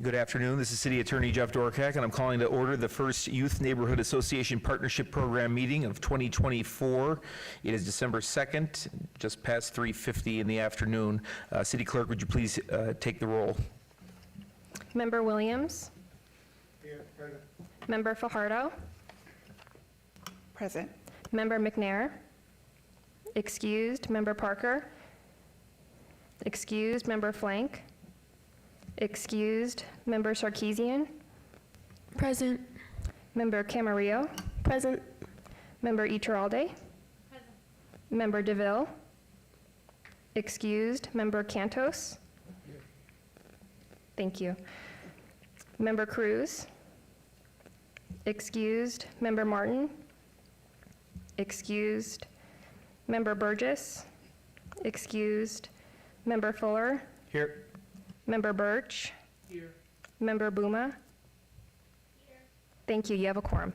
Good afternoon. This is City Attorney Jeff Dorkak, and I'm calling to order the first Youth Neighborhood Association Partnership Program meeting of 2024. It is December 2nd, just past 3:50 in the afternoon. City Clerk, would you please take the roll? Member Williams? Here, present. Member Fajardo? Present. Member McNair? Excused. Member Parker? Excused. Member Flank? Excused. Member Sarkeesian? Present. Member Camarillo? Present. Member Iturralde? Present. Member DeVille? Excused. Member Cantos? Here. Thank you. Member Cruz? Excused. Member Martin? Excused. Member Burgess? Excused. Member Fuller? Here. Member Birch? Here. Member Buma? Here. Thank you. You have a quorum.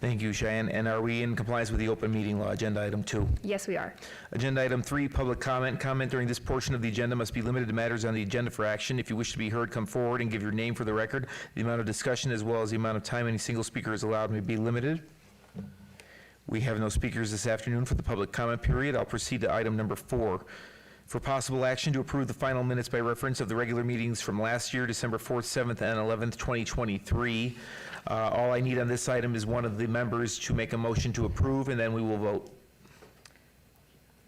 Thank you, Cheyenne. And are we in compliance with the open meeting law, agenda item 2? Yes, we are. Agenda item 3, public comment. Comment during this portion of the agenda must be limited to matters on the agenda for action. If you wish to be heard, come forward and give your name for the record. The amount of discussion as well as the amount of time any single speaker is allowed may be limited. We have no speakers this afternoon for the public comment period. I'll proceed to item number 4. For possible action to approve the final minutes by reference of the regular meetings from last year, December 4th, 7th, and 11th, 2023. All I need on this item is one of the members to make a motion to approve, and then we will vote.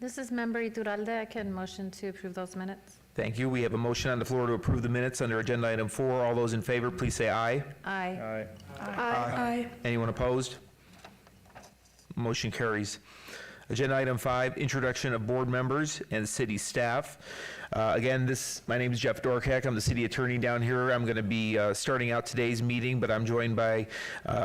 This is Member Iturralde. I can motion to approve those minutes. Thank you. We have a motion on the floor to approve the minutes under agenda item 4. All those in favor, please say aye. Aye. Aye. Anyone opposed? Motion carries. Agenda item 5, introduction of board members and city staff. Again, my name is Jeff Dorkak. I'm the city attorney down here. I'm going to be starting out today's meeting, but I'm joined by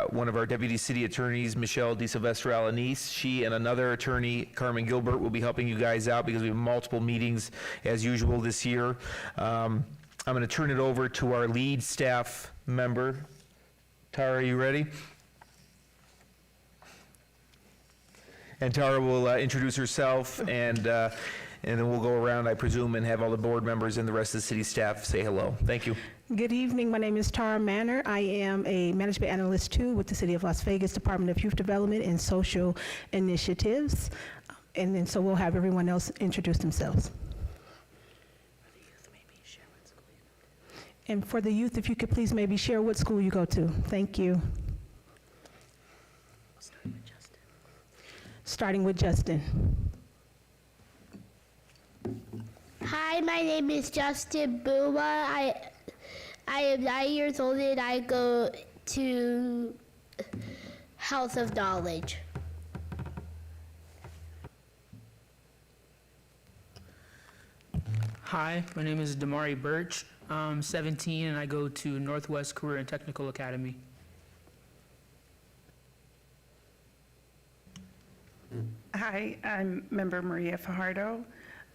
one of our deputy city attorneys, Michelle DeSilvestro-Alanis. She and another attorney, Carmen Gilbert, will be helping you guys out because we have multiple meetings as usual this year. I'm going to turn it over to our lead staff member. Tara, are you ready? And Tara will introduce herself, and then we'll go around, I presume, and have all the board members and the rest of the city staff say hello. Thank you. Good evening. My name is Tara Manor. I am a management analyst too with the City of Las Vegas Department of Youth Development and Social Initiatives. And then so we'll have everyone else introduce themselves. And for the youth, if you could please maybe share what school you go to. Thank you. Starting with Justin. Hi, my name is Justin Buma. I am 9 years old and I go to House of Knowledge. Hi, my name is Damari Birch. I'm 17 and I go to Northwest Career and Technical Academy. Hi, I'm member Maria Fajardo,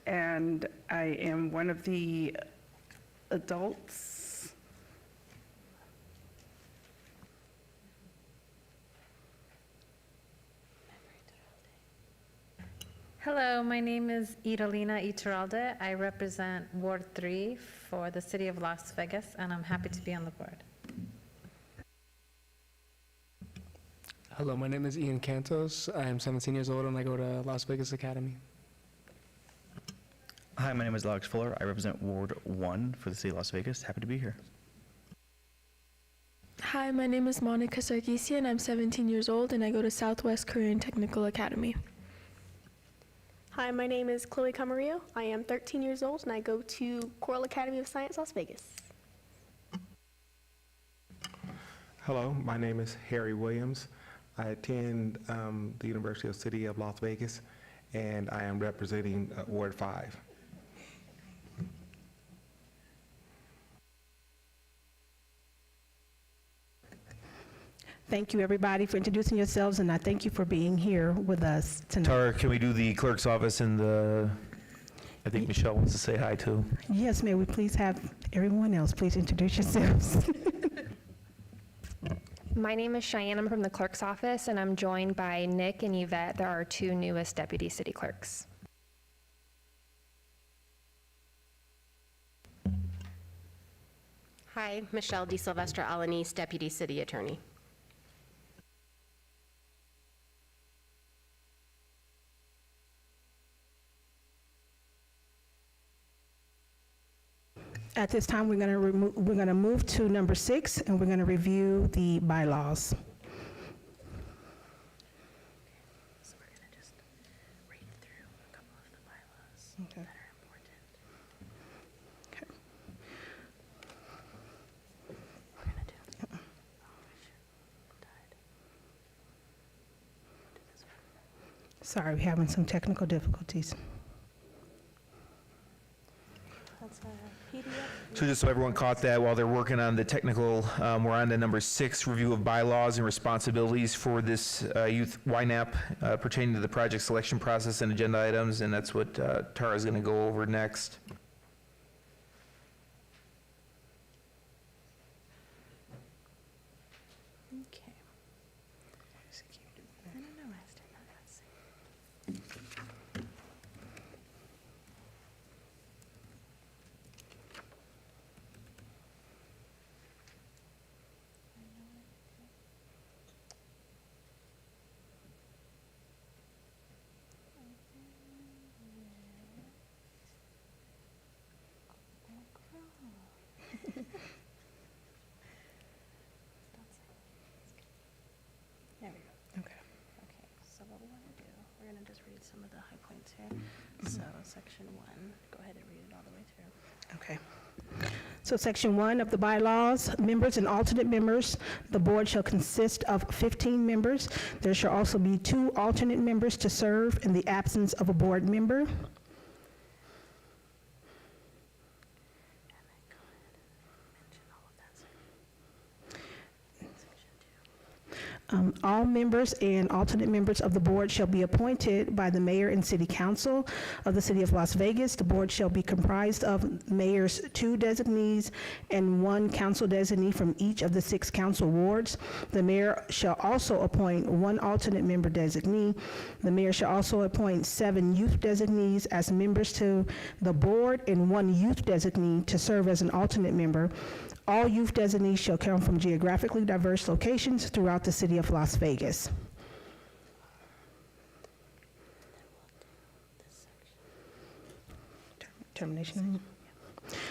and I am one of the adults. Hello, my name is Iralina Iturralde. I represent Ward 3 for the City of Las Vegas, and I'm happy to be on the board. Hello, my name is Ian Cantos. I am 17 years old and I go to Las Vegas Academy. Hi, my name is Alex Fuller. I represent Ward 1 for the City of Las Vegas. Happy to be here. Hi, my name is Monica Sarkeesian. I'm 17 years old and I go to Southwest Career and Technical Academy. Hi, my name is Chloe Camarillo. I am 13 years old and I go to Coral Academy of Science, Las Vegas. Hello, my name is Harry Williams. I attend the University of City of Las Vegas, and I am representing Ward 5. Thank you, everybody, for introducing yourselves, and I thank you for being here with us tonight. Tara, can we do the clerk's office and I think Michelle wants to say hi too. Yes, may we please have everyone else please introduce yourselves. My name is Cheyenne. I'm from the clerk's office, and I'm joined by Nick and Yvette. They're our 2 newest deputy city clerks. Hi, Michelle DeSilvestre Alanis, Deputy City Attorney. At this time, we're going to move to number 6, and we're going to review the bylaws. So we're going to just read through a couple of the bylaws Okay. that are important. Okay. We're going to do. Oh, shoot. Died. Do this one. Sorry, we're having some technical difficulties. That's a PDF. So just so everyone caught that, while they're working on the technical, we're on to number 6, review of bylaws and responsibilities for this youth YNAPP pertaining to the project selection process and agenda items, and that's what Tara's going to go over next. Okay. I don't know, I still not that same. There we go. Okay. Okay, so what we want to do, we're going to just read some of the high points here. So section 1, go ahead and read it all the way through. Okay. So section 1 of the bylaws, members and alternate members, the board shall consist of 15 members. There shall also be 2 alternate members to serve in the absence of a board member. And then go ahead and mention all of that. Section 2. All members and alternate members of the board shall be appointed by the mayor and city council of the city of Las Vegas. The board shall be comprised of mayor's 2 designees and 1 council designee from each of the 6 council wards. The mayor shall also appoint 1 alternate member designee. The mayor shall also appoint 7 youth designees as members to the board and 1 youth designee to serve as an alternate member. All youth designees shall come from geographically diverse locations throughout the city of Las Vegas. Termination.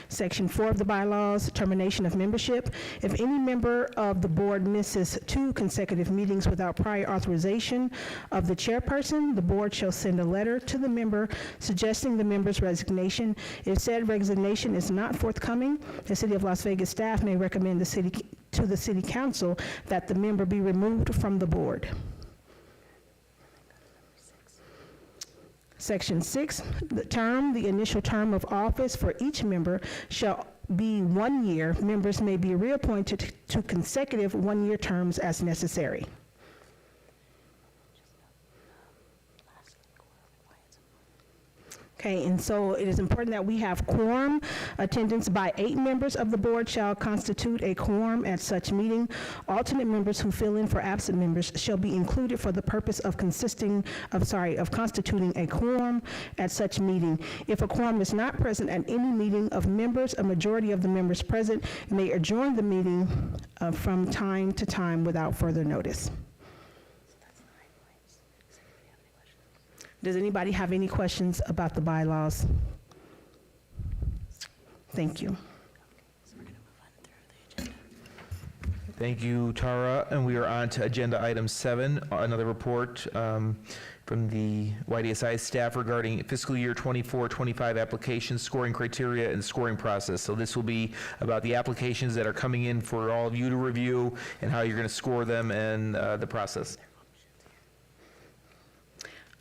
Section 4 of the bylaws, termination of membership. If any member of the board misses 2 consecutive meetings without prior authorization of the chairperson, the board shall send a letter to the member suggesting the member's resignation. If said resignation is not forthcoming, the City of Las Vegas staff may recommend to the city council that the member be removed from the board. Section 6, the initial term of office for each member shall be 1 year. Members may be reappointed to consecutive 1-year terms as necessary. Okay, and so it is important that we have quorum. Attendance by 8 members of the board shall constitute a quorum at such meeting. Alternate members who fill in for absent members shall be included for the purpose of constituting a quorum at such meeting. If a quorum is not present at any meeting of members, a majority of the members present may adjourn the meeting from time to time without further notice. Does anybody have any questions about the bylaws? Thank you. So we're going to move on through the agenda. Thank you, Tara. And we are on to agenda item 7, another report from the YDSI staff regarding fiscal year 24-25 applications, scoring criteria, and scoring process. So this will be about the applications that are coming in for all of you to review and how you're going to score them and the process.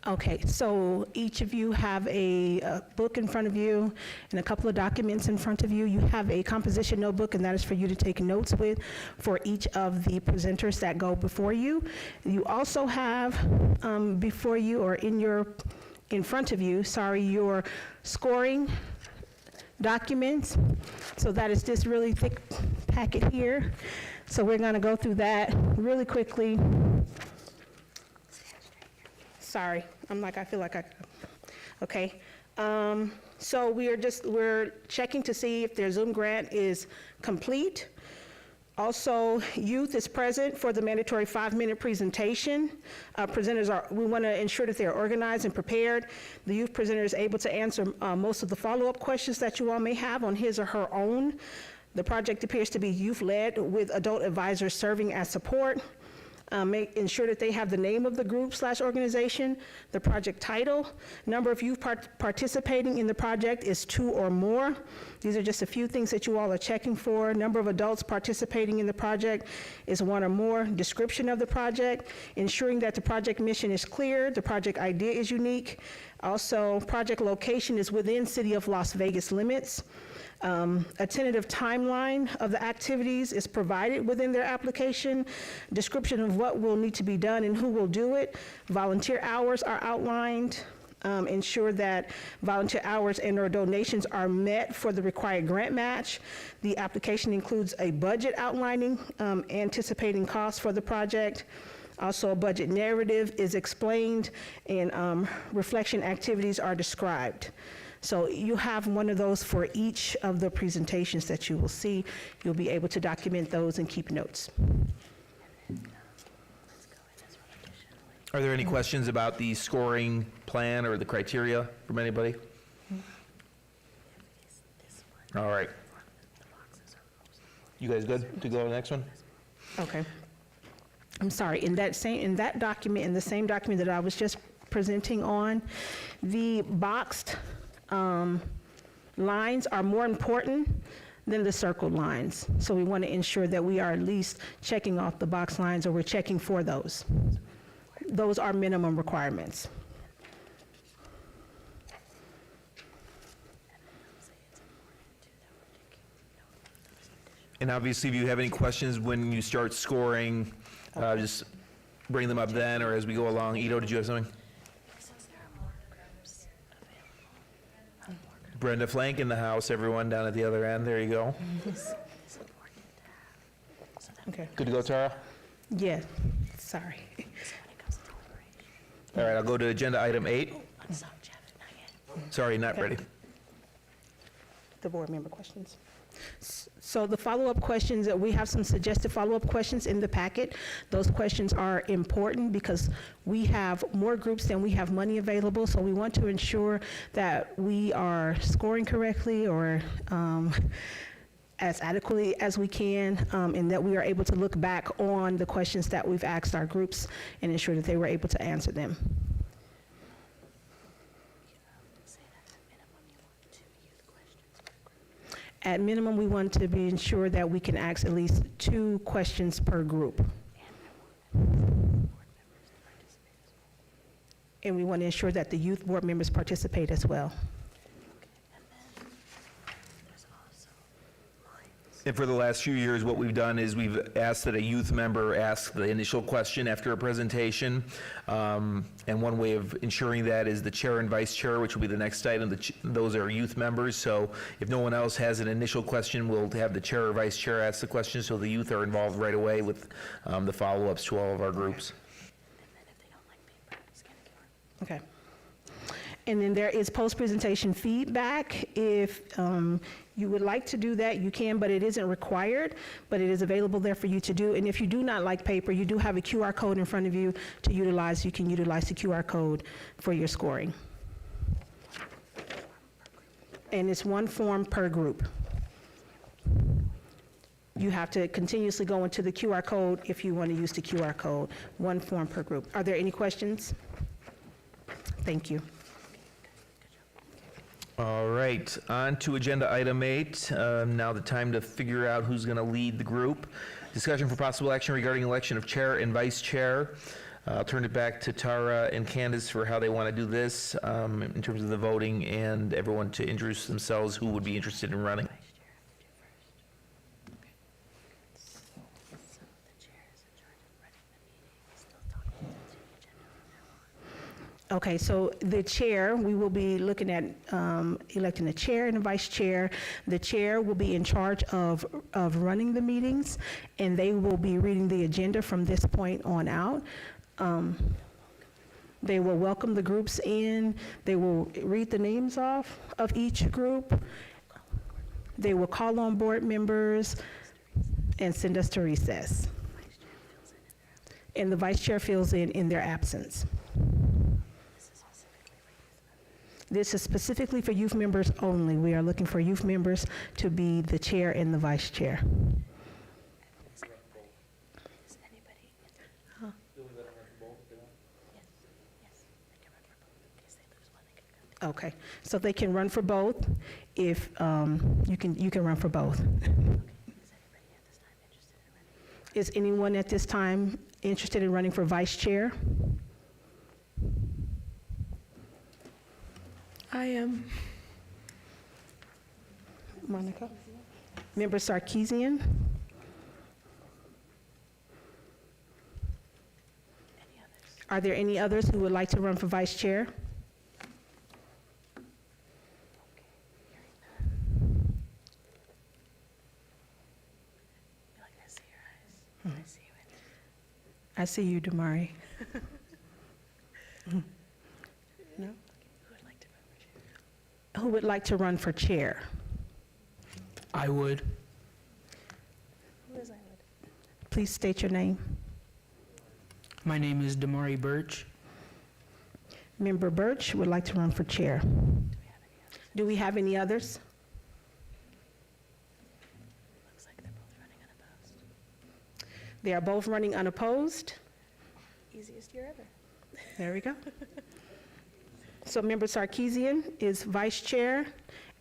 Okay, so each of you have a book in front of you and a couple of documents in front of you. You have a composition notebook, and that is for you to take notes with for each of the presenters that go before you. You also have before you or in front of you, your scoring documents. So that is this really thick packet here. So we're going to go through that really quickly. Sorry, I feel like okay. So we're checking to see if their Zoom grant is complete. Also, youth is present for the mandatory 5-minute presentation. We want to ensure that they're organized and prepared. The youth presenter is able to answer most of the follow-up questions that you all may have on his or her own. The project appears to be youth-led with adult advisors serving as support. Ensure that they have the name of the group/organization, the project title. Number of youth participating in the project is 2 or more. These are just a few things that you all are checking for. Number of adults participating in the project is 1 or more. Description of the project, ensuring that the project mission is clear, the project idea is unique. Also, project location is within City of Las Vegas limits. A tentative timeline of the activities is provided within their application. Description of what will need to be done and who will do it. Volunteer hours are outlined. Ensure that volunteer hours and/or donations are met for the required grant match. The application includes a budget outlining anticipating costs for the project. Also, a budget narrative is explained and reflection activities are described. So you have one of those for each of the presentations that you will see. You'll be able to document those and keep notes. Are there any questions about the scoring plan or the criteria from anybody? All right. You guys good to go to the next one? Okay. I'm sorry, in that document, in the same document that I was just presenting on, the boxed lines are more important than the circled lines. So we want to ensure that we are at least checking off the box lines, or we're checking for those. Those are minimum requirements. And obviously, if you have any questions when you start scoring, just bring them up then or as we go along. Ito, did you have something? Brenda Flank in the house, everyone down at the other end. There you go. Okay. Good to go, Tara? Yeah, sorry. All right, I'll go to agenda item 8. Sorry, not ready. The board member questions. So the follow-up questions, we have some suggested follow-up questions in the packet. Those questions are important because we have more groups than we have money available, so we want to ensure that we are scoring correctly or as adequately as we can, and that we are able to look back on the questions that we've asked our groups and ensure that they were able to answer them. At minimum, we want to be ensure that we can ask at least 2 questions per group. And we want to ensure that the youth board members participate as well. And for the last few years, what we've done is we've asked that a youth member ask the initial question after a presentation. And one way of ensuring that is the chair and vice chair, which will be the next item. Those are youth members. So if no one else has an initial question, we'll have the chair or vice chair ask the question, so the youth are involved right away with the follow-ups to all of our groups. Okay. And then there is post-presentation feedback. If you would like to do that, you can, but it isn't required, but it is available there for you to do. And if you do not like paper, you do have a QR code in front of you to utilize. You can utilize the QR code for your scoring. And it's 1 form per group. You have to continuously go into the QR code if you want to use the QR code. 1 form per group. Are there any questions? Thank you. All right, on to agenda item 8. Now the time to figure out who's going to lead the group. Discussion for possible action regarding election of chair and vice chair. I'll turn it back to Tara and Candace for how they want to do this in terms of the voting, and everyone to introduce themselves who would be interested in running. Okay, so the chair, we will be looking at electing the chair and the vice chair. The chair will be in charge of running the meetings, and they will be reading the agenda from this point on out. They will welcome the groups in. They will read the names off of each group. They will call on board members and send us to recess. And the vice chair fills in their absence. This is specifically for youth members only. We are looking for youth members to be the chair and the vice chair. Okay, so they can run for both. If you can run for both. Is anyone at this time interested in running for vice chair? I am. Monica? Member Sarkeesian? Are there any others who would like to run for vice chair? I see you, Damari. No? Who would like to run for chair? I would. Who is I would? Please state your name. My name is Damari Birch. Member Birch would like to run for chair. Do we have any others? Looks like they're both running unopposed. They are both running unopposed. Easiest year ever. There we go. So Member Sarkeesian is vice chair,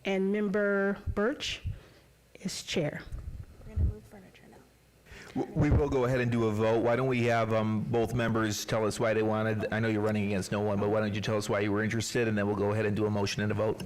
and Member Birch is chair. We're gonna move furniture now. We will go ahead and do a vote. Why don't we have both members tell us why they wanted, I know you're running against no one, but why don't you tell us why you were interested, and then we'll go ahead and do a motion and a vote.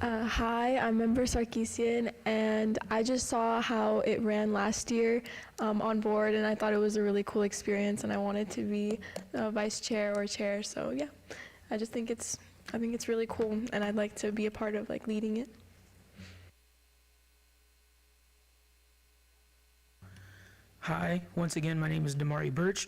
Hi, I'm Member Sarkeesian, and I just saw how it ran last year on board, and I thought it was a really cool experience, and I wanted to be vice chair or chair. So yeah, I think it's really cool, and I'd like to be a part of like leading it. Hi, once again, my name is Damari Birch.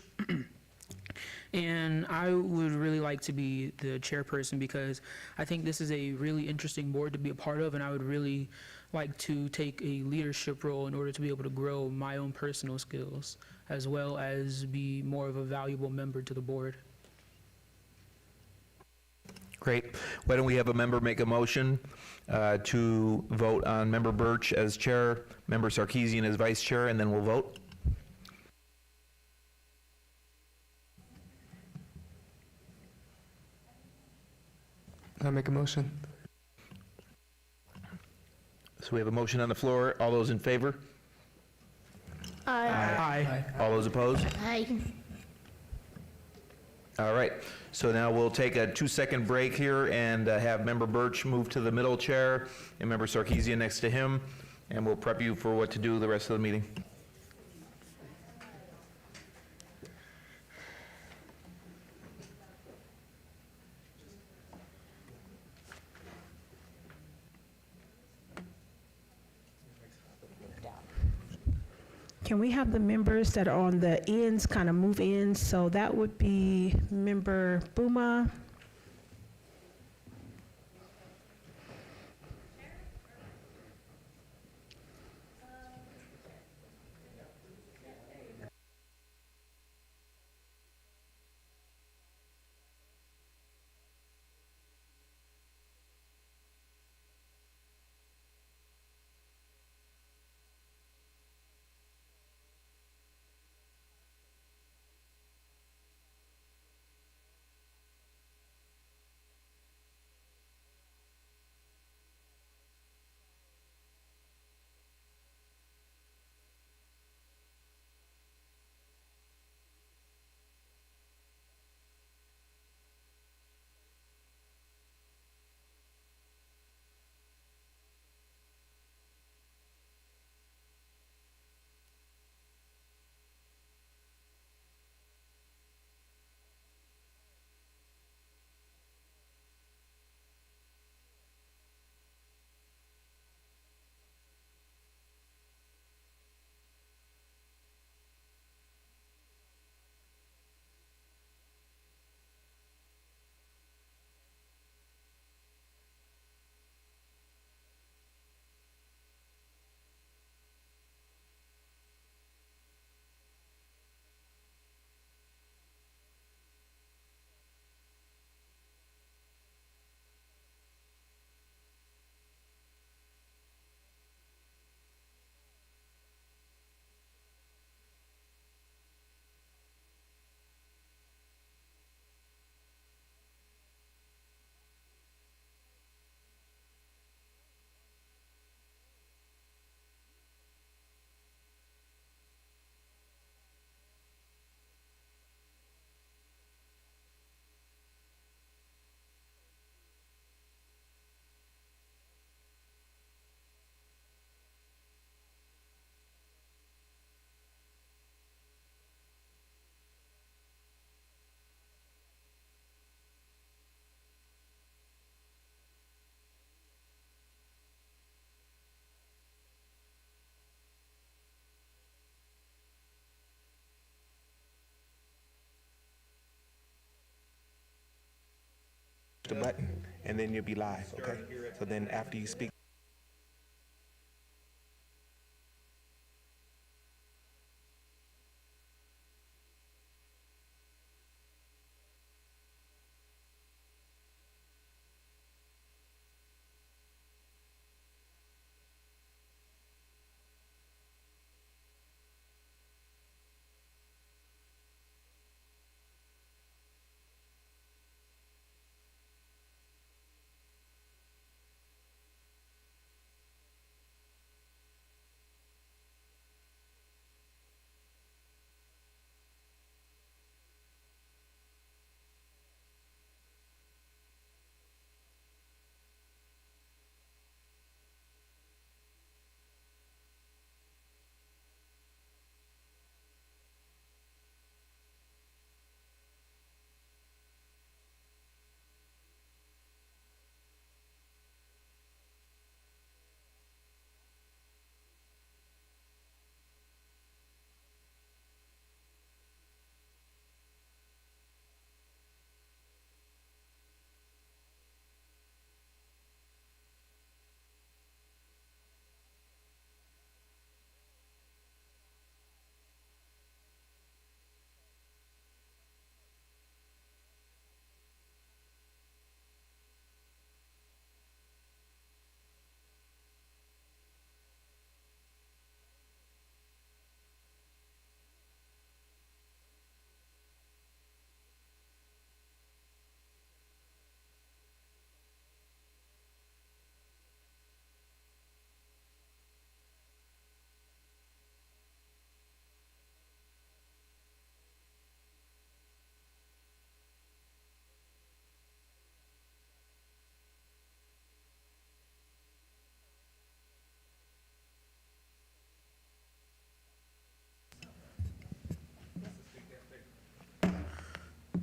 And I would really like to be the chairperson because I think this is a really interesting board to be a part of, and I would really like to take a leadership role in order to be able to grow my own personal skills, as well as be more of a valuable member to the board. Great. Why don't we have a member make a motion to vote on Member Birch as chair, Member Sarkeesian as vice chair, and then we'll vote? I make a motion. So we have a motion on the floor. All those in favor? Aye. All those opposed? Aye. All right. So now we'll take a 2-second break here and have Member Birch move to the middle chair and Member Sarkeesian next to him, and we'll prep you for what to do the rest of the meeting. Can we have the members that are on the ends kind of move in? So that would be Member Buma. the button, and then you'll be live, okay? So then after you speak,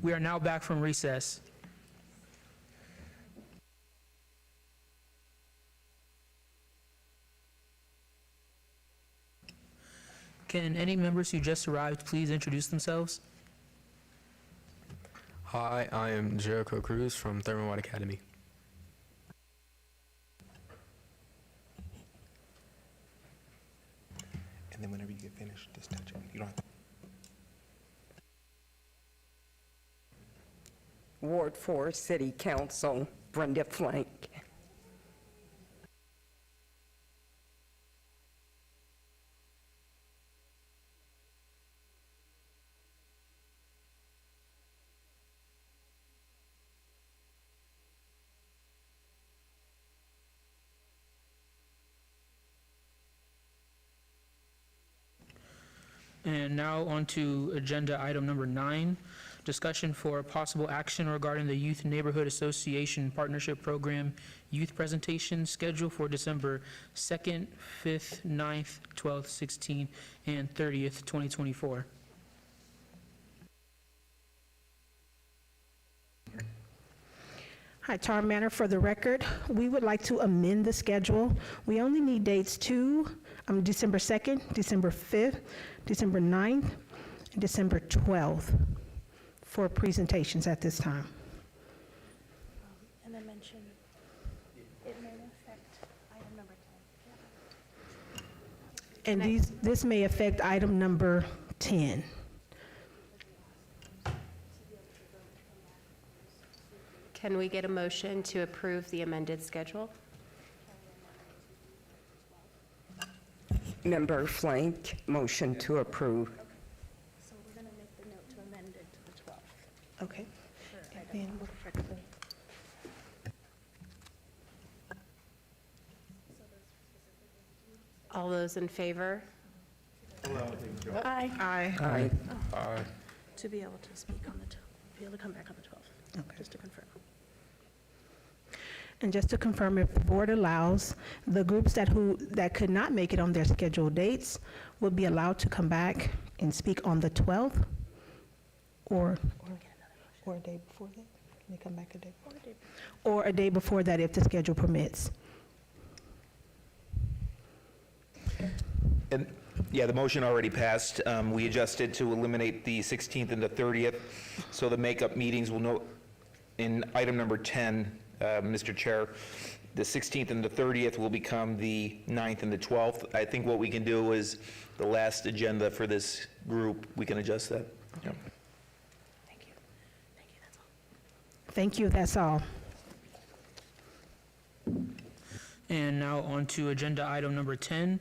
We are now back from recess. Can any members who just arrived please introduce themselves? Hi, I am Jericho Cruz from Thurman White Academy. and then whenever you get finished, just touch it. You don't have to. Ward 4 City Council, Brenda Flank. And now on to agenda item number 9, discussion for possible action regarding the Youth Neighborhood Association Partnership Program youth presentation scheduled for December 2nd, 5th, 9th, 12th, 16th, and 30th, 2024. Hi, Tara Manor. For the record, we would like to amend the schedule. We only need dates to December 2nd, December 5th, December 9th, and December 12th for presentations at this time. And then mention, it may affect item number 10. And this may affect item number 10. Can we get a motion to approve the amended schedule? Member Flank, motion to approve. So we're going to make the note to amend it to the 12th. Okay. And then we'll affect the. All those in favor? Aye. Aye. To be able to speak on the, be able to come back on the 12th. Okay. Just to confirm. And just to confirm, if the board allows, the groups that could not make it on their scheduled dates will be allowed to come back and speak on the 12th or a day before that? Can they come back a day before? Or a day before that if the schedule permits. And, yeah, the motion already passed. We adjusted to eliminate the 16th and the 30th, so the makeup meetings will in item number 10, Mr. Chair, the 16th and the 30th will become the 9th and the 12th. I think what we can do is the last agenda for this group, we can adjust that. Yeah. Thank you, that's all. And now on to agenda item number 10,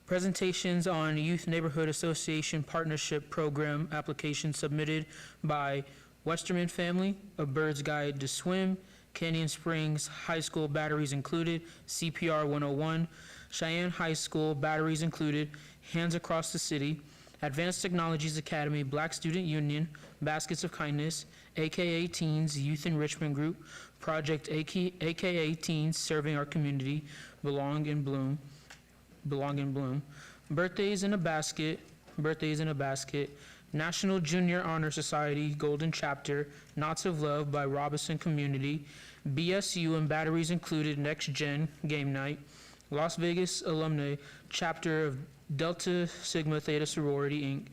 presentations on Youth Neighborhood Association Partnership Program application submitted by Westerman Family, A Bird's Guide to Swim, Canyon Springs High School, Batteries Included, CPR 101, Cheyenne High School, Batteries Included, Hands Across the City, Advanced Technologies Academy, Black Student Union, Baskets of Kindness, AKA Teens Youth Enrichment Group, Project AKA Teens Serving Our Community, Belong in Bloom, Birthdays in a Basket, National Junior Honor Society Golden Chapter, Knots of Love by Robinson Community, BSU and Batteries Included Next Gen Game Night, Las Vegas Alumni Chapter of Delta Sigma Theta Sorority Inc.,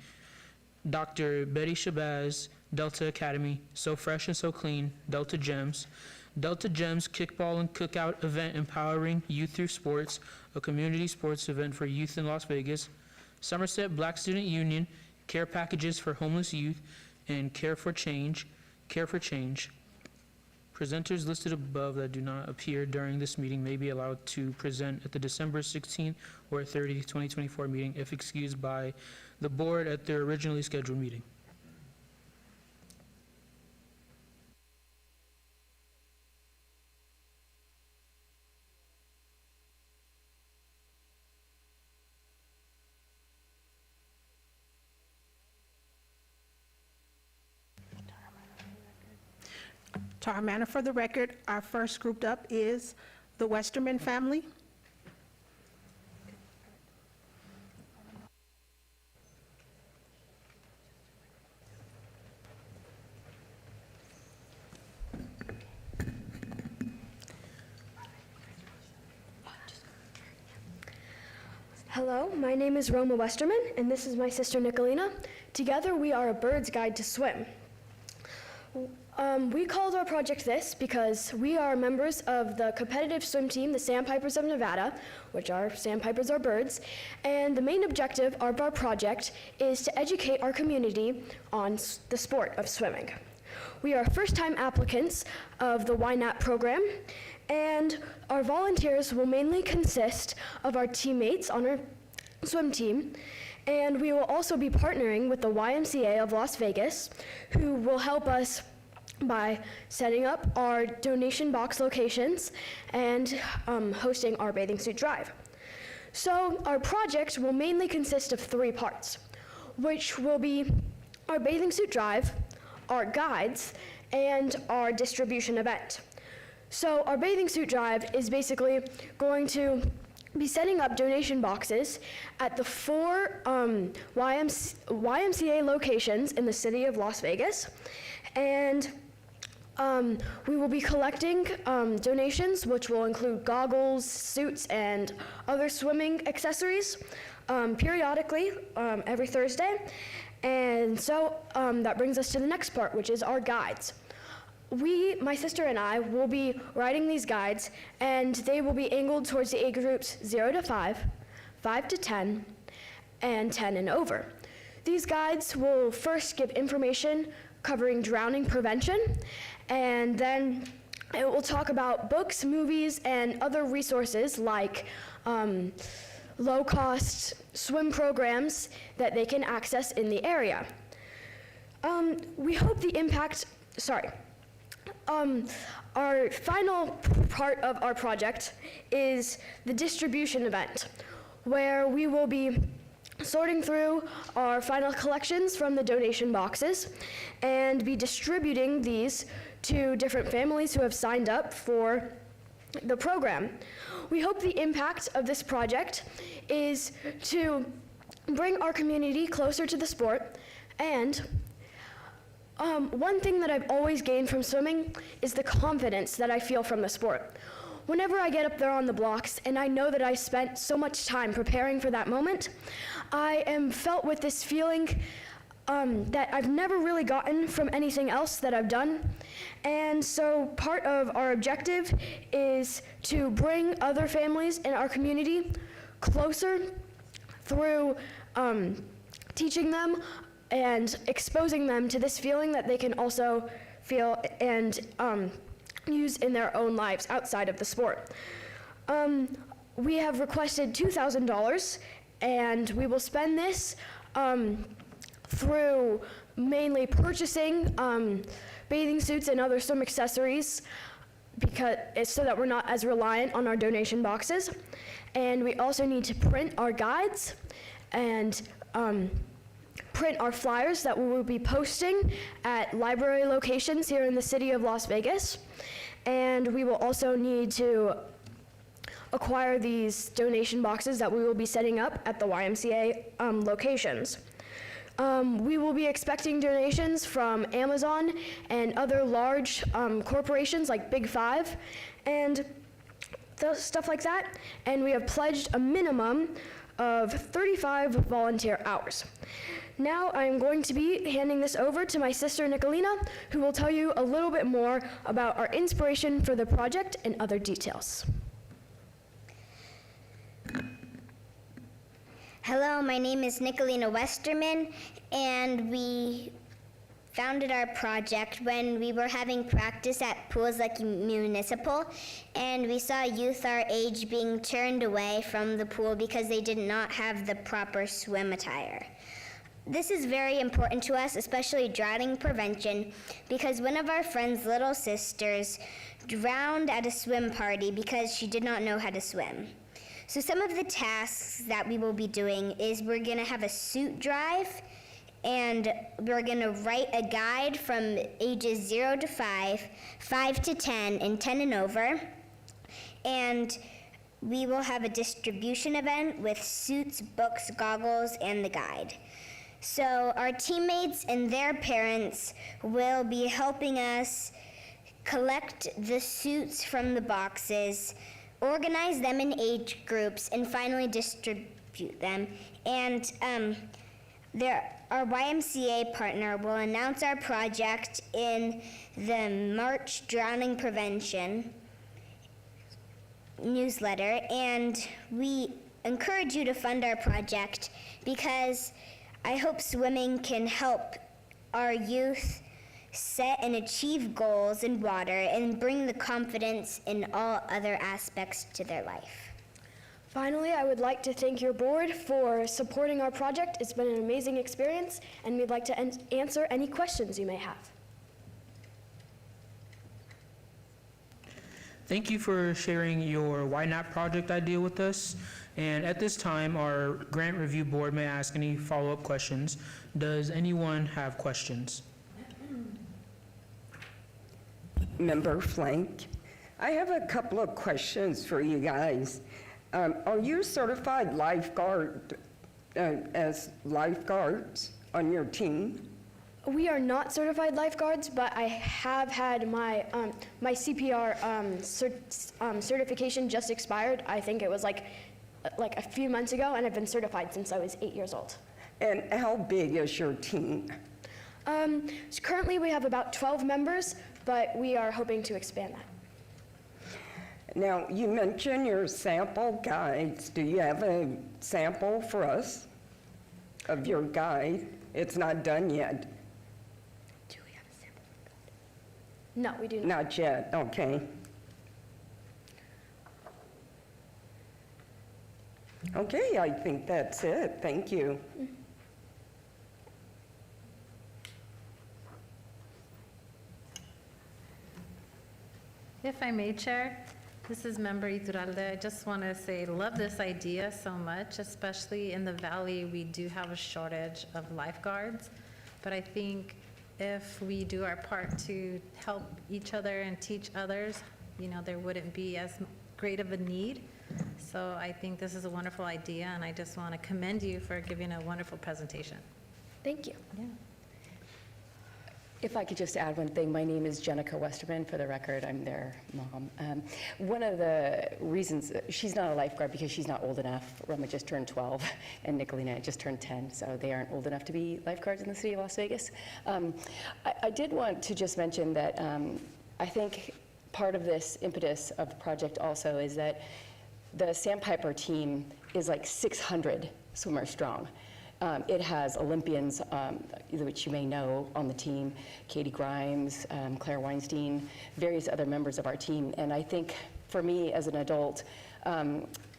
Dr. Betty Shabazz, Delta Academy, So Fresh and So Clean, Delta Gems Kickball and Cookout Event Empowering Youth Through Sports, a community sports event for youth in Las Vegas, Somerset Black Student Union, Care Packages for Homeless Youth, and Care for Change. Presenters listed above that do not appear during this meeting may be allowed to present at the December 16th or 30th, 2024 meeting if excused by the board at their originally scheduled meeting. Tara Manor, for the record, our first grouped up is the Westerman family. Hello, my name is Roma Westerman, and this is my sister Nicolina. Together, we are A Bird's Guide to Swim. We called our project this because we are members of the competitive swim team, the Sandpipers of Nevada, which are sandpipers are birds, and the main objective of our project is to educate our community on the sport of swimming. We are first-time applicants of the YNAPP program, and our volunteers will mainly consist of our teammates on our swim team, and we will also be partnering with the YMCA of Las Vegas, who will help us by setting up our donation box locations and hosting our bathing suit drive. So our project will mainly consist of 3 parts, which will be our bathing suit drive, our guides, and our distribution event. So our bathing suit drive is basically going to be setting up donation boxes at the 4 YMCA locations in the city of Las Vegas, and we will be collecting donations, which will include goggles, suits, and other swimming accessories periodically every Thursday. And so that brings us to the next part, which is our guides. My sister and I, will be writing these guides, and they will be angled towards the age groups 0 to 5, 5 to 10, and 10 and over. These guides will first give information covering drowning prevention, and then it will talk about books, movies, and other resources like low-cost swim programs that they can access in the area. We hope the impact, our final part of our project is the distribution event, where we will be sorting through our final collections from the donation boxes and be distributing these to different families who have signed up for the program. We hope the impact of this project is to bring our community closer to the sport, and one thing that I've always gained from swimming is the confidence that I feel from the sport. Whenever I get up there on the blocks and I know that I spent so much time preparing for that moment, I am felt with this feeling that I've never really gotten from anything else that I've done. And so part of our objective is to bring other families in our community closer through teaching them and exposing them to this feeling that they can also feel and use in their own lives outside of the sport. We have requested $2,000, and we will spend this through mainly purchasing bathing suits and other swim accessories, because it's so that we're not as reliant on our donation boxes. And we also need to print our guides and print our flyers that we will be posting at library locations here in the city of Las Vegas. And we will also need to acquire these donation boxes that we will be setting up at the YMCA locations. We will be expecting donations from Amazon and other large corporations like Big Five and stuff like that. And we have pledged a minimum of 35 volunteer hours. Now I'm going to be handing this over to my sister Nicolina, who will tell you a little bit more about our inspiration for the project and other details. Hello, my name is Nicolina Westerman, and we founded our project when we were having practice at Pools Lake Municipal, and we saw youth our age being turned away from the pool because they did not have the proper swim attire. This is very important to us, especially drowning prevention, because one of our friend's little sisters drowned at a swim party because she did not know how to swim. So some of the tasks that we will be doing is we're going to have a suit drive, and we're going to write a guide from ages 0 to 5, 5 to 10, and 10 and over. And we will have a distribution event with suits, books, goggles, and the guide. So our teammates and their parents will be helping us collect the suits from the boxes, organize them in age groups, and finally distribute them. And our YMCA partner will announce our project in the March Drowning Prevention newsletter, and we encourage you to fund our project because I hope swimming can help our youth set and achieve goals in water and bring the confidence in all other aspects to their life. Finally, I would like to thank your board for supporting our project. It's been an amazing experience, and we'd like to answer any questions you may have. Thank you for sharing your YNAPP project idea with us. And at this time, our grant review board may ask any follow-up questions. Does anyone have questions? Member Flank, I have a couple of questions for you guys. Are you certified lifeguard as lifeguards on your team? We are not certified lifeguards, but I have had my my CPR certification just expired. I think it was like a few months ago, and I've been certified since I was 8 years old. And how big is your team? So currently we have about 12 members, but we are hoping to expand that. Now, you mentioned your sample guides. Do you have a sample for us of your guide? It's not done yet. Do we have a sample guide? No, we do not. Not yet, okay. Okay, I think that's it. Thank you. If I may, Chair, this is Member Iturralde. I just want to say, love this idea so much, especially in the Valley. We do have a shortage of lifeguards, but I think if we do our part to help each other and teach others, you know, there wouldn't be as great of a need. So I think this is a wonderful idea, and I just want to commend you for giving a wonderful presentation. Thank you. Yeah. If I could just add one thing, my name is Jenica Westerman. For the record, I'm their mom. One of the reasons, she's not a lifeguard because she's not old enough. Roma just turned 12 and Nicolina just turned 10, so they aren't old enough to be lifeguards in the city of Las Vegas. I did want to just mention that I think part of this impetus of the project also is that the Sandpiper team is like 600 swimmers strong. It has Olympians, which you may know, on the team, Katie Grimes, Claire Weinstein, various other members of our team. And I think for me as an adult,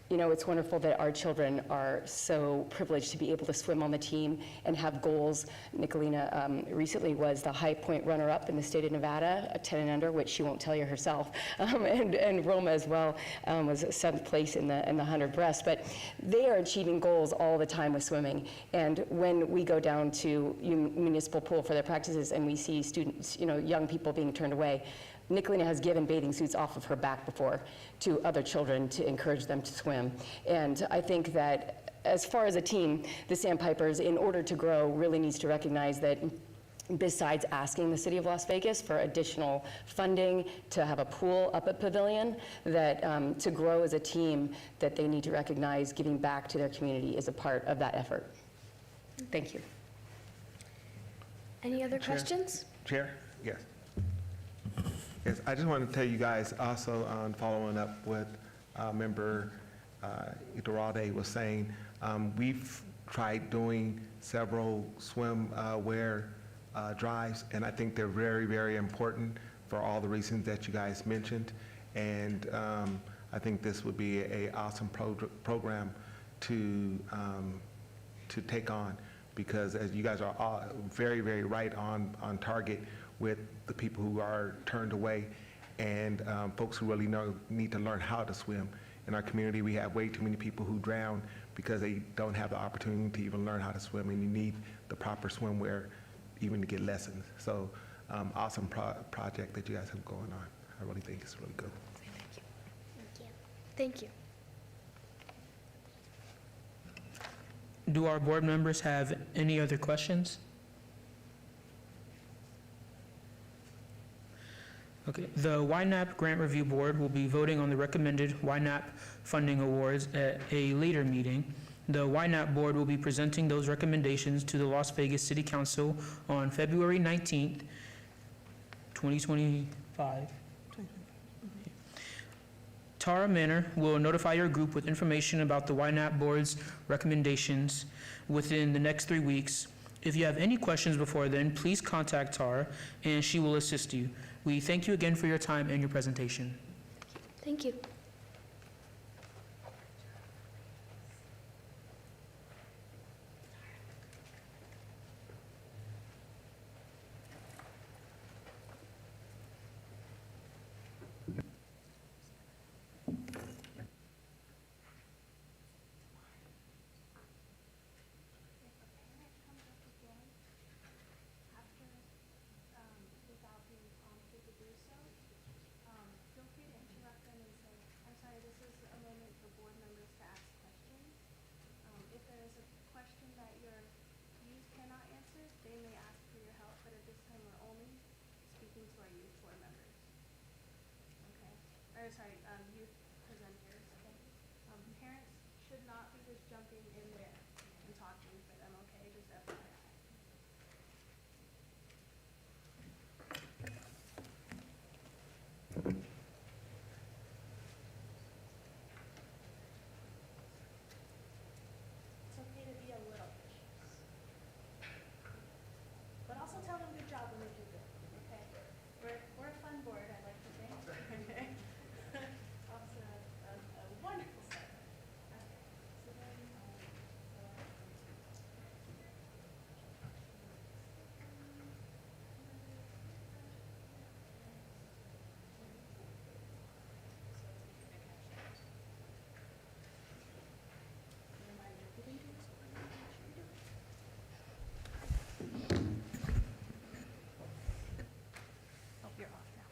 you know, it's wonderful that our children are so privileged to be able to swim on the team and have goals. Nicolina recently was the high point runner-up in the state of Nevada, a 10 and under, which she won't tell you herself. And Roma as well was 7th place in the 100 breast. But they are achieving goals all the time with swimming. And when we go down to municipal pool for their practices and we see students, you know, young people being turned away, Nicolina has given bathing suits off of her back before to other children to encourage them to swim. And I think that as far as a team, the Sandpipers, in order to grow, really needs to recognize that besides asking the city of Las Vegas for additional funding to have a pool up at Pavilion, that to grow as a team, that they need to recognize giving back to their community is a part of that effort. Thank you. Any other Chair? questions? Chair? Yes. Yes, I just want to tell you guys also on following up what Member Iturralde was saying, we've tried doing several swimwear drives, and I think they're very, very important for all the reasons that you guys mentioned. And I think this would be an awesome program to take on, because as you guys are all very, very right on target with the people who are turned away and folks who really need to learn how to swim. In our community, we have way too many people who drown because they don't have the opportunity to even learn how to swim, and you need the proper swimwear even to get lessons. So awesome project that you guys have going on. I really think it's really good. Thank you. Do our board members have any other questions? Okay, the YNAPP Grant Review Board will be voting on the recommended YNAPP funding awards at a later meeting. The YNAPP Board will be presenting those recommendations to the Las Vegas City Council on February 19th, 2025. Tara Manor will notify your group with information about the YNAPP Board's recommendations within the next 3 weeks. If you have any questions before then, please contact Tara and she will assist you. We thank you again for your time and your presentation. Thank you. Youth presenters, okay? Parents should not be just jumping in there and talking for them, okay? Just FYI. It's okay to be a little vicious. But also tell them good job when they do good, okay? We're a fun board, I like to think, okay? Also a wonderful start. Okay, so then, oh, you're off now.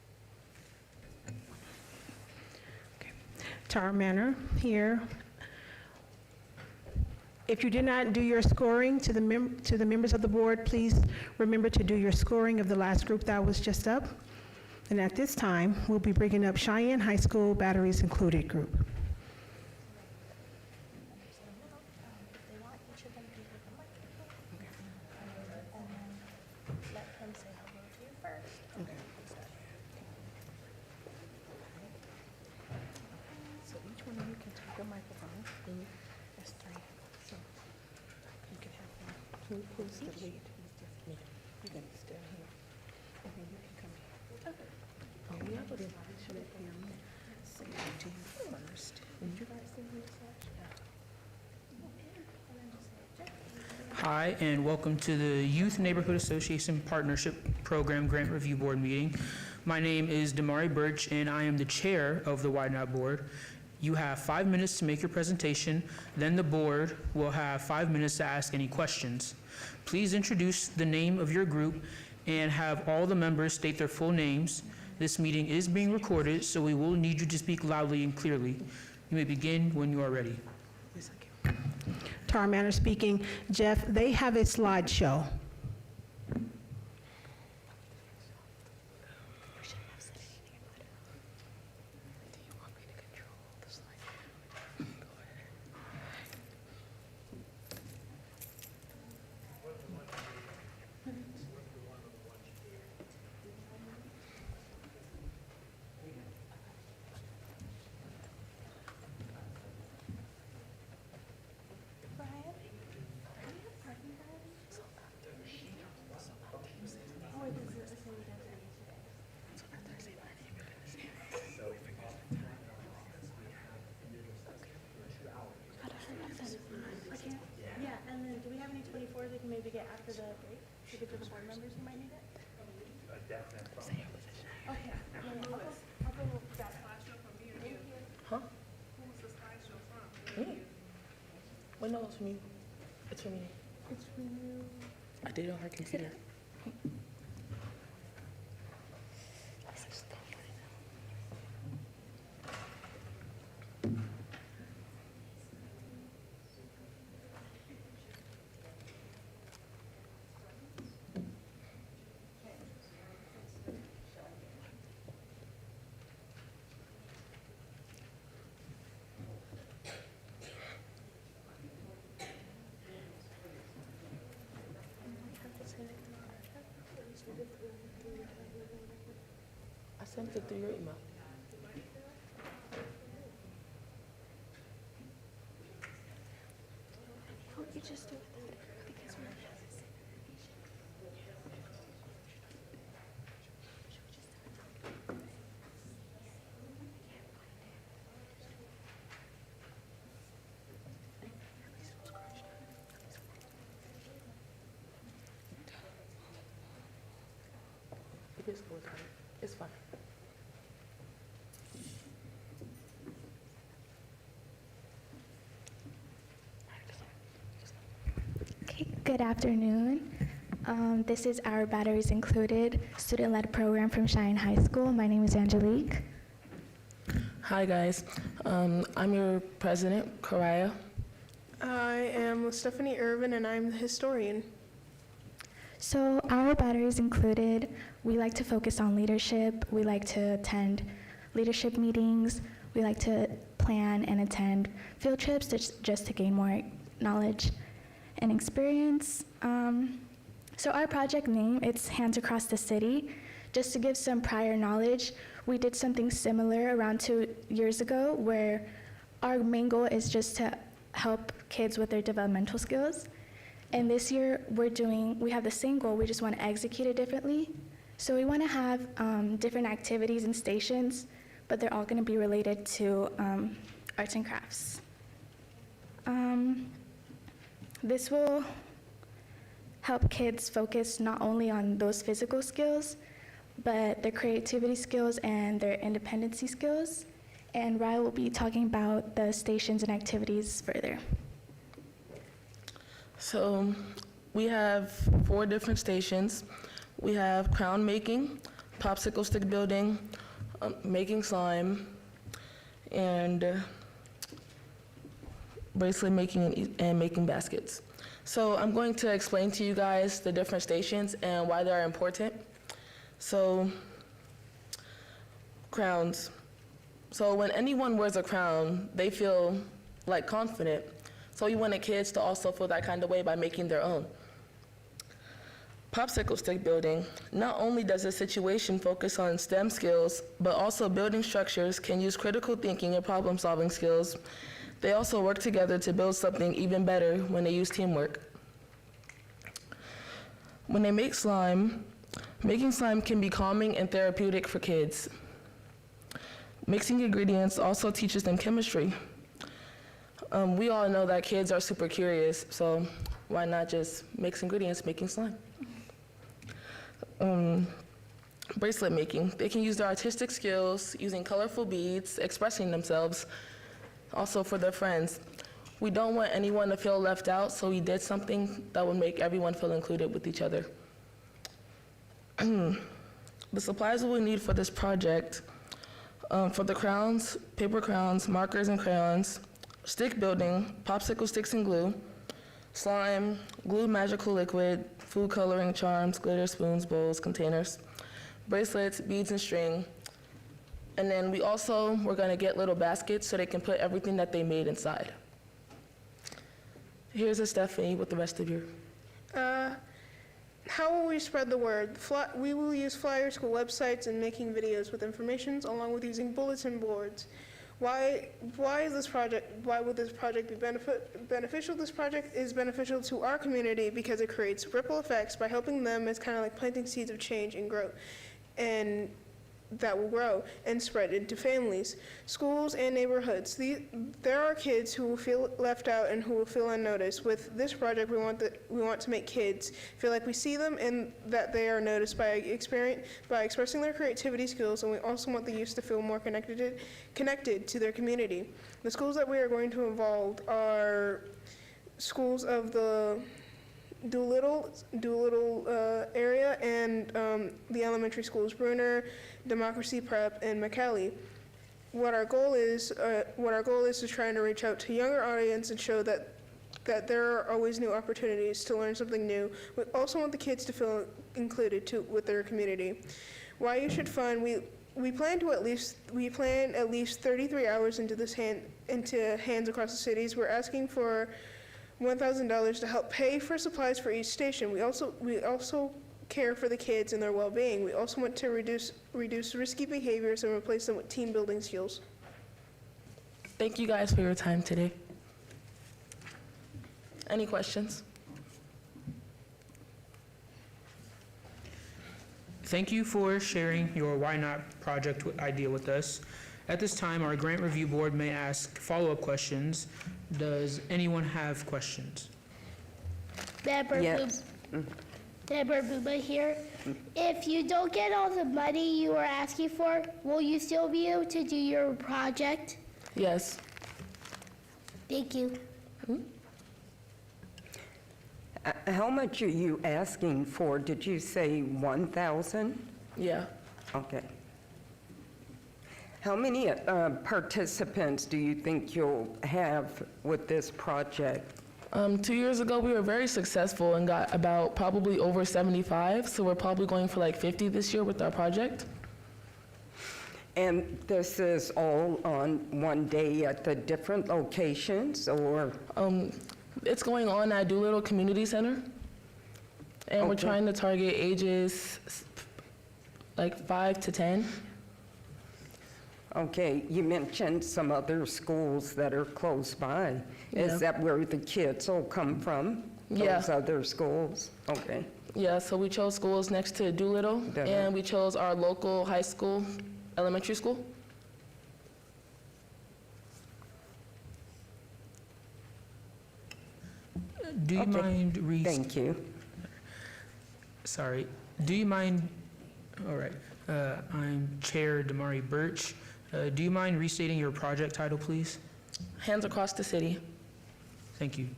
Tara Manor here. If you did not do your scoring to the members of the board, please remember to do your scoring of the last group that was just up. And at this time, we'll be bringing up Cheyenne High School Batteries Included group. If they want, each of them can take a microphone. And then let him say hello to you first. Okay. So each one of you can take a microphone. There's 3. So you can have one. Who's the lead? Who's just me? You can stand here. And then you can come here. Okay. Oh, yeah, but everybody should hear me say it to you first. Did you guys see me say? Hi, and welcome to the Youth Neighborhood Association Partnership Program Grant Review Board meeting. My name is Damari Birch, and I am the chair of the YNAPP board. You have 5 minutes to make your presentation, then the board will have 5 minutes to ask any questions. Please introduce the name of your group and have all the members state their full names. This meeting is being recorded, so we will need you to speak loudly and clearly. You may begin when you are ready. Tara Manor speaking. Jeff, they have a slideshow. Yeah, and then do we have any 24s we can maybe get after the break? Give it to the board members who might need it? Okay. I'll go with that slideshow from me or you. Huh? Who was the slideshow from? Me? Well, no, it's from you. It's from you. It's from you. I did it on her computer. I sent it through your email. You just do it because we're It is cool. It's fine. Okay, good afternoon. This is our Batteries Included student-led program from Cheyenne High School. My name is Angelique. Hi, guys. I'm your president, Karaya. I am Stephanie Irvin, and I'm the historian. So our Batteries Included, we like to focus on leadership. We like to attend leadership meetings. We like to plan and attend field trips just to gain more knowledge and experience. So our project name, it's Hands Across the City. Just to give some prior knowledge, we did something similar around 2 years ago where our main goal is just to help kids with their developmental skills. And this year we have the same goal, we just want to execute it differently. So we want to have different activities and stations, but they're all going to be related to arts and crafts. This will help kids focus not only on those physical skills, but their creativity skills and their independency skills. And Ryan will be talking about the stations and activities further. So we have 4 different stations. We have crown making, popsicle stick building, making slime, and bracelet making, and making baskets. So I'm going to explain to you guys the different stations and why they're important. So, crowns. So when anyone wears a crown, they feel like confident. So we wanted kids to also feel that kind of way by making their own. Popsicle stick building. Not only does this situation focus on STEM skills, but also building structures can use critical thinking and problem-solving skills. They also work together to build something even better when they use teamwork. When they make slime, making slime can be calming and therapeutic for kids. Mixing ingredients also teaches them chemistry. We all know that kids are super curious, so why not just mix ingredients making slime? Bracelet making. They can use their artistic skills, using colorful beads, expressing themselves, also for their friends. We don't want anyone to feel left out, so we did something that would make everyone feel included with each other. The supplies we need for this project, for the crowns, paper crowns, markers and crayons, stick building, popsicle sticks and glue, slime, glue magical liquid, food coloring, charms, glitter, spoons, bowls, containers, bracelets, beads and string. And then we're gonna get little baskets so they can put everything that they made inside. Here's a Stephanie with the rest of your. How will we spread the word? We will use flyers, school websites, and making videos with information, along with using bulletin boards. Why will this project be beneficial? This project is beneficial to our community because it creates ripple effects by helping them. It's kind of like planting seeds of change and growth, and that will grow and spread into families, schools, and neighborhoods. There are kids who will feel left out and who will feel unnoticed. With this project, we want to make kids feel like we see them and that they are noticed by expressing their creativity skills, and we also want the youth to feel more connected to their community. The schools that we are going to involve are schools of the Doolittle area and the elementary schools, Bruner, Democracy Prep, and McCallie. What our goal is to try and reach out to younger audience and show that there are always new opportunities to learn something new. We also want the kids to feel included with their community. Why you should fund? We plan at least 33 hours into Hands Across the Cities. We're asking for $1,000 to help pay for supplies for each station. We also care for the kids and their well-being. We also want to reduce risky behaviors and replace them with team building skills. Thank you guys for your time today. Any questions? Thank you for sharing your YNAPP project idea with us. At this time, our grant review board may ask follow-up questions. Does anyone have questions? Yes. Deborah Booba here. If you don't get all the money you are asking for, will you still be able to do your project? Yes. Thank you. How much are you asking for? Did you say 1,000? Yeah. Okay. How many participants do you think you'll have with this project? 2 years ago, we were very successful and got about probably over 75, so we're probably going for like 50 this year with our project. And this is all on one day at the different locations, or? It's going on at Doolittle Community Center, and we're Okay. trying to target ages like 5 to 10. Okay, you mentioned some other schools that are close by. Yeah. Is that where the kids will come from? Yeah. Those other schools? Okay. Yeah, so we chose schools next to Doolittle, and we chose our local high school, elementary school. Do you Okay. mind Thank you. Sorry. Do you mind? All right. I'm Chair Damari Birch. Do you mind restating your project title, please? Hands Across the City. Thank you.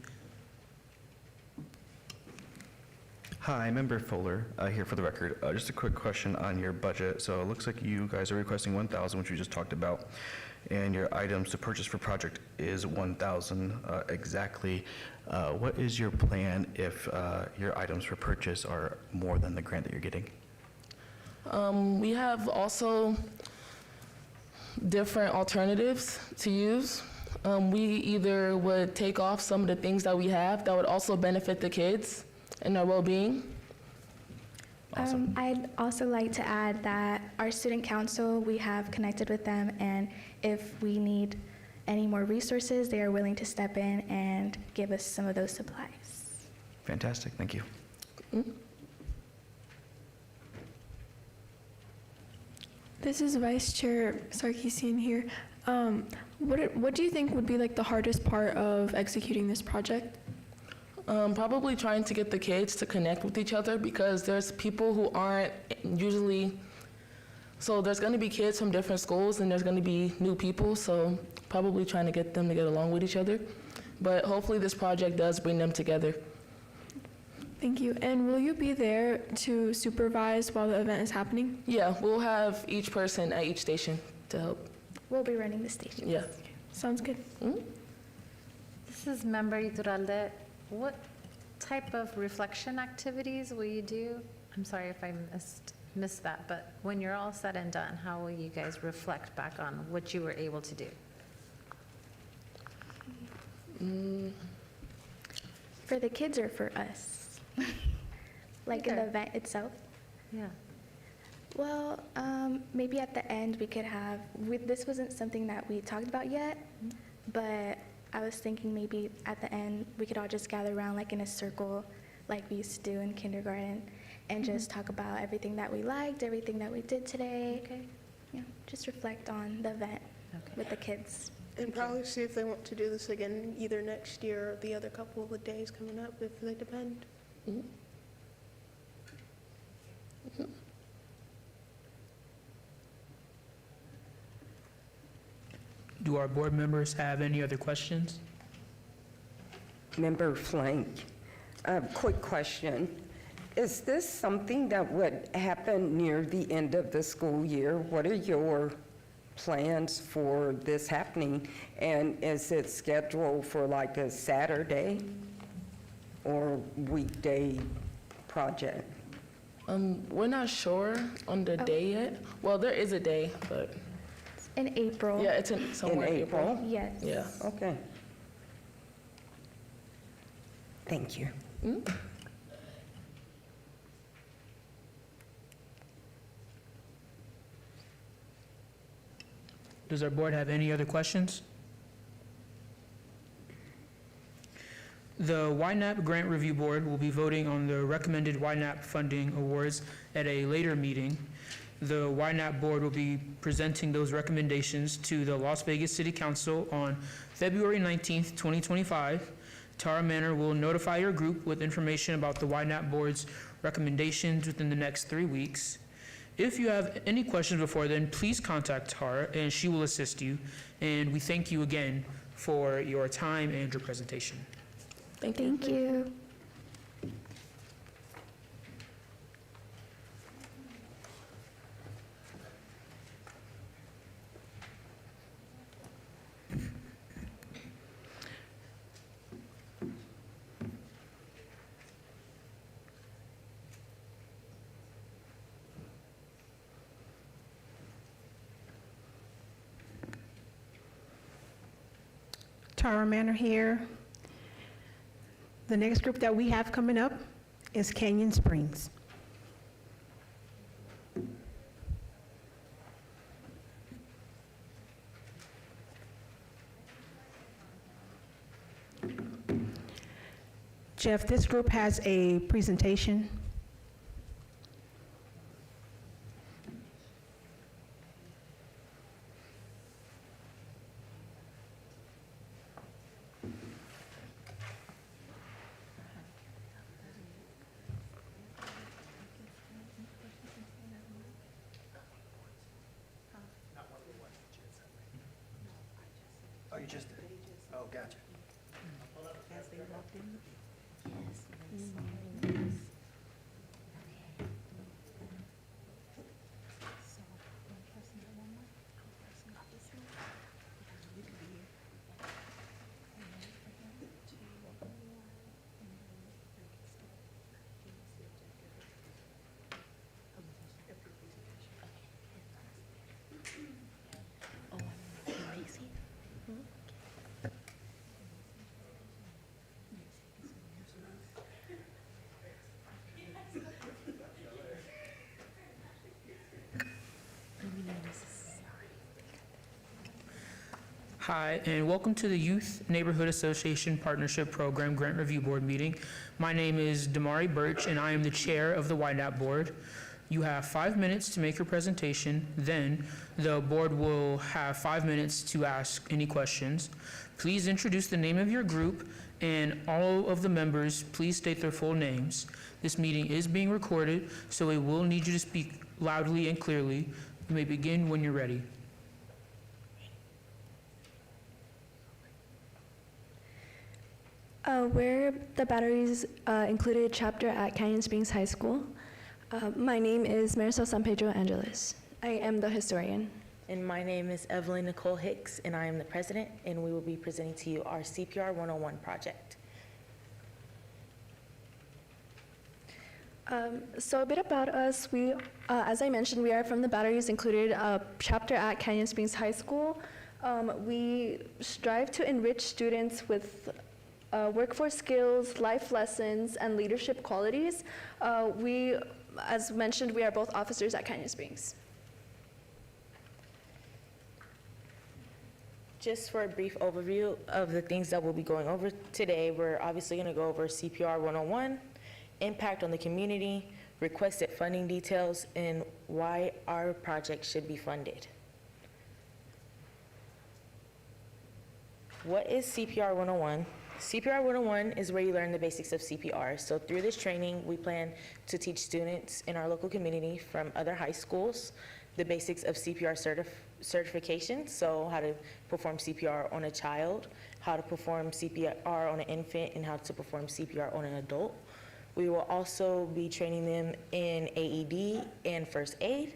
Hi, Member Fuller, here for the record. Just a quick question on your budget. So it looks like you guys are requesting 1,000, which we just talked about. and your items to purchase for project is 1,000 exactly. What is your plan if your items for purchase are more than the grant that you're getting? We have also different alternatives to use. We either would take off some of the things that we have that would also benefit the kids and their well-being. I'd also like to add that our student council, we have connected with them, and if we need any more resources, they are willing to step in and give us some of those supplies. Fantastic, thank you. This is Vice Chair Sarkisian here. What do you think would be like the hardest part of executing this project? Probably trying to get the kids to connect with each other, because there's people who aren't usually, so there's going to be kids from different schools and there's going to be new people, so probably trying to get them to get along with each other. But hopefully this project does bring them together. Thank you. And will you be there to supervise while the event is happening? Yeah, we'll have each person at each station to help. We'll be running the station. Yeah. Sounds good. This is Member Iturralde. What type of reflection activities will you do? I'm sorry if I missed that, but when you're all said and done, how will you guys reflect back on what you were able to do? For the kids or for us? Like in the event itself? Yeah. Well, maybe at the end we could have, this wasn't something that we talked about yet, but I was thinking maybe at the end we could all just gather around like in a circle like we used to do in kindergarten and just talk about everything that we liked, everything that we did today. Okay. Yeah, just reflect on the event with the kids. And probably see if they want to do this again either next year or the other couple of days coming up, if they depend. Do our board members have any other questions? Member Flank, quick question. Is this something that would happen near the end of the school year? What are your plans for this happening? And is it scheduled for like a Saturday or weekday project? We're not sure on the day yet. Well, there is a day, but. In April. Yeah, it's somewhere in April. Yes. Yeah. Okay. Thank you. Does our board have any other questions? The YNAPP Grant Review Board will be voting on the recommended YNAPP funding awards at a later meeting. The YNAPP Board will be presenting those recommendations to the Las Vegas City Council on February 19th, 2025. Tara Manor will notify your group with information about the YNAPP Board's recommendations within the next 3 weeks. If you have any questions before then, please contact Tara and she will assist you. And we thank you again for your time and your presentation. Thank you. Tara Manor here. The next group that we have coming up is Canyon Springs. Jeff, this group has a presentation. Oh, you just, oh, gotcha. As they walked in? Hi, and welcome to the Youth Neighborhood Association Partnership Program Grant Review Board meeting. My name is Damari Birch, and I am the chair of the YNAPP board. You have 5 minutes to make your presentation. Then the board will have 5 minutes to ask any questions. Please introduce the name of your group, and all of the members, please state their full names. This meeting is being recorded, so we will need you to speak loudly and clearly. You may begin when you're ready. We're the Batteries Included chapter at Canyon Springs High School. My name is Marisol San Pedro Angeles. I am the historian. And my name is Evelyn Nicole Hicks, and I am the president, and we will be presenting to you our CPR 101 project. So a bit about us. We, as I mentioned, we are from the Batteries Included chapter at Canyon Springs High School. We strive to enrich students with workforce skills, life lessons, and leadership qualities. As mentioned, we are both officers at Canyon Springs. Just for a brief overview of the things that we'll be going over today, we're obviously going to go over CPR 101, impact on the community, requested funding details, and why our project should be funded. What is CPR 101? CPR 101 is where you learn the basics of CPR. So through this training, we plan to teach students in our local community from other high schools the basics of CPR certification, so how to perform CPR on a child, how to perform CPR on an infant, and how to perform CPR on an adult. We will also be training them in AED and first aid.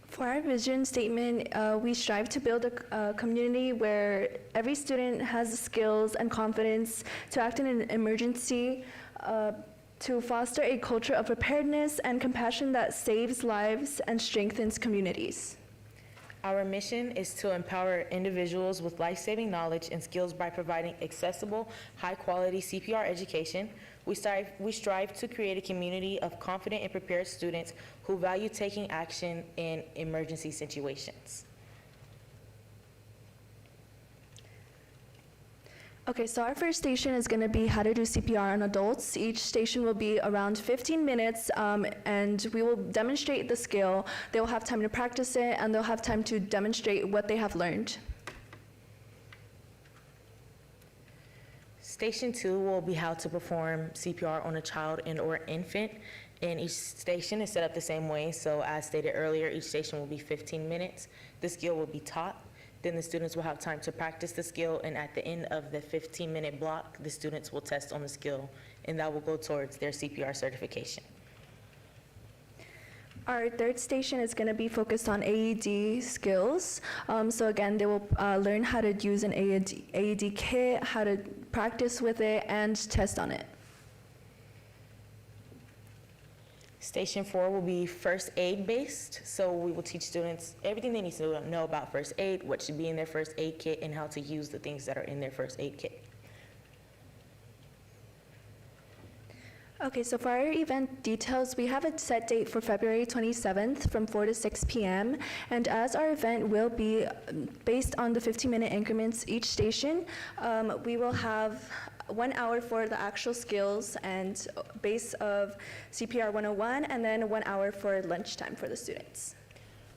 For our vision statement, we strive to build a community where every student has the skills and confidence to act in an emergency, to foster a culture of preparedness and compassion that saves lives and strengthens communities. Our mission is to empower individuals with life-saving knowledge and skills by providing accessible, high-quality CPR education. We strive to create a community of confident and prepared students who value taking action in emergency situations. Okay, so our first station is going to be how to do CPR on adults. Each station will be around 15 minutes, and we will demonstrate the skill. They will have time to practice it, and they'll have time to demonstrate what they have learned. Station 2 will be how to perform CPR on a child and or infant, and each station is set up the same way. So as stated earlier, each station will be 15 minutes. The skill will be taught. Then the students will have time to practice the skill, and at the end of the 15-minute block, the students will test on the skill, and that will go towards their CPR certification. Our third station is going to be focused on AED skills. So again, they will learn how to use an AED kit, how to practice with it, and test on it. Station 4 will be first aid based, so we will teach students everything they need to know about first aid, what should be in their first aid kit, and how to use the things that are in their first aid kit. Okay, so for our event details, we have a set date for February 27th from 4 to 6 p.m. And as our event will be based on the 15-minute increments each station, we will have 1 hour for the actual skills and base of CPR 101, and then 1 hour for lunchtime for the students.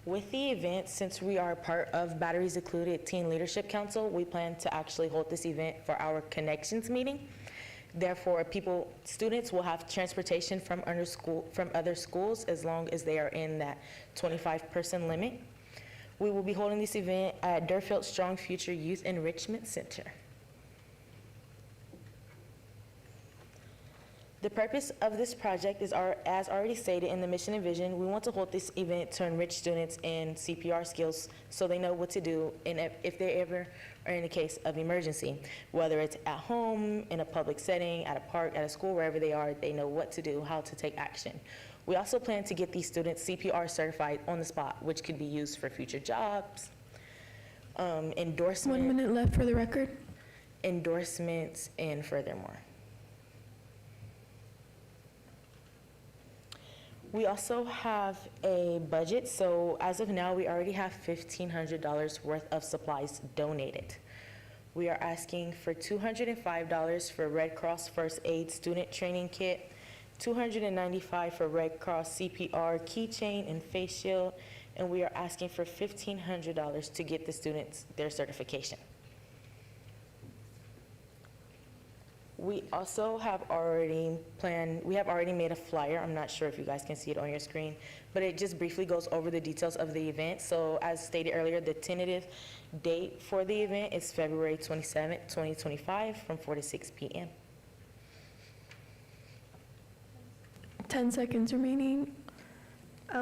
With the event, since we are part of Batteries Included Teen Leadership Council, we plan to actually hold this event for our connections meeting. Therefore, students will have transportation from other schools as long as they are in that 25-person limit. We will be holding this event at Durfield Strong Future Youth Enrichment Center. The purpose of this project is, as already stated in the mission and vision, we want to hold this event to enrich students in CPR skills so they know what to do if they ever are in a case of emergency. Whether it's at home, in a public setting, at a park, at a school, wherever they are, they know what to do, how to take action. We also plan to get these students CPR certified on the spot, which could be used for future jobs, endorsements. 1 minute left for the record. Endorsements, and furthermore. We also have a budget, so as of now, we already have $1,500 worth of supplies donated. We are asking for $205 for Red Cross First Aid Student Training Kit, $295 for Red Cross CPR keychain and face shield, and we are asking for $1,500 to get the students their certification. We also have already made a flyer. I'm not sure if you guys can see it on your screen, but it just briefly goes over the details of the event. So as stated earlier, the tentative date for the event is February 27th, 2025 from 4 to 6 p.m. 10 seconds remaining.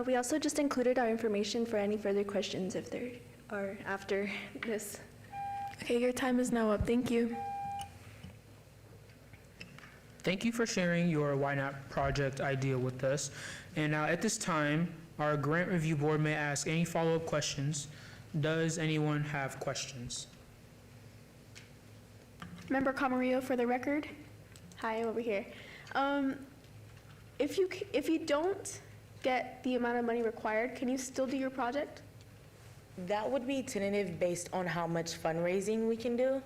We also just included our information for any further questions if there are after this. Okay, your time is now up. Thank you. Thank you for sharing your YNAPP project idea with us. And now at this time, our grant review board may ask any follow-up questions. Does anyone have questions? Member Camarillo, for the record. Hi, over here. If you don't get the amount of money required, can you still do your project? That would be tentative based on how much fundraising we can do.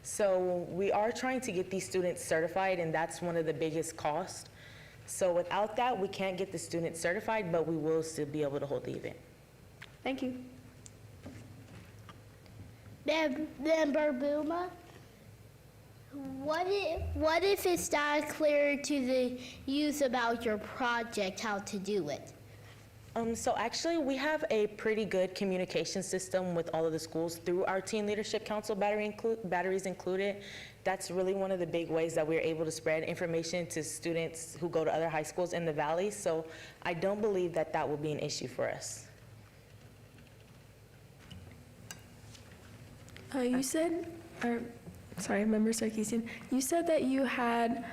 So we are trying to get these students certified, and that's one of the biggest costs. So without that, we can't get the students certified, but we will still be able to hold the event. Thank you. Member Buma, what if it's not clear to the youth about your project, how to do it? So actually, we have a pretty good communication system with all of the schools through our Teen Leadership Council batteries included. That's really one of the big ways that we're able to spread information to students who go to other high schools in the valley. So I don't believe that that will be an issue for us. You said, Member Sarkeesian, you said that you had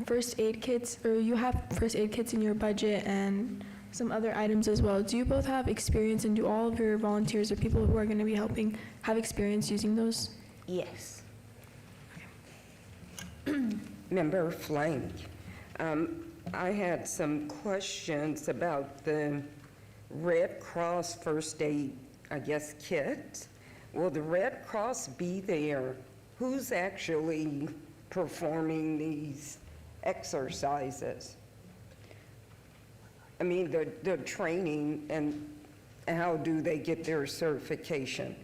first aid kits, or you have first aid kits in your budget and some other items as well. Do you both have experience, and do all of your volunteers or people who are going to be helping have experience using those? Yes. Member Flank, I had some questions about the Red Cross First Aid, I guess, kit. Will the Red Cross be there? Who's actually performing these exercises? I mean, the training, and how do they get their certification?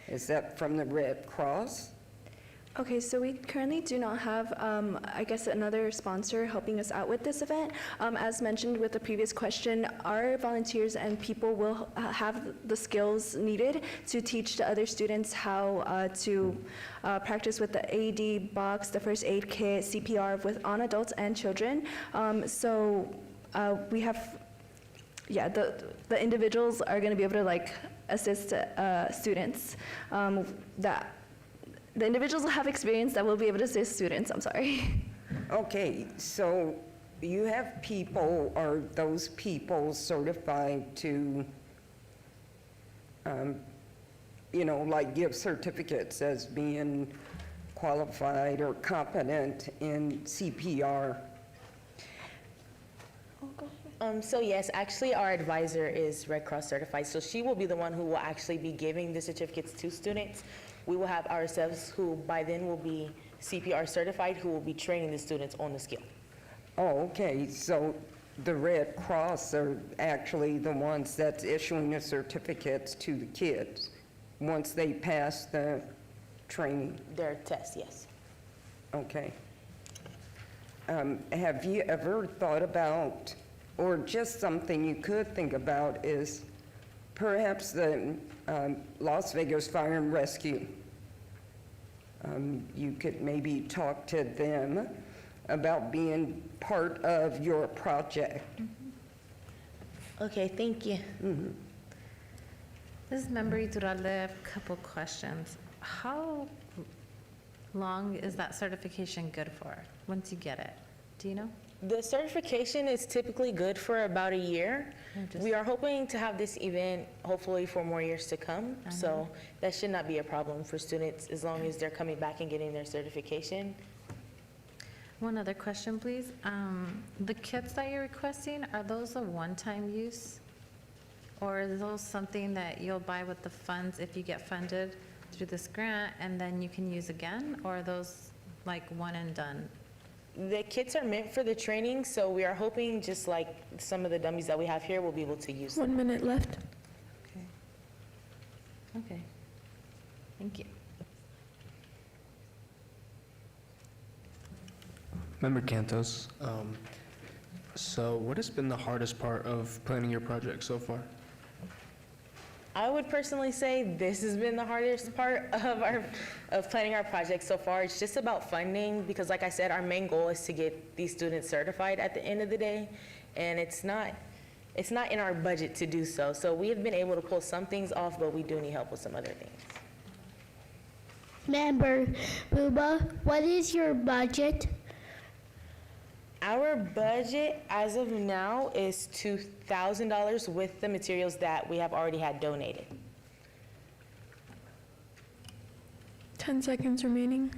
Is that from the Red Cross? Okay, so we currently do not have, I guess, another sponsor helping us out with this event. As mentioned with the previous question, our volunteers and people will have the skills needed to teach the other students how to practice with the AED box, the first aid kit, CPR on adults and children. We have, the individuals are going to be able to assist students the individuals will have experience that will be able to assist students. I'm sorry. Okay, so you have people, are those people certified to, give certificates as being qualified or competent in CPR? So yes, actually our advisor is Red Cross certified, so she will be the one who will actually be giving the certificates to students. We will have ourselves who by then will be CPR certified, who will be training the students on the skill. Oh, okay, so the Red Cross are actually the ones that's issuing the certificates to the kids once they pass the training? Their test, yes. Okay. Have you ever thought about, or just something you could think about, is perhaps the Las Vegas Fire and Rescue? You could maybe talk to them about being part of your project. Okay, thank you. This is Member Iturralde. I have a couple questions. How long is that certification good for once you get it? Do you know? The certification is typically good for about a year. We are hoping to have this event hopefully for more years to come. So that should not be a problem for students as long as they're coming back and getting their certification. One other question, please. The kits that you're requesting, are those a one-time use? Or is those something that you'll buy with the funds if you get funded through this grant and then you can use again? Or are those like one and done? The kits are meant for the training, so we are hoping just like some of the dummies that we have here, we'll be able to use them. 1 minute left. Okay. Thank you. Member Cantos, so what has been the hardest part of planning your project so far? I would personally say this has been the hardest part of planning our project so far. It's just about funding, because like I said, our main goal is to get these students certified at the end of the day, and it's not in our budget to do so. So we have been able to pull some things off, but we do need help with some other things. Member Booba, what is your budget? Our budget as of now is $2,000 with the materials that we have already had donated. 10 seconds remaining.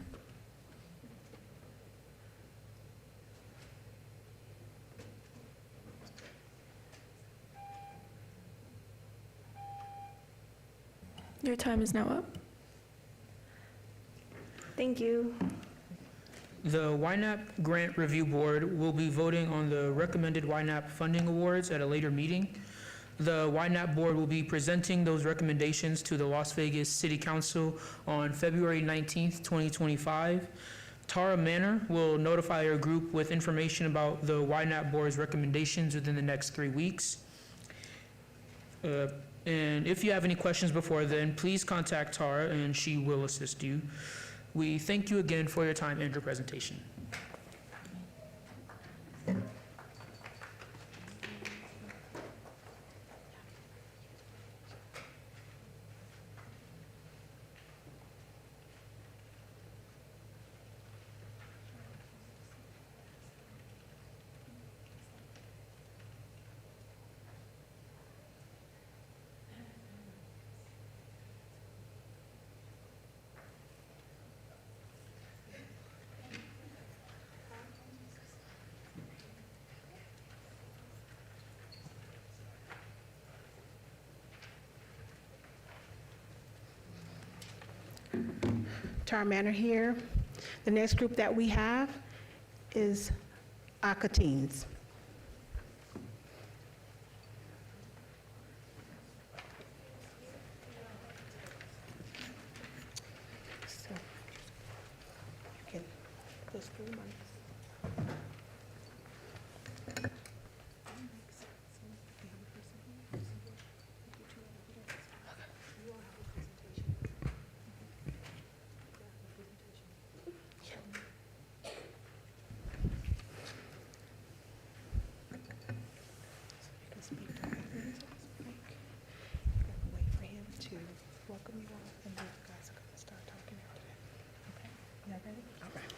Your time is now up. Thank you. The YNAPP Grant Review Board will be voting on the recommended YNAPP funding awards at a later meeting. The YNAPP Board will be presenting those recommendations to the Las Vegas City Council on February 19th, 2025. Tara Manor will notify her group with information about the YNAPP Board's recommendations within the next 3 weeks. And if you have any questions before then, please contact Tara and she will assist you. We thank you again for your time and your presentation. Tara Manor here. The next group that we have is ACA Teens. So, okay, those 3 months. Welcome you all, and then you guys are going to start talking after that. Okay? Y'all ready? All right.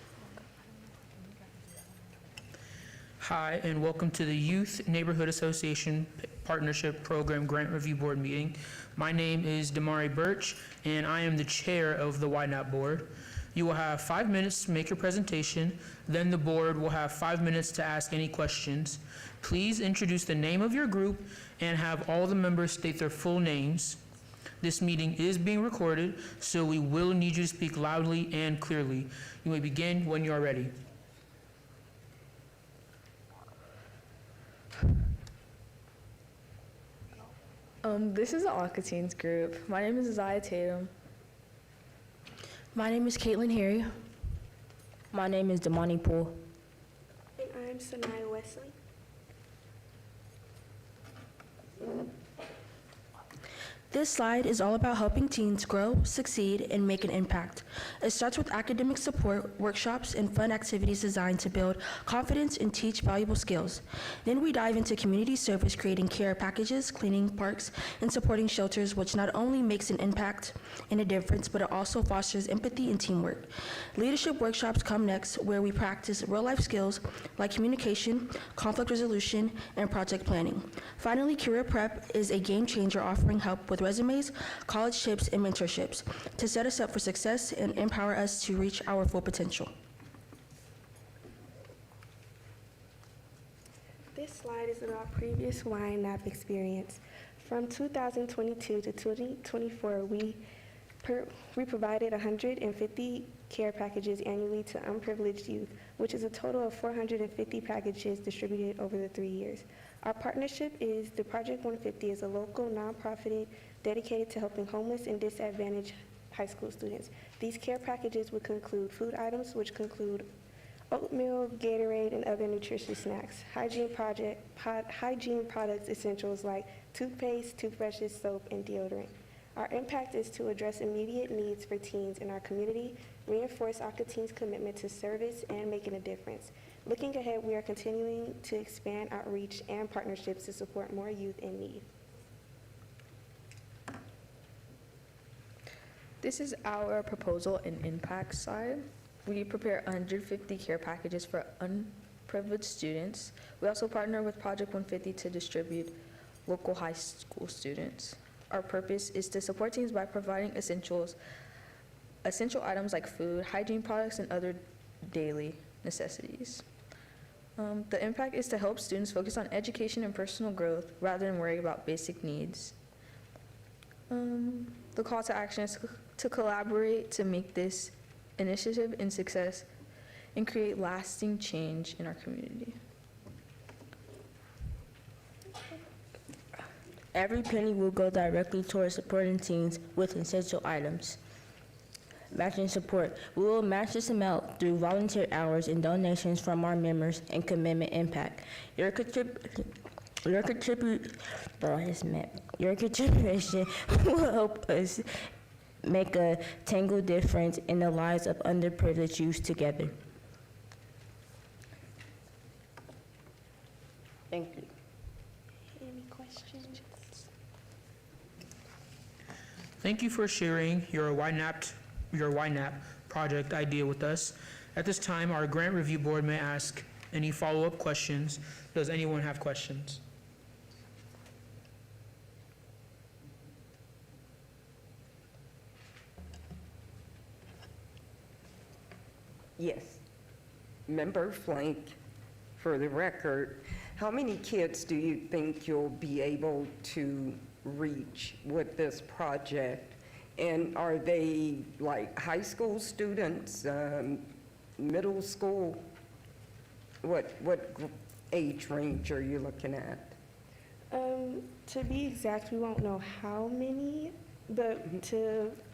Hi, and welcome to the Youth Neighborhood Association Partnership Program Grant Review Board meeting. My name is Damari Birch, and I am the chair of the YNAPP Board. You will have 5 minutes to make your presentation, then the board will have 5 minutes to ask any questions. Please introduce the name of your group and have all the members state their full names. This meeting is being recorded, so we will need you to speak loudly and clearly. You may begin when you are ready. This is the ACA Teens group. My name is Isaiah Tatum. My name is Caitlin Harry. My name is Damani Poole. And I'm Sanaya Wesley. This slide is all about helping teens grow, succeed, and make an impact. It starts with academic support, workshops, and fun activities designed to build confidence and teach valuable skills. Then we dive into community service, creating care packages, cleaning parks, and supporting shelters, which not only makes an impact and a difference, but it also fosters empathy and teamwork. Leadership workshops come next, where we practice real-life skills like communication, conflict resolution, and project planning. Finally, career prep is a game changer, offering help with resumes, college tips, and mentorships to set us up for success and empower us to reach our full potential. This slide is about previous YNAPP experience. From 2022 to 2024, we provided 150 care packages annually to unprivileged youth, which is a total of 450 packages distributed over the 3 years. Our partnership is the Project 150 is a local nonprofit dedicated to helping homeless and disadvantaged high school students. These care packages would conclude food items, which conclude oatmeal, Gatorade, and other nutritious snacks, hygiene products essentials like toothpaste, toothbrushes, soap, and deodorant. Our impact is to address immediate needs for teens in our community, reinforce Aka Teens' commitment to service, and making a difference. Looking ahead, we are continuing to expand outreach and partnerships to support more youth in need. This is our proposal and impact side. We prepare 150 care packages for unprivileged students. We also partner with Project 150 to distribute local high school students. Our purpose is to support teens by providing essential items like food, hygiene products, and other daily necessities. The impact is to help students focus on education and personal growth rather than worrying about basic needs. The call to action is to collaborate to make this initiative a success and create lasting change in our community. Every penny will go directly towards supporting teens with essential items. Matching support. We will match this amount through volunteer hours and donations from our members and commitment impact. Your contribution will help us make a tangled difference in the lives of underprivileged youth together. Thank you. Any questions? Thank you for sharing your YNAPP project idea with us. At this time, our grant review board may ask any follow-up questions. Does anyone have questions? Yes. Member Flink, for the record, how many kids do you think you'll be able to reach with this project? And are they like high school students, middle school? What age range are you looking at? To be exact, we won't know how many, but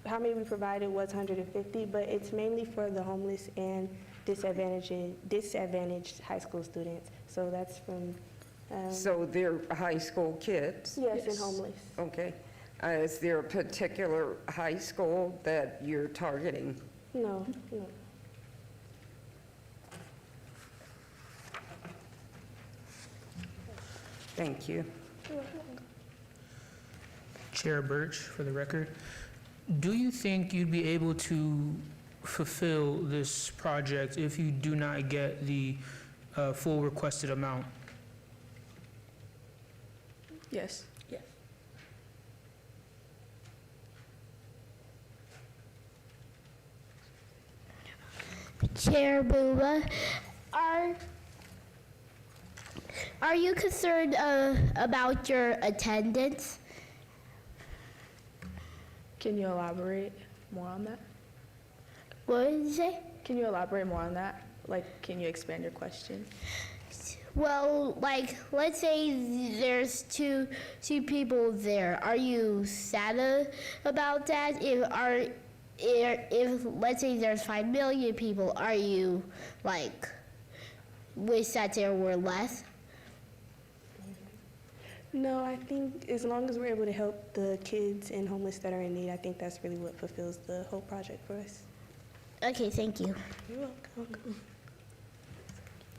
how many we provided was 150, but it's mainly for the homeless and disadvantaged high school students. So that's from. So they're high school kids? Yes, and homeless. Okay. Is there a particular high school that you're targeting? No. Thank you. Chair Birch, for the record, do you think you'd be able to fulfill this project if you do not get the full requested amount? Yes. Yes. Chair Booba, are you concerned about your attendance? Can you elaborate more on that? What did you say? Can you elaborate more on that? Like, can you expand your question? Well, like, let's say there's two people there. Are you sad about that? If let's say there's 5 million people, are you like wish that there were less? No, I think as long as we're able to help the kids and homeless that are in need, I think that's really what fulfills the whole project for us. Okay, thank you. You're welcome.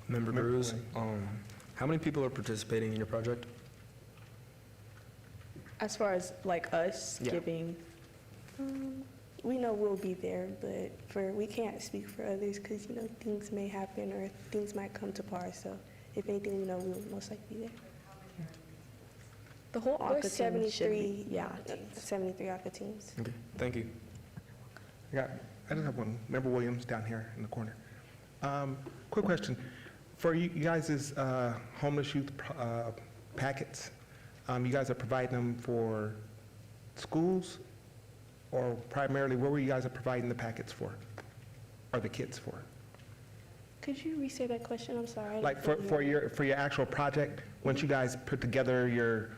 Member Cruz, how many people are participating in your project? As far as like us giving, We know we'll be there, but we can't speak for others because, things may happen or things might come to pass. So if anything, we know we'll most likely be there. the whole Aka There's team should be, 73 Aka teams. Okay, thank you. I just have one. Member Williams down here in the corner. Quick question. For you guys' homeless youth packets, you guys are providing them for schools, or primarily, where were you guys are providing the packets for, or the kits for? Could you re-say that question? I'm sorry. Like for your actual project, once you guys put together your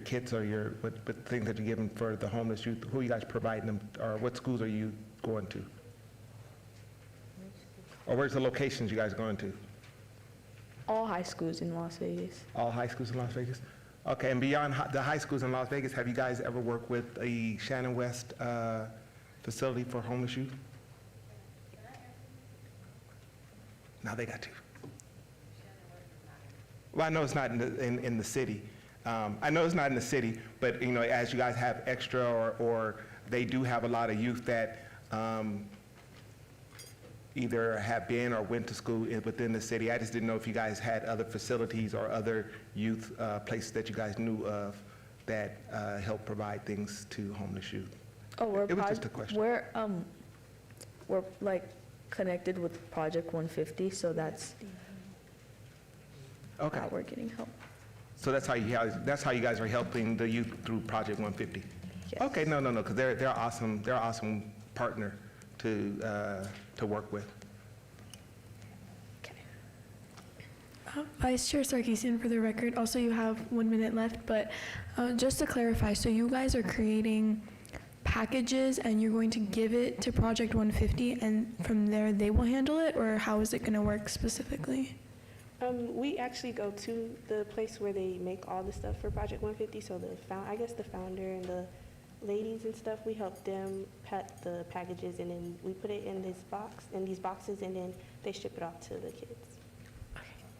kits or your what things that you're giving for the homeless youth, who are you guys providing them, or what schools are you going to? Or where's the locations you guys are going to? All high schools in Las Vegas. All high schools in Las Vegas? Okay, and beyond the high schools in Las Vegas, have you guys ever worked with a Shannon West facility for homeless youth? Now they got to. Well, I know it's not in the city. I know it's not in the city, but you know, as you guys have extra, or they do have a lot of youth that either have been or went to school within the city. I just didn't know if you guys had other facilities or other youth places that you guys knew of that help provide things to homeless youth. Oh, It was just a question. We're like connected with Project 150, so that's Okay. how we're getting help. So that's how you guys are helping the youth through Project 150. Yes. Okay, no, because they're awesome. They're an awesome partner to work with. Vice Chair Sarkeesian, for the record, also you have 1 minute left, but just to clarify, so you guys are creating packages and you're going to give it to Project 150 and from there they will handle it, or how is it going to work specifically? We actually go to the place where they make all the stuff for Project 150, so I guess the founder and the ladies and stuff, we help them pack the packages, and then we put it in these boxes, and then they ship it off to the kids.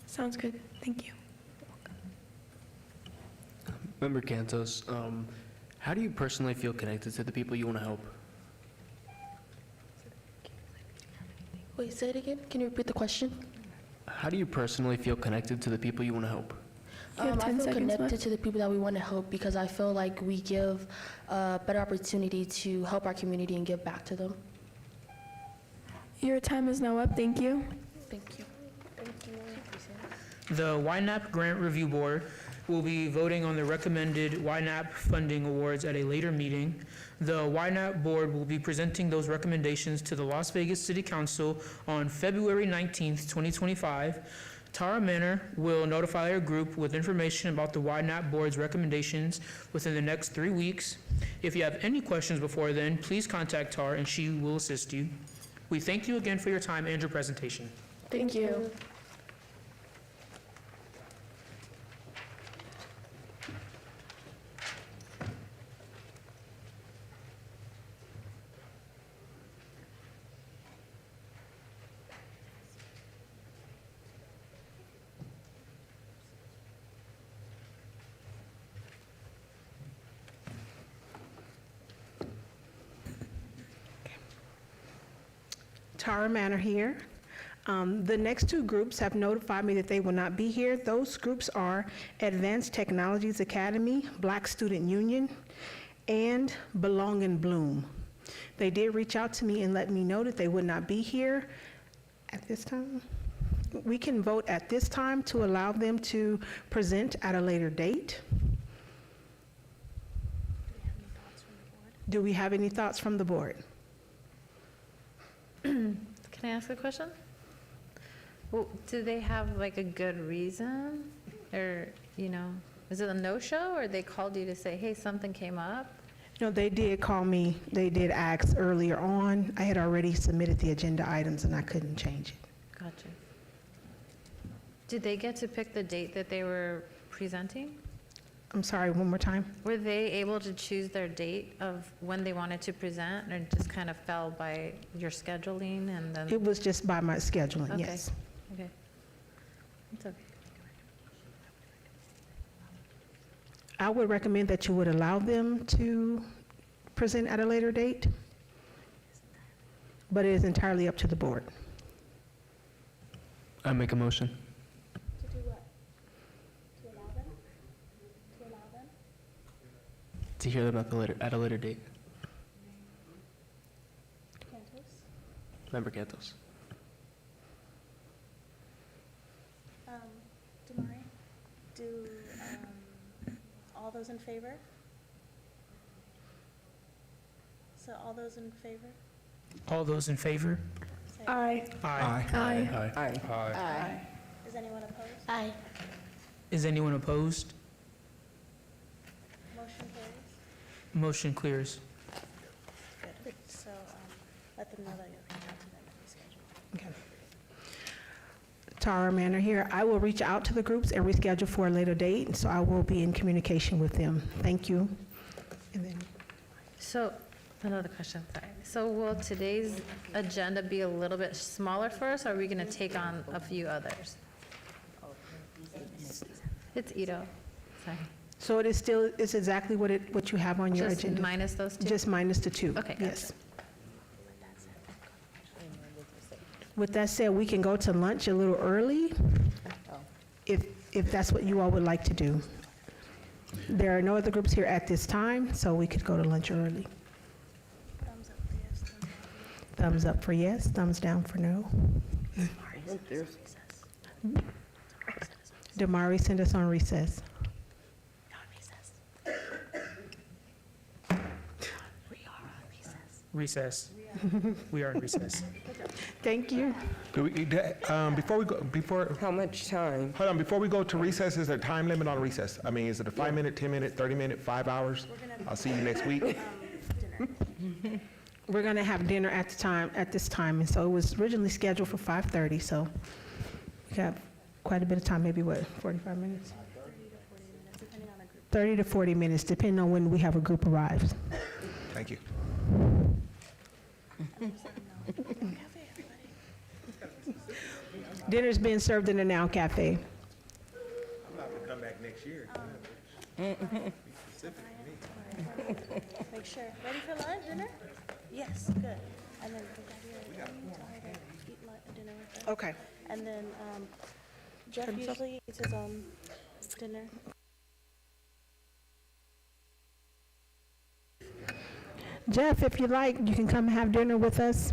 Sounds good. Thank you. Member Cantos, how do you personally feel connected to the people you want to help? Wait, say it again. Can you repeat the question? How do you personally feel connected to the people you want to help? You have 10 I feel seconds connected left. to the people that we want to help because I feel like we give a better opportunity to help our community and give back to them. Your time is now up. Thank you. Thank you. The YNAPP Grant Review Board will be voting on the recommended YNAPP funding awards at a later meeting. The YNAPP Board will be presenting those recommendations to the Las Vegas City Council on February 19th, 2025. Tara Manor will notify her group with information about the YNAPP Board's recommendations within the next 3 weeks. If you have any questions before then, please contact Tara and she will assist you. We thank you again for your time and your presentation. Thank you. Tara Manor here. The next two groups have notified me that they will not be here. Those groups are Advanced Technologies Academy, Black Student Union, and Belong and Bloom. They did reach out to me and let me know that they would not be here at this time. We can vote at this time to allow them to present at a later date. Do we have any thoughts from the board? Can I ask a question? Well, do they have like a good reason? Or, is it a no-show, or they called you to say, hey, something came up? No, they did call me. They did ask earlier on. I had already submitted the agenda items and I couldn't change it. Gotcha. Did they get to pick the date that they were presenting? I'm sorry, one more time. Were they able to choose their date of when they wanted to present, or just kind of fell by your scheduling and then? It was just by my scheduling, Okay. yes. Okay. It's okay. I would recommend that you would allow them to present at a later date, but it is entirely up to the board. I make a motion. To do what? To allow them? To allow them? To hear them at a later date. Cantos? Member Cantos. all those in favor? So all those in favor? All those in favor? Say Aye. Aye. Aye. Aye. Is anyone opposed? Aye. Is anyone opposed? Motion carries. Motion clears. Good. So let them know that you'll reach out to them and reschedule. Okay. Tara Manor here. I will reach out to the groups and reschedule for a later date, so I will be in communication with them. Thank you. And then So, another question, sorry. So will today's agenda be a little bit smaller for us, or are we going to take on a few others? It's Ito, sorry. So it is still, it's exactly what you have on your Just agenda? minus those two? Just minus the two. Okay, gotcha. Yes. With that said, we can go to lunch a little early, if that's what you all would like to do. There are no other groups here at this time, so we could go to lunch early. Thumbs up for yes, thumbs down for no. Damari, send us on recess. Recess. We are in recess. Thank you. Before we go, How much time? hold on, before we go to recess, is there a time limit on recess? I mean, is it a 5-minute, 10-minute, 30-minute, 5 hours? I'll see you next week. We're going to have dinner at this time, and so it was originally scheduled for 5:30, so we got quite a bit of time, maybe what, 45 minutes? 30 to 40 minutes, depending on when we have a group arrives. Thank you. Dinner's being served in the Now Cafe. I'm about to come back next year. Make sure. Ready for lunch, dinner? Yes, good. And then we got here, eat dinner with us. Okay. And then Jeff usually eats his own dinner. Jeff, if you like, you can come have dinner with us.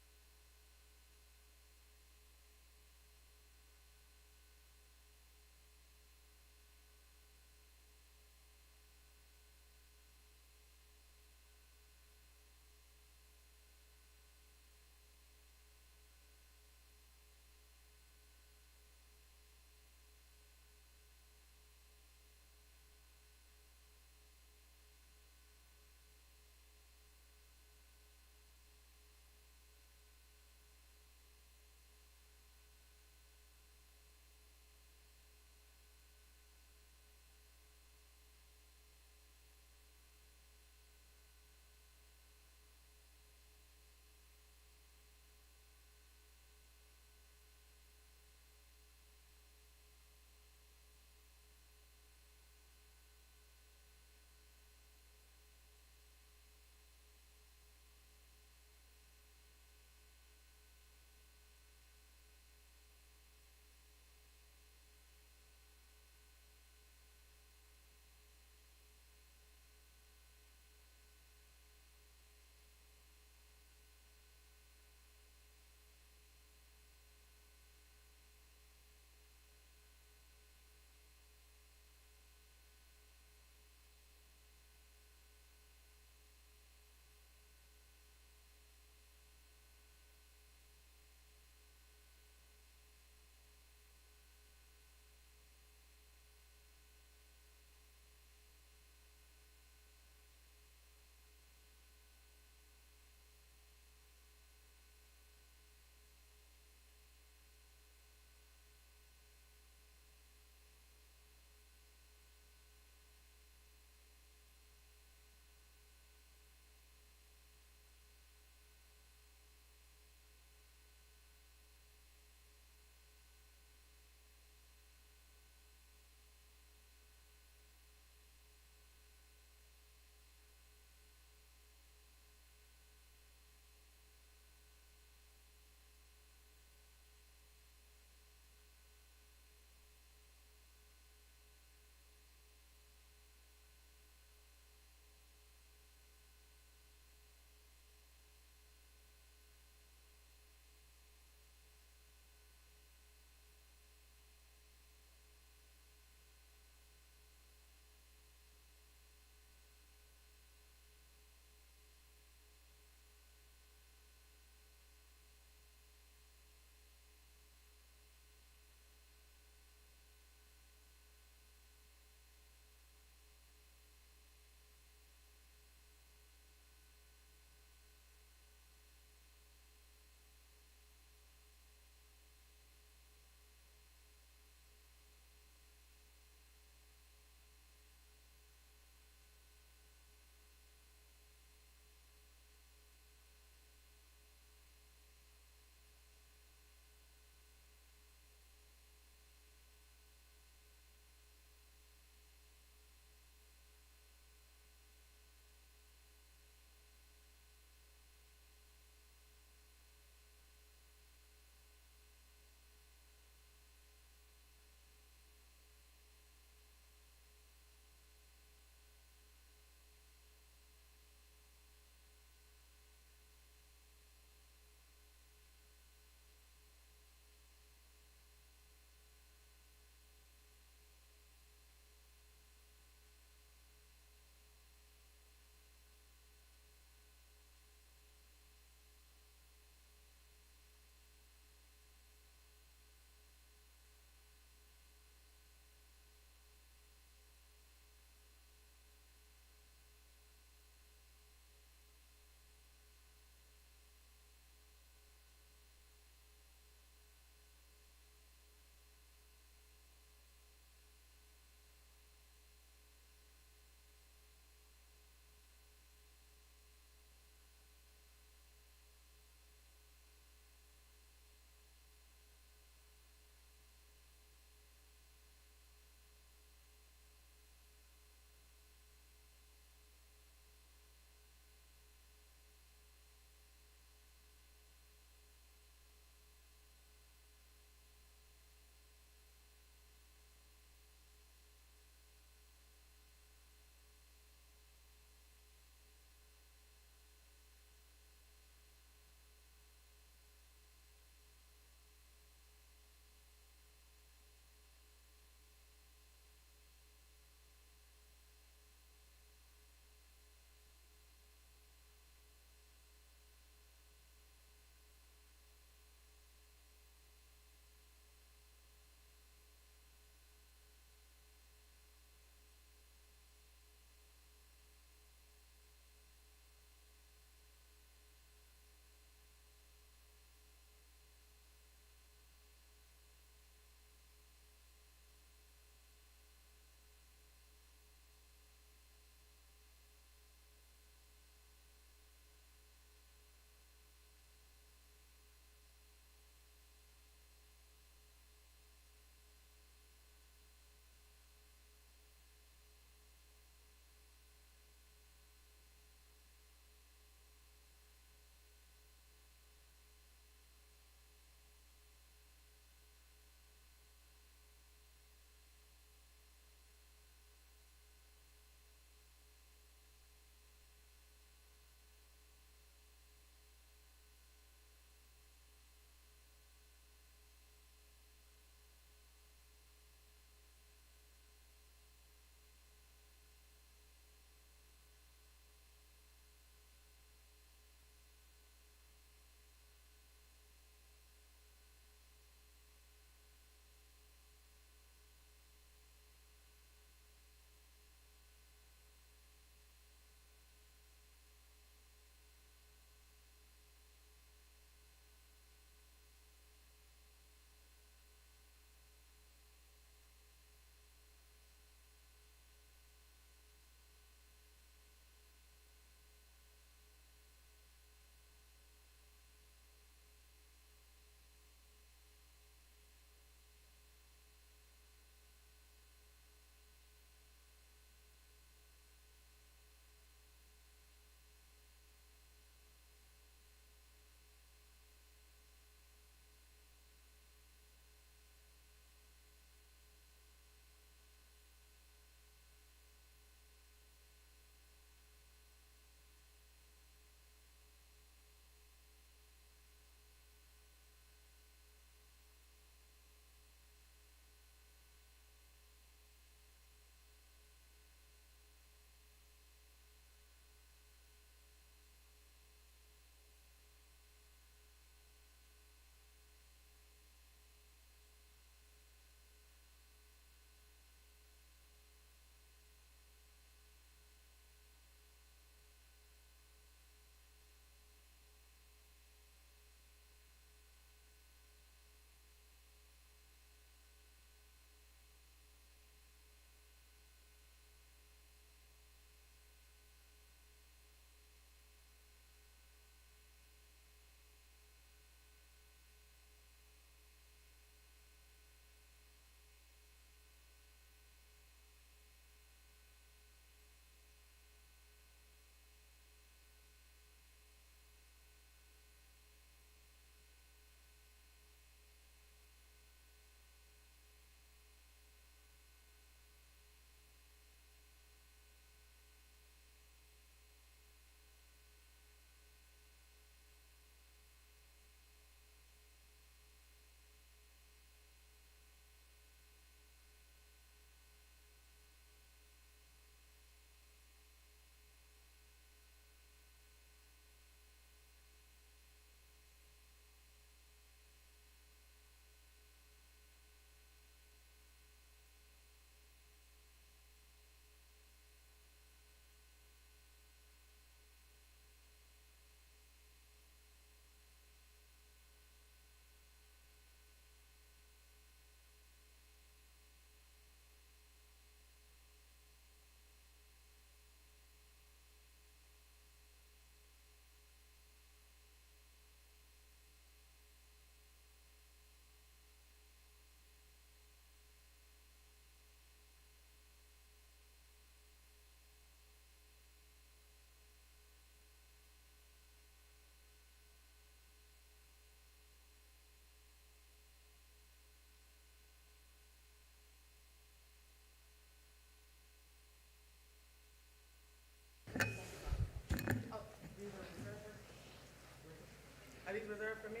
Are these reserved for me?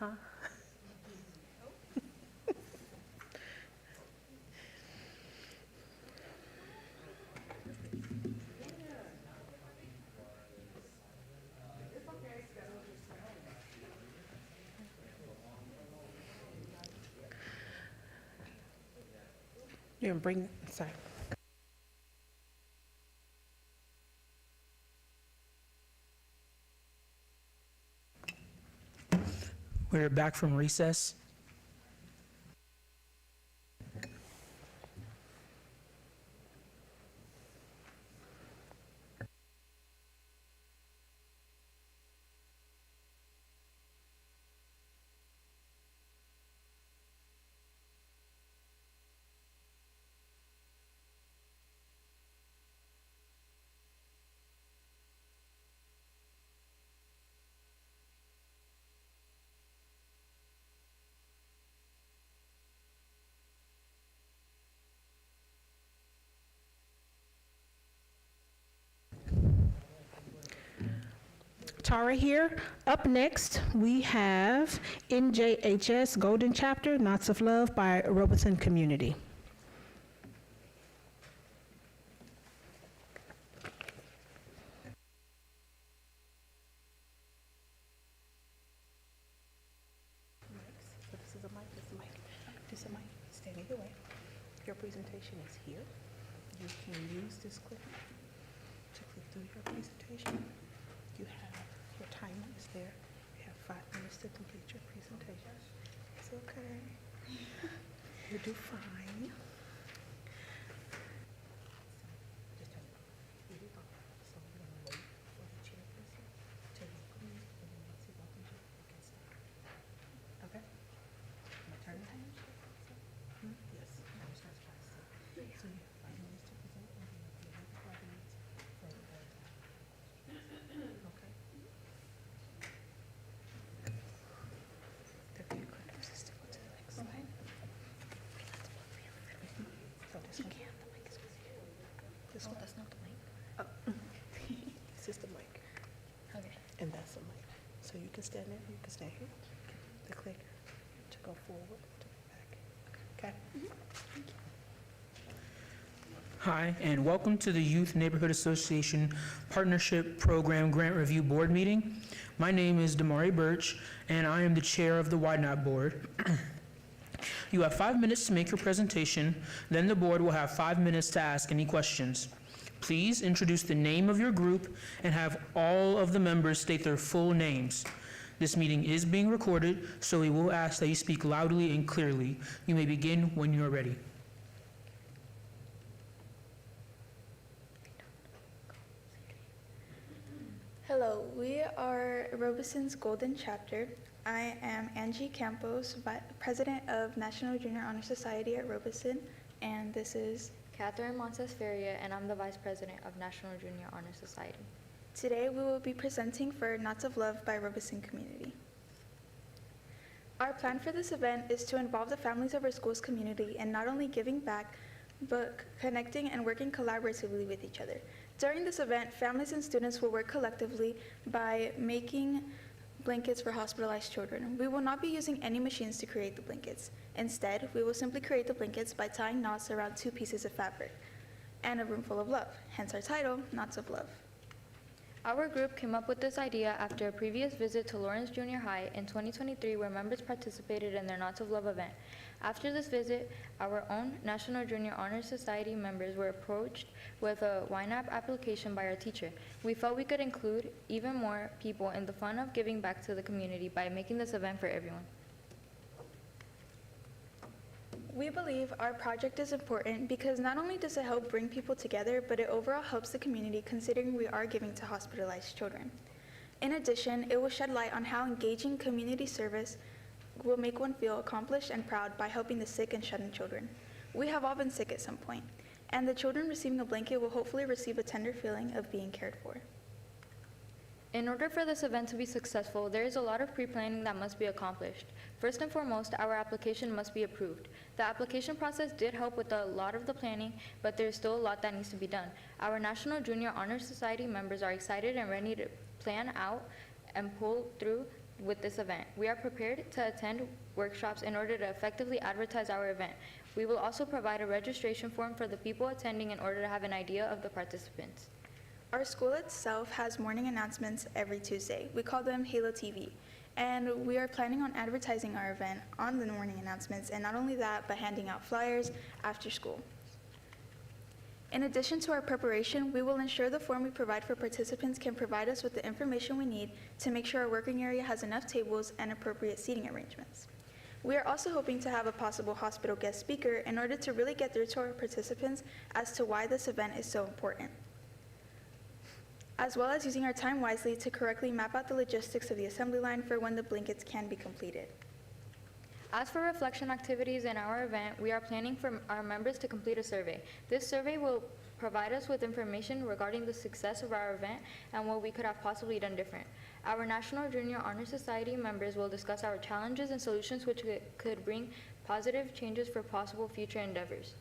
Huh? You're gonna bring, sorry. We're back from recess. Tara here. Up next, we have NJHS Golden Chapter, Knots of Love by Robeson Community. So this is a mic, this is a mic. This is a mic, stand either way. Your presentation is here. You can use this clip to click through your presentation. You have, your timer is there. You have 5 minutes to complete your presentation. It's okay. You do fine. Okay. My turn? Yes. So you have 5 minutes to present, and then you have 5 minutes for the okay. If you could just go to the next slide. So this one. This one. That's not the mic. Oh. This is the mic. Okay. And that's the mic. So you can stand there, you can stay here. The clicker to go forward, to go back. Okay? Hi, and welcome to the Youth Neighborhood Association Partnership Program Grant Review Board meeting. My name is Damari Birch, and I am the chair of the YNAPP board. You have 5 minutes to make your presentation, then the board will have 5 minutes to ask any questions. Please introduce the name of your group and have all of the members state their full names. This meeting is being recorded, so we will ask that you speak loudly and clearly. You may begin when you are ready. Hello, we are Robeson's Golden Chapter. I am Angie Campos, President of National Junior Honor Society at Robeson, and this is Catherine Montes Feria, and I'm the Vice President of National Junior Honor Society. Today we will be presenting for Knots of Love by Robeson Community. Our plan for this event is to involve the families of our school's community in not only giving back, but connecting and working collaboratively with each other. During this event, families and students will work collectively by making blankets for hospitalized children. We will not be using any machines to create the blankets. Instead, we will simply create the blankets by tying knots around 2 pieces of fabric and a room full of love, hence our title, Knots of Love. Our group came up with this idea after a previous visit to Lawrence Junior High in 2023 where members participated in their Knots of Love event. After this visit, our own National Junior Honor Society members were approached with a YNAPP application by our teacher. We felt we could include even more people in the fun of giving back to the community by making this event for everyone. We believe our project is important because not only does it help bring people together, but it overall helps the community considering we are giving to hospitalized children. In addition, it will shed light on how engaging community service will make one feel accomplished and proud by helping the sick and shut-in children. We have all been sick at some point, and the children receiving a blanket will hopefully receive a tender feeling of being cared for. In order for this event to be successful, there is a lot of pre-planning that must be accomplished. First and foremost, our application must be approved. The application process did help with a lot of the planning, but there's still a lot that needs to be done. Our National Junior Honor Society members are excited and ready to plan out and pull through with this event. We are prepared to attend workshops in order to effectively advertise our event. We will also provide a registration form for the people attending in order to have an idea of the participants. Our school itself has morning announcements every Tuesday. We call them Halo TV. And we are planning on advertising our event on the morning announcements, and not only that, but handing out flyers after school. In addition to our preparation, we will ensure the form we provide for participants can provide us with the information we need to make sure our working area has enough tables and appropriate seating arrangements. We are also hoping to have a possible hospital guest speaker in order to really get through to our participants as to why this event is so important, as well as using our time wisely to correctly map out the logistics of the assembly line for when the blankets can be completed. As for reflection activities in our event, we are planning for our members to complete a survey. This survey will provide us with information regarding the success of our event and what we could have possibly done different. Our National Junior Honor Society members will discuss our challenges and solutions which could bring positive changes for possible future endeavors.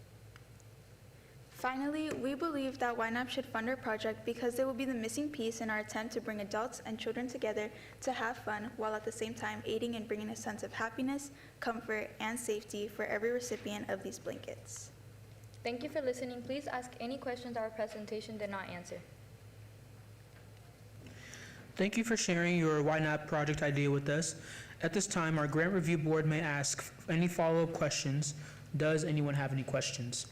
Finally, we believe that YNAPP should fund our project because they will be the missing piece in our attempt to bring adults and children together to have fun while at the same time aiding in bringing a sense of happiness, comfort, and safety for every recipient of these blankets. Thank you for listening. Please ask any questions our presentation did not answer. Thank you for sharing your YNAPP project idea with us. At this time, our grant review board may ask any follow-up questions. Does anyone have any questions?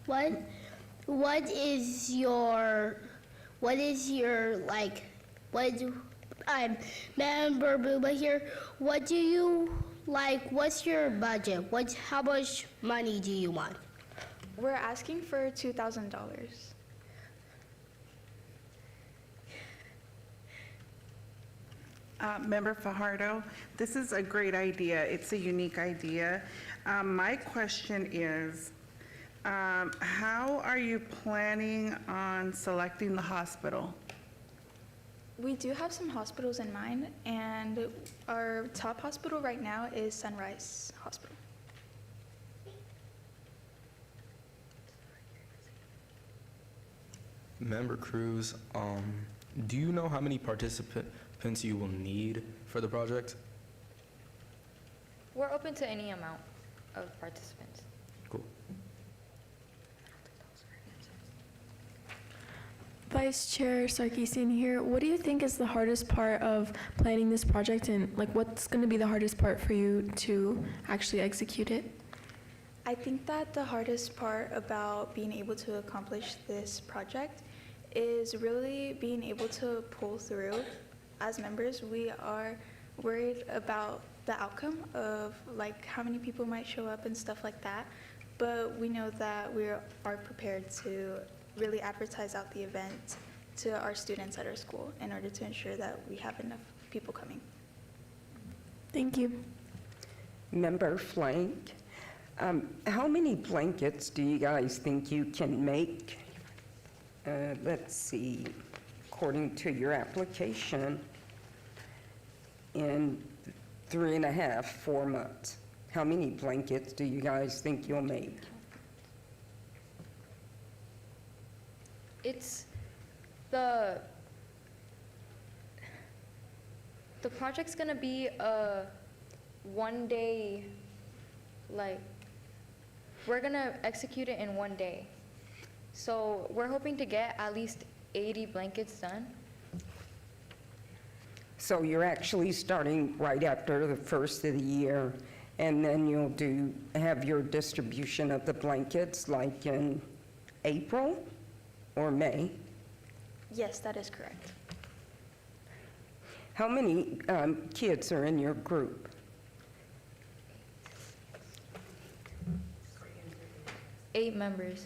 What is your like, I'm Member Booba here. What do you like, what's your budget? How much money do you want? We're asking for $2,000. Member Fajardo, this is a great idea. It's a unique idea. My question is, how are you planning on selecting the hospital? We do have some hospitals in mind, and our top hospital right now is Sunrise Hospital. Member Cruz, do you know how many participants you will need for the project? We're open to any amount of participants. Cool. Vice Chair Sarkisian here. What do you think is the hardest part of planning this project, and like what's going to be the hardest part for you to actually execute it? I think that the hardest part about being able to accomplish this project is really being able to pull through. As members, we are worried about the outcome of like how many people might show up and stuff like that, but we know that we are prepared to really advertise out the event to our students at our school in order to ensure that we have enough people coming. Thank you. Member Flank, how many blankets do you guys think you can make? Let's see, according to your application, in 3.5, 4 months. How many blankets do you guys think you'll make? It's the project's gonna be a one-day, like, we're gonna execute it in one day. So we're hoping to get at least 80 blankets done. So you're actually starting right after the first of the year, and then you'll have your distribution of the blankets like in April or May? Yes, that is correct. How many kids are in your group? 8 members.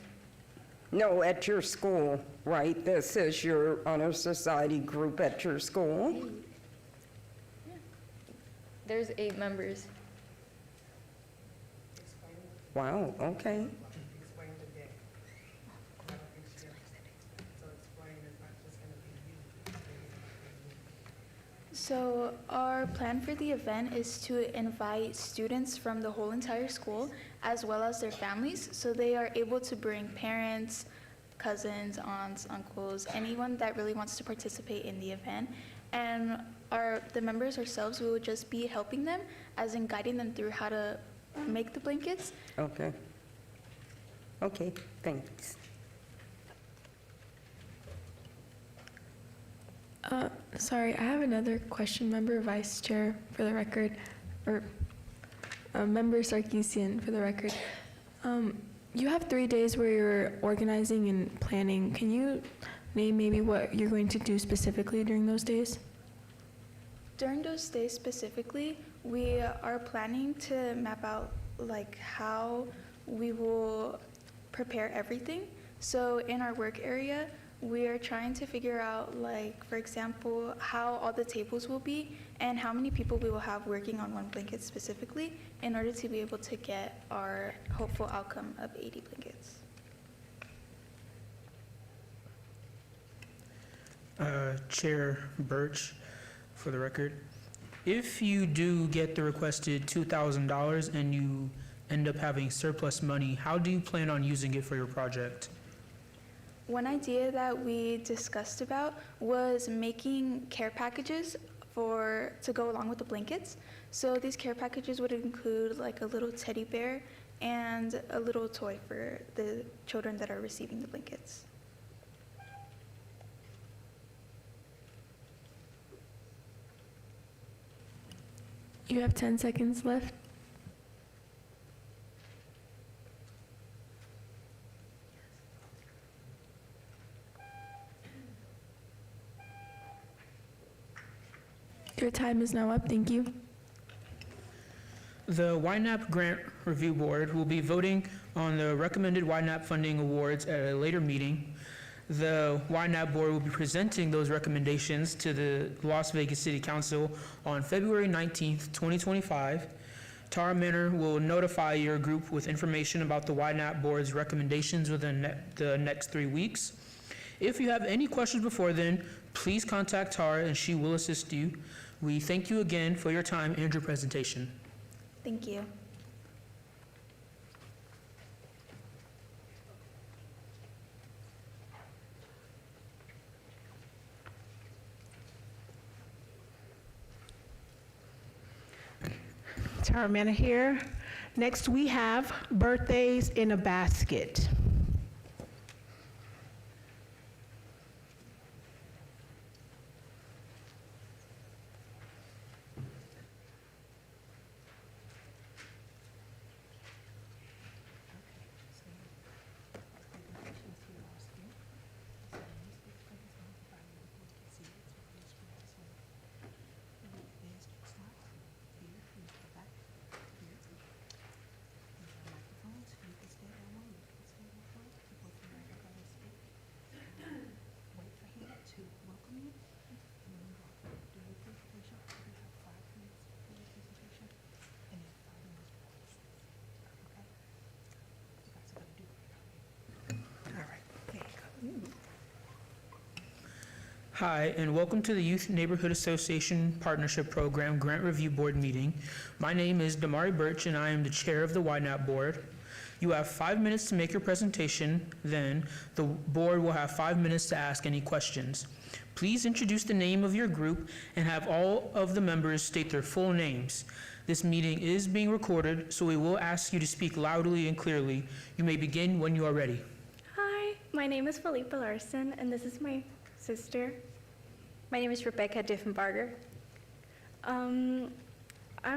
No, at your school, right? This is your honor society group at your school? There's 8 members. Wow, okay. So our plan for the event is to invite students from the whole entire school as well as their families, so they are able to bring parents, cousins, aunts, uncles, anyone that really wants to participate in the event. And the members ourselves, we will just be helping them, as in guiding them through how to make the blankets. Okay. Okay, thanks. Sorry, I have another question, Member Vice Chair, for the record, or Member Sarkeesian, for the record. You have 3 days where you're organizing and planning. Can you name maybe what you're going to do specifically during those days? During those days specifically, we are planning to map out like how we will prepare everything. So in our work area, we are trying to figure out, like, for example, how all the tables will be and how many people we will have working on one blanket specifically in order to be able to get our hopeful outcome of 80 blankets. Chair Birch, for the record, if you do get the requested $2,000 and you end up having surplus money, how do you plan on using it for your project? One idea that we discussed about was making care packages to go along with the blankets. So these care packages would include like a little teddy bear and a little toy for the children that are receiving the blankets. You have 10 seconds left. Your time is now up. Thank you. The YNAPP Grant Review Board will be voting on the recommended YNAPP funding awards at a later meeting. The YNAPP Board will be presenting those recommendations to the Las Vegas City Council on February 19th, 2025. Tara Manor will notify your group with information about the YNAPP Board's recommendations within the next 3 weeks. If you have any questions before then, please contact Tara and she will assist you. We thank you again for your time and your presentation. Thank you. Tara Manor here. Next, we have birthdays in a basket. Hi, and welcome to the Youth Neighborhood Association Partnership Program Grant Review Board meeting. My name is Damari Birch, and I am the chair of the YNAPP Board. You have 5 minutes to make your presentation, then the board will have 5 minutes to ask any questions. Please introduce the name of your group and have all of the members state their full names. This meeting is being recorded, so we will ask you to speak loudly and clearly. You may begin when you are ready. Hi, my name is Felipe Larson, and this is my sister. My name is Rebecca Diffenbarger. I'm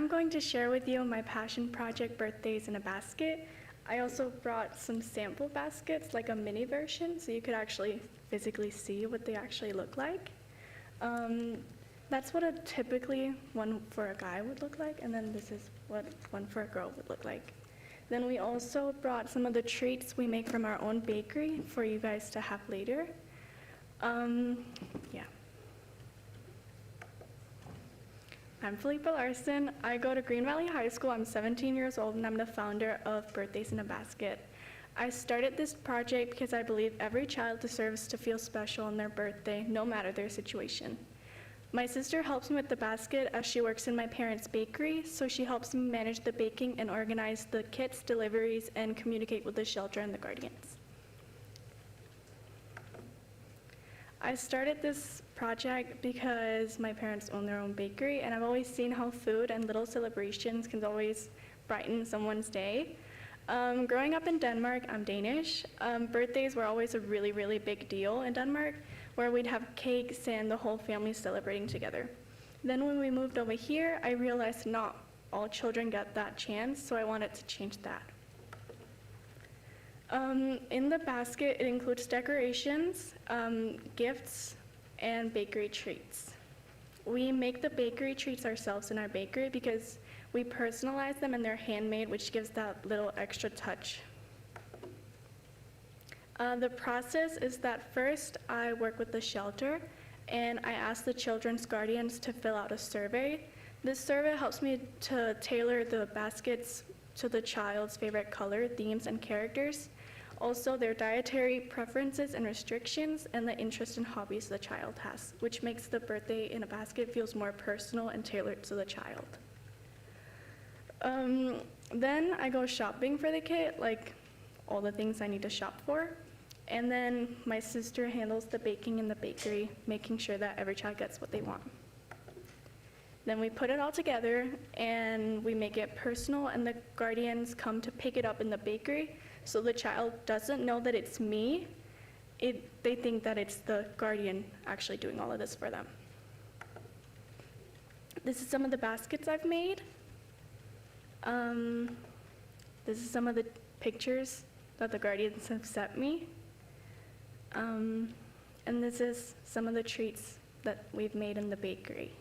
going to share with you my passion project, Birthdays in a Basket. I also brought some sample baskets, like a mini version, so you could actually physically see what they actually look like. That's what a typically one for a guy would look like, and then this is what one for a girl would look like. Then we also brought some of the treats we make from our own bakery for you guys to have later. Yeah. I'm Felipe Larson. I go to Green Valley High School. I'm 17 years old, and I'm the founder of Birthdays in a Basket. I started this project because I believe every child deserves to feel special on their birthday, no matter their situation. My sister helps me with the basket as she works in my parents' bakery, so she helps me manage the baking and organize the kits, deliveries, and communicate with the shelter and the guardians. I started this project because my parents own their own bakery, and I've always seen how food and little celebrations can always brighten someone's day. Growing up in Denmark, I'm Danish, birthdays were always a really, really big deal in Denmark, where we'd have cakes and the whole family celebrating together. Then when we moved over here, I realized not all children get that chance, so I wanted to change that. In the basket, it includes decorations, gifts, and bakery treats. We make the bakery treats ourselves in our bakery because we personalize them and they're handmade, which gives that little extra touch. The process is that first I work with the shelter and I ask the children's guardians to fill out a survey. This survey helps me to tailor the baskets to the child's favorite color, themes, and characters. Also, their dietary preferences and restrictions, and the interest and hobbies the child has, which makes the birthday in a basket feels more personal and tailored to the child. Then I go shopping for the kit, like all the things I need to shop for. And then my sister handles the baking in the bakery, making sure that every child gets what they want. Then we put it all together and we make it personal, and the guardians come to pick it up in the bakery, so the child doesn't know that it's me. They think that it's the guardian actually doing all of this for them. This is some of the baskets I've made. This is some of the pictures that the guardians have sent me. And this is some of the treats that we've made in the bakery.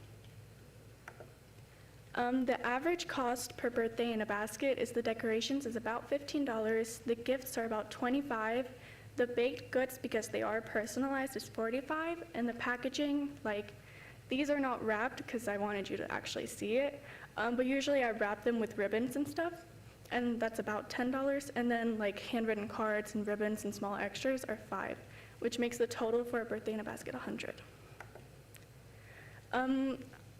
The average cost per birthday in a basket is the decorations is about $15. The gifts are about $25. The baked goods, because they are personalized, is $45. And the packaging, like, these are not wrapped because I wanted you to actually see it. But usually I wrap them with ribbons and stuff, and that's about $10. And then like handwritten cards and ribbons and small extras are $5, which makes the total for a birthday in a basket $100.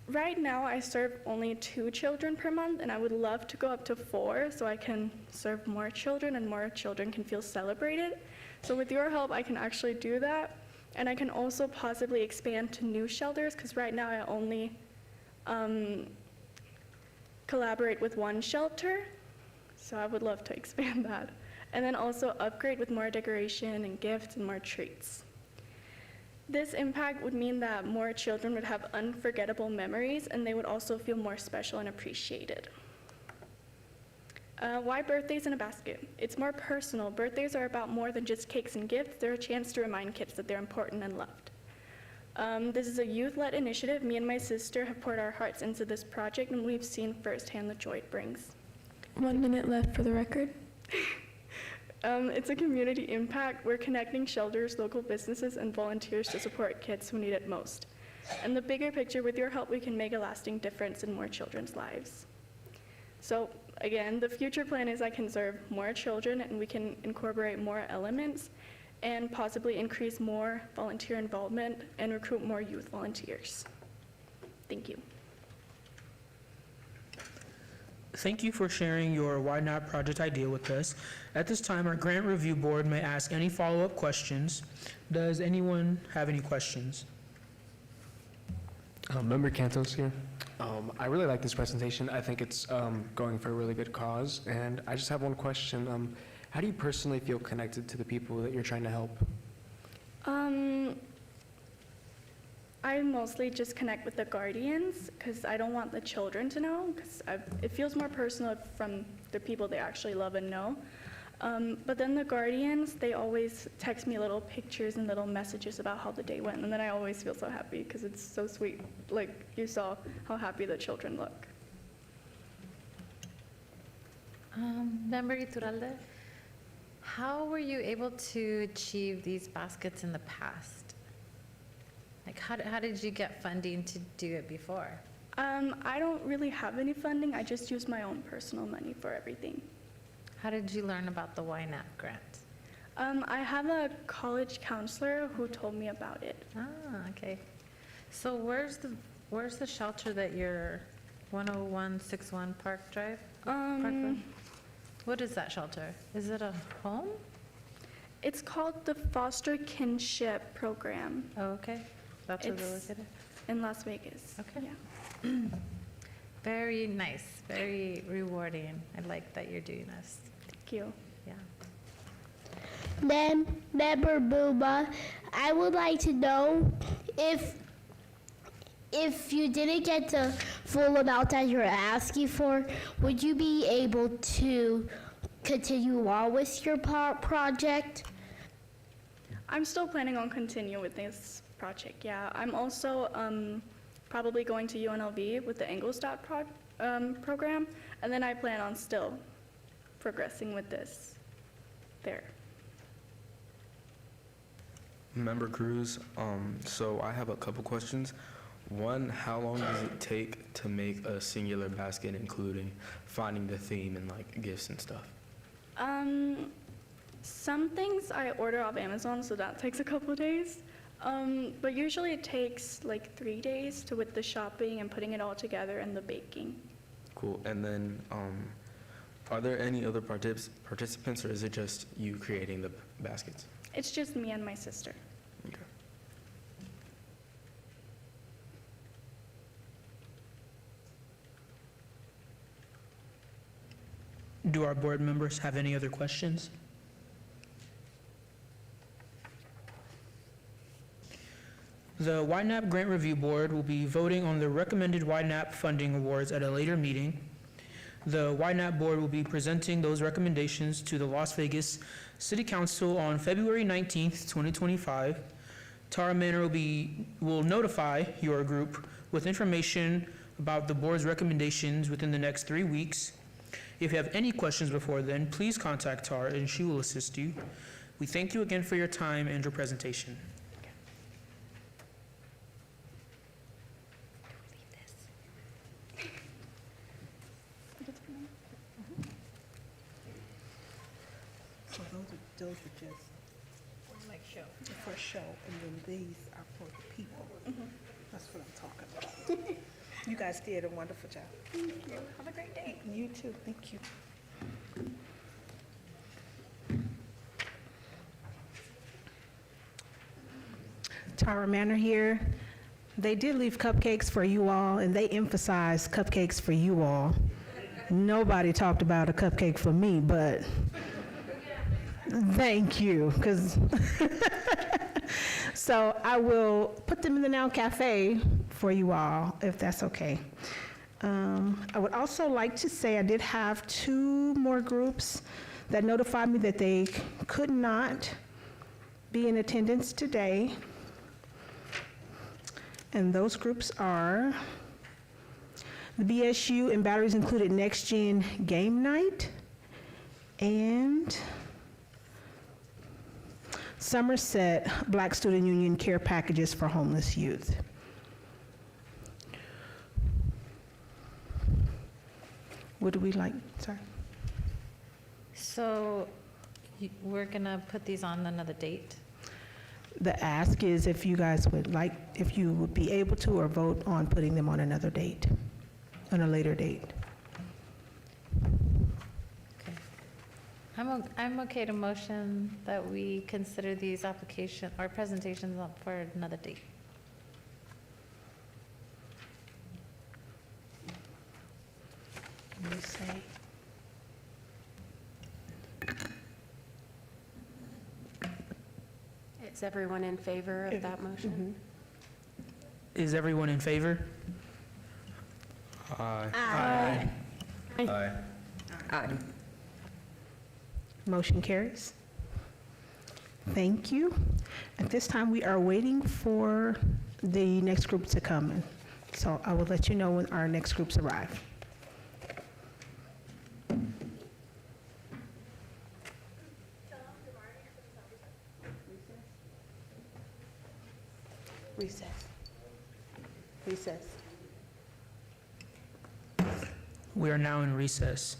Right now I serve only 2 children per month, and I would love to go up to 4 so I can serve more children and more children can feel celebrated. So with your help, I can actually do that. And I can also possibly expand to new shelters, because right now I only collaborate with 1 shelter. So I would love to expand that. And then also upgrade with more decoration and gifts and more treats. This impact would mean that more children would have unforgettable memories, and they would also feel more special and appreciated. Why birthdays in a basket? It's more personal. Birthdays are about more than just cakes and gifts. They're a chance to remind kids that they're important and loved. This is a youth-led initiative. Me and my sister have poured our hearts into this project, and we've seen firsthand the joy it brings. 1 minute left for the record. It's a community impact. We're connecting shelters, local businesses, and volunteers to support kids who need it most. And the bigger picture, with your help, we can make a lasting difference in more children's lives. So again, the future plan is I can serve more children, and we can incorporate more elements and possibly increase more volunteer involvement and recruit more youth volunteers. Thank you. Thank you for sharing your YNAPP project idea with us. At this time, our grant review board may ask any follow-up questions. Does anyone have any questions? Member Cantos here. I really like this presentation. I think it's going for a really good cause. And I just have one question. How do you personally feel connected to the people that you're trying to help? I mostly just connect with the guardians because I don't want the children to know, because it feels more personal from the people they actually love and know. But then the guardians, they always text me little pictures and little messages about how the day went, and then I always feel so happy because it's so sweet. Like you saw how happy the children look. Member Iturralde, how were you able to achieve these baskets in the past? Like, how did you get funding to do it before? I don't really have any funding. I just use my own personal money for everything. How did you learn about the YNAPP grant? I have a college counselor who told me about it. Ah, okay. So where's the shelter that you're 10161 Park Drive? Parkwood? What is that shelter? Is it a home? It's called the Foster Kinship Program Oh, okay. That's what we're It's- looking in Las Vegas. Okay. Yeah. at. Very nice, very rewarding. I like that you're doing this. Thank you. Yeah. Then, Member Booba, I would like to know if you didn't get the full amount that you're asking for, would you be able to continue on with your project? I'm still planning on continuing with this project, yeah. I'm also probably going to UNLV with the Engelstadt program, and then I plan on still progressing with this there. Member Cruz, so I have a couple questions. One, how long does it take to make a singular basket, including finding the theme and like gifts and stuff? Some things I order off Amazon, so that takes a couple days. But usually it takes like 3 days with the shopping and putting it all together and the baking. Cool. And then, are there any other participants, or is it just you creating the baskets? It's just me and my sister. Okay. Do our board members have any other questions? The YNAPP Grant Review Board will be voting on the recommended YNAPP funding awards at a later meeting. The YNAPP Board will be presenting those recommendations to the Las Vegas City Council on February 19th, 2025. Tara Manor will notify your group with information about the board's recommendations within the next 3 weeks. If you have any questions before then, please contact Tara and she will assist you. We thank you again for your time and your presentation. So those are just for show, and then these are for the people. That's what I'm talking about. You guys did a wonderful job. Thank you. Have a great day. You too, thank you. Tara Manor here. They did leave cupcakes for you all, and they emphasized cupcakes for you all. Nobody talked about a cupcake for me, but thank you, because so I will put them in the Now Cafe for you all, if that's okay. I would also like to say I did have 2 more groups that notified me that they could not be in attendance today. And those groups are the BSU and Batteries Included Next Gen Game Night and Somerset Black Student Union Care Packages for Homeless Youth. What do we like? Sorry. So we're gonna put these on another date? The ask is if you guys would like, if you would be able to, or vote on putting them on another date, on a later date. Okay. I'm okay to motion that we consider these presentations up for another date. You say. Is everyone in favor of that motion? Is everyone in favor? Aye. Aye. Aye. Aye. Motion carries. Thank you. At this time, we are waiting for the next group to come in. So I will let you know when our next groups arrive. Recess. Recess. We are now in recess.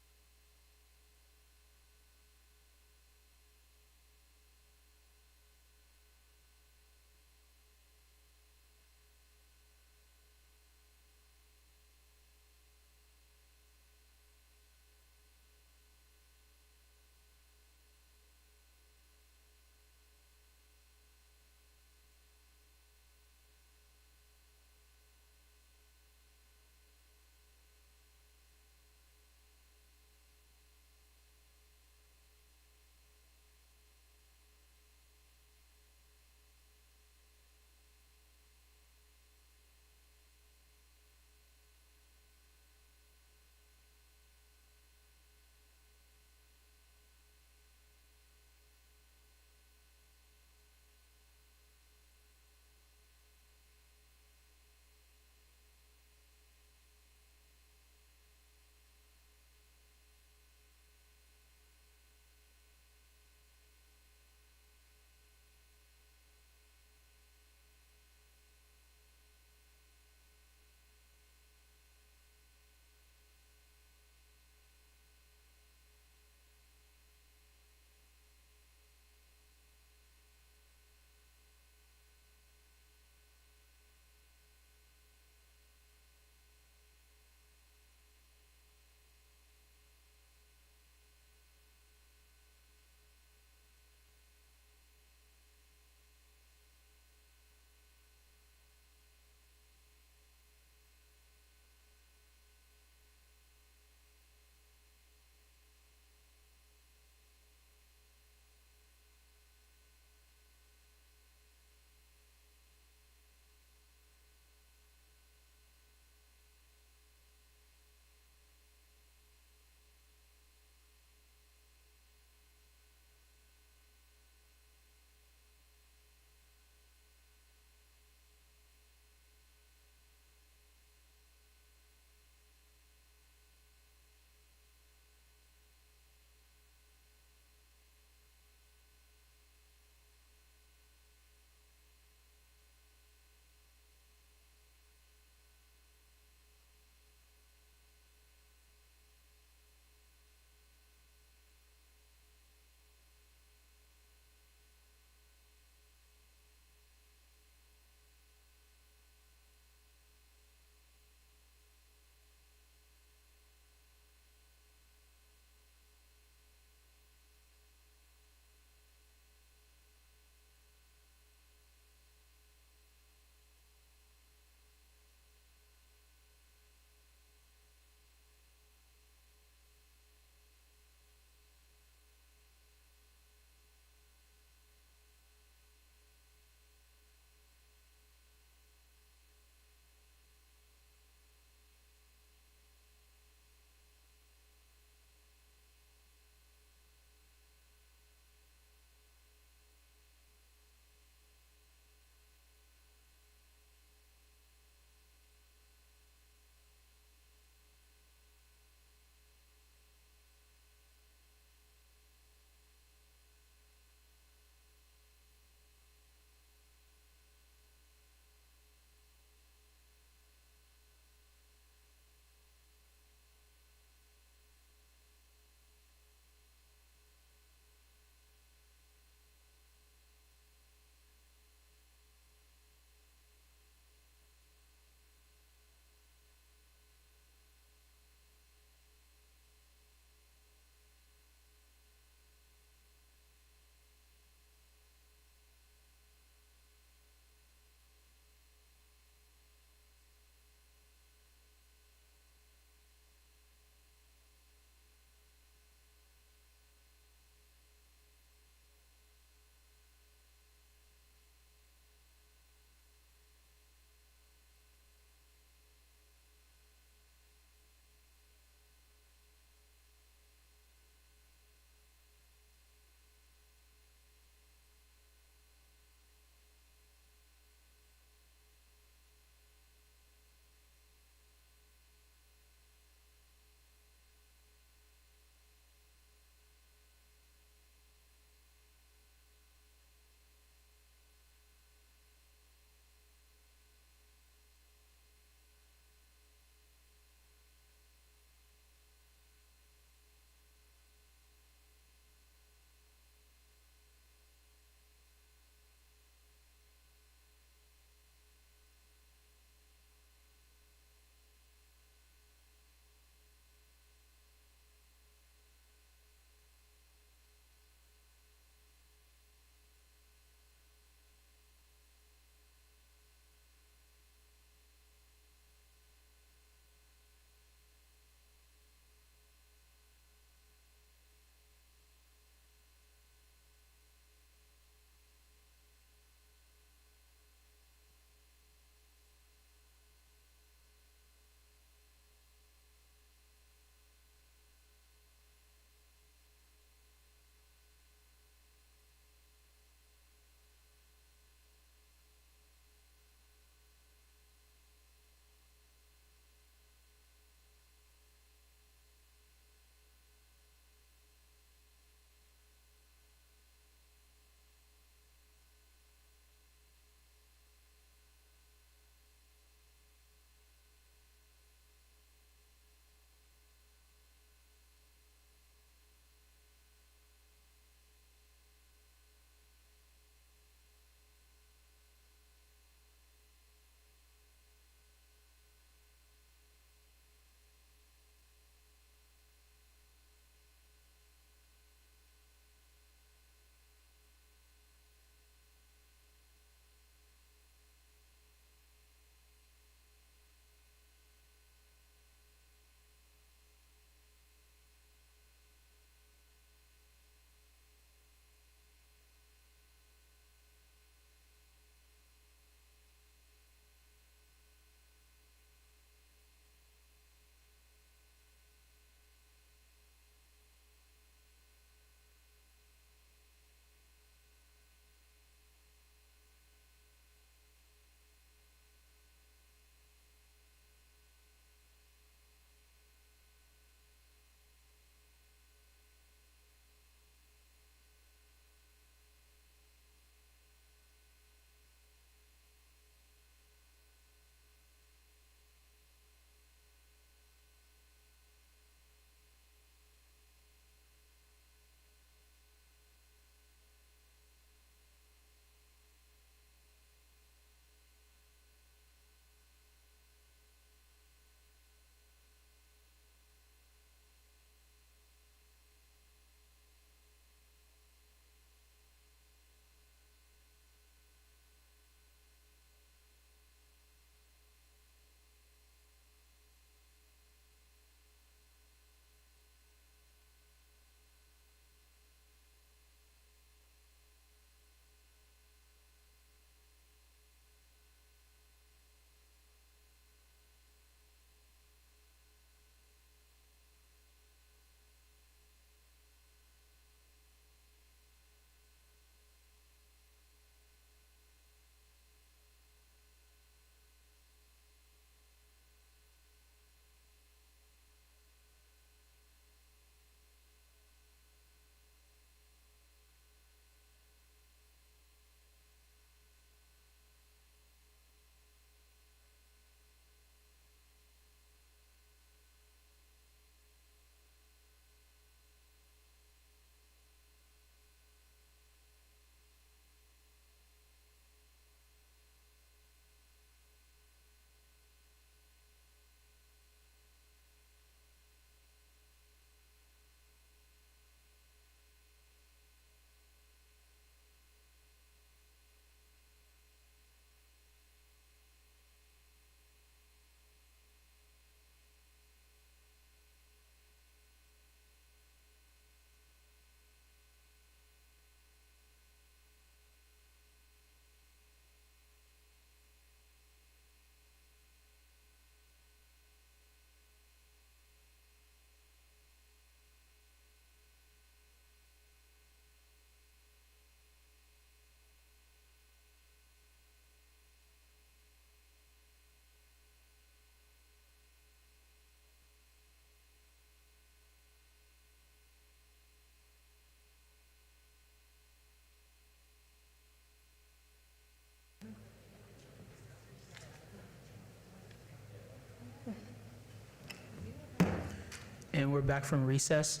and we're back from recess.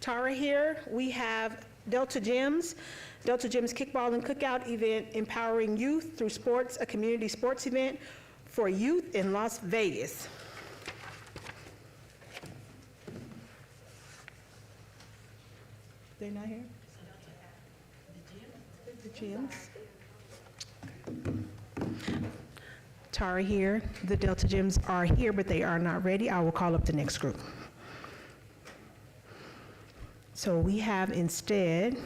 Tara here. We have Delta Gyms. Delta Gyms Kickball and Cookout event empowering youth through sports, a community sports event for youth in Las Vegas. They're not here? The gyms. Tara here. The Delta Gyms are here, but they are not ready. I will call up the next group. So we have instead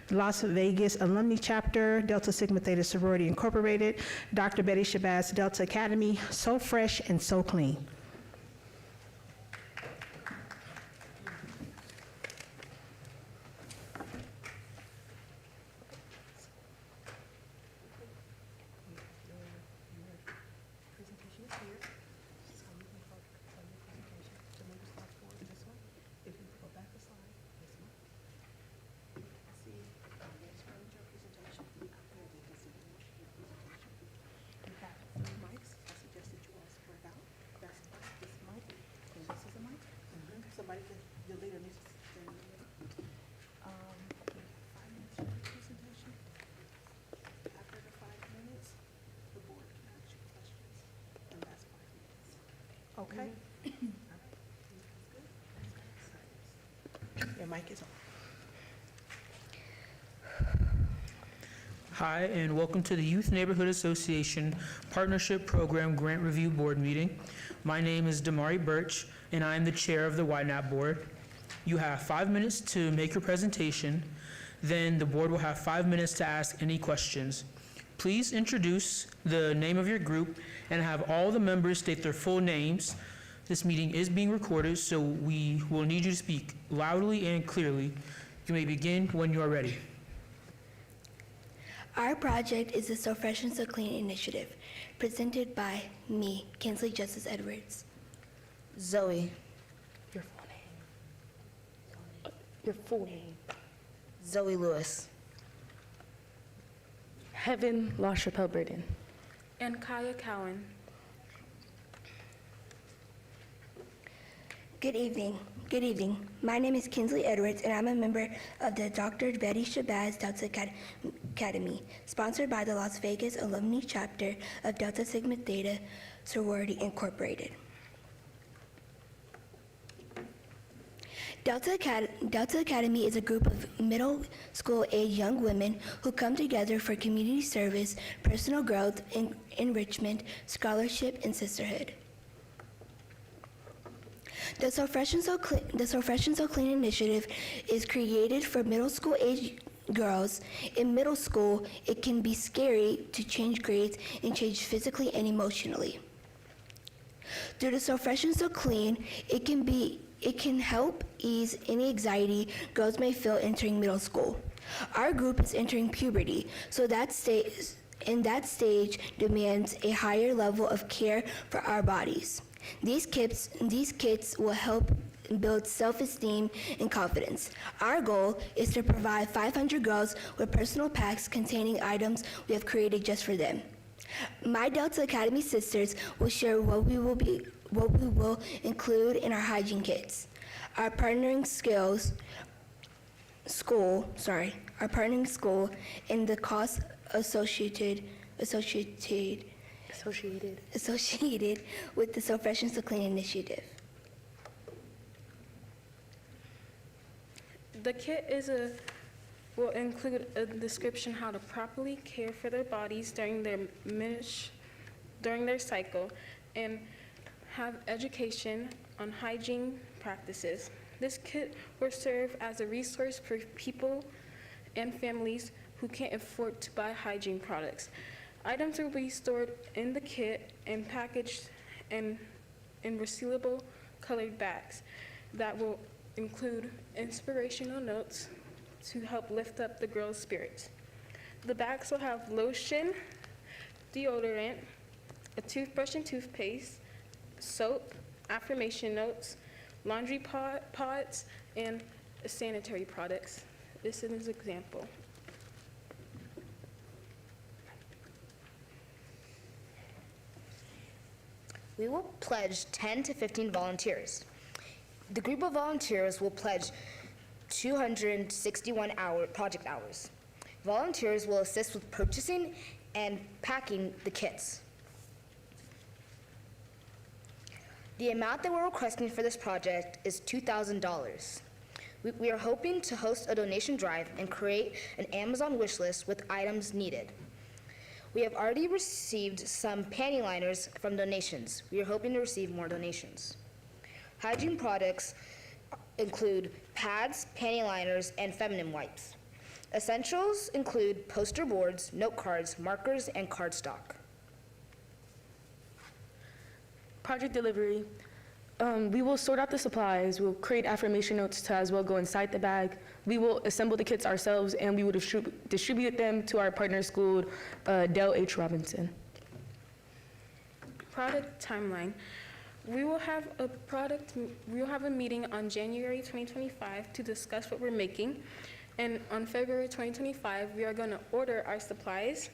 the Las Vegas Alumni Chapter, Delta Sigma Theta Sorority Incorporated, Dr. Betty Shabazz, Delta Academy, So Fresh and So Clean. Okay. Your mic is on. Hi, and welcome to the Youth Neighborhood Association Partnership Program Grant Review Board meeting. My name is Damari Birch, and I am the chair of the YNAPP board. You have 5 minutes to make your presentation. Then the board will have 5 minutes to ask any questions. Please introduce the name of your group and have all the members state their full names. This meeting is being recorded, so we will need you to speak loudly and clearly. You may begin when you are ready. Our project is the So Fresh and So Clean initiative, presented by me, Kinsley Justice Edwards. Zoe. Your full name. Your full name. Zoe Lewis. Heaven LaChapelle Burden. And Kaya Cowan. Good evening. Good evening. My name is Kinsley Edwards, and I'm a member of the Dr. Betty Shabazz Delta Academy, sponsored by the Las Vegas Alumni Chapter of Delta Sigma Theta Sorority Incorporated. Delta Academy is a group of middle school age young women who come together for community service, personal growth, enrichment, scholarship, and sisterhood. The So Fresh and So Clean initiative is created for middle school age girls. In middle school, it can be scary to change grades and change physically and emotionally. Through the So Fresh and So Clean, it can help ease any anxiety girls may feel entering middle school. Our group is entering puberty, so that stage demands a higher level of care for our bodies. These kits will help build self-esteem and confidence. Our goal is to provide 500 girls with personal packs containing items we have created just for them. My Delta Academy sisters will share what we will include in our hygiene kits. Our partnering school and the costs associated with the So Fresh and So Clean initiative. The kit will include a description how to properly care for their bodies during their cycle, and have education on hygiene practices. This kit will serve as a resource for people and families who can't afford to buy hygiene products. Items will be stored in the kit and packaged in resealable colored bags that will include inspirational notes to help lift up the girls' spirits. The bags will have lotion, deodorant, a toothbrush and toothpaste, soap, affirmation notes, laundry pods, and sanitary products. This is an example. we will pledge 10 to 15 volunteers. The group of volunteers will pledge 261 project hours. Volunteers will assist with purchasing and packing the kits. The amount that we're requesting for this project is $2,000. We are hoping to host a donation drive and create an Amazon wish list with items needed. We have already received some panty liners from donations. We are hoping to receive more donations. Hygiene products include pads, panty liners, and feminine wipes. Essentials include poster boards, note cards, markers, and cardstock. Project delivery. We will sort out the supplies. We'll create affirmation notes to as well go inside the bag. We will assemble the kits ourselves, and we will distribute them to our partner school, Dell H. Robinson. Product timeline. We will have a meeting on January 2025 to discuss what we're making. And on February 2025, we are going to order our supplies.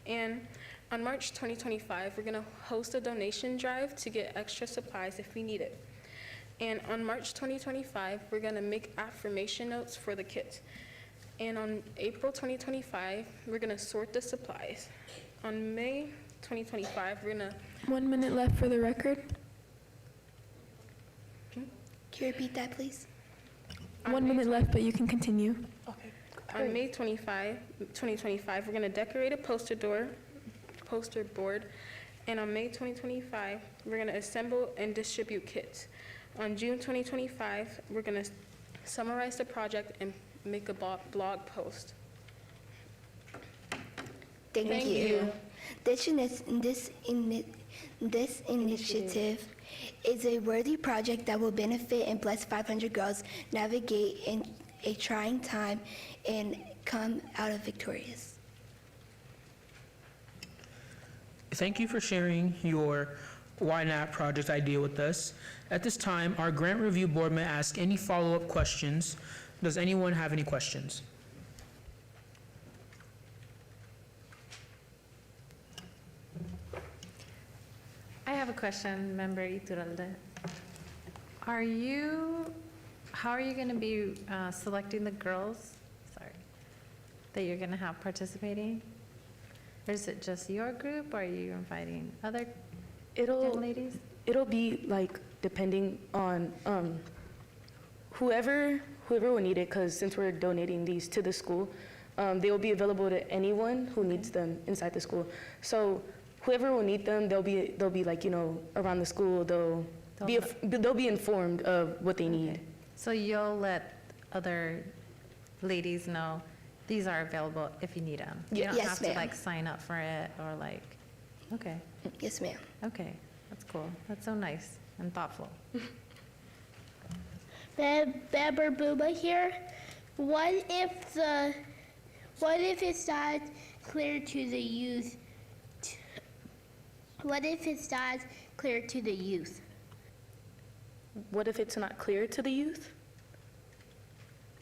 And on March 2025, we're going to host a donation drive to get extra supplies if we need it. And on March 2025, we're going to make affirmation notes for the kits. And on April 2025, we're going to sort the supplies. On May 2025, we're going to... 1 minute left for the record. Can you repeat that, please? 1 minute left, but you can continue. On May 25, 2025, we're going to decorate a poster board, and on May 2025, we're going to assemble and distribute kits. On June 2025, we're going to summarize the project and make a blog post. Thank you. This initiative is a worthy project that will benefit and bless 500 girls navigate in a trying time and come out of victorious. Thank you for sharing your YNAPP project idea with us. At this time, our grant review board may ask any follow-up questions. Does anyone have any questions? I have a question, Member Iturralde. How are you going to be selecting the girls, that you're going to have participating? Or is it just your group, or are you inviting other young ladies? It'll be like depending on whoever will need it, because since we're donating these to the school, they will be available to anyone who needs them inside the school. So whoever will need them, they'll be like, around the school. They'll be informed of what they need. So you'll let other ladies know these are available if you need them. You don't have to sign up for it or okay. Yes, ma'am. Okay, that's cool. That's so nice and thoughtful. Member Booba here. What if it's not clear to the youth? What if it's not clear to the youth? What if it's not clear to the youth?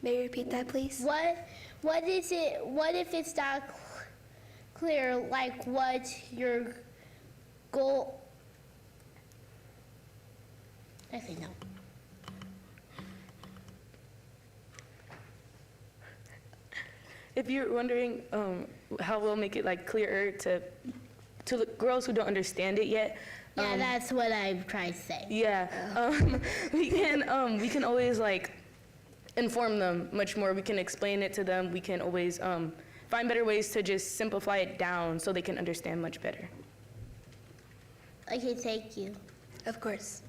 May you repeat that, please? What if it's not clear, like what your goal? I say no. If you're wondering how we'll make it clearer to the girls who don't understand it yet. Yeah, that's what I'm trying to say. Yeah, we can always inform them much more. We can explain it to them. We can always find better ways to just simplify it down so they can understand much better. Okay, thank you. Of course.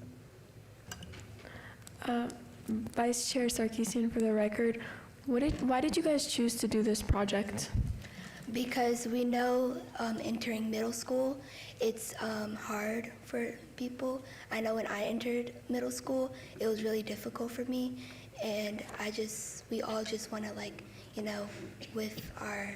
Vice Chair Sarkisian, for the record, why did you guys choose to do this project? Because we know entering middle school, it's hard for people. I know when I entered middle school, it was really difficult for me. And we all just want to with our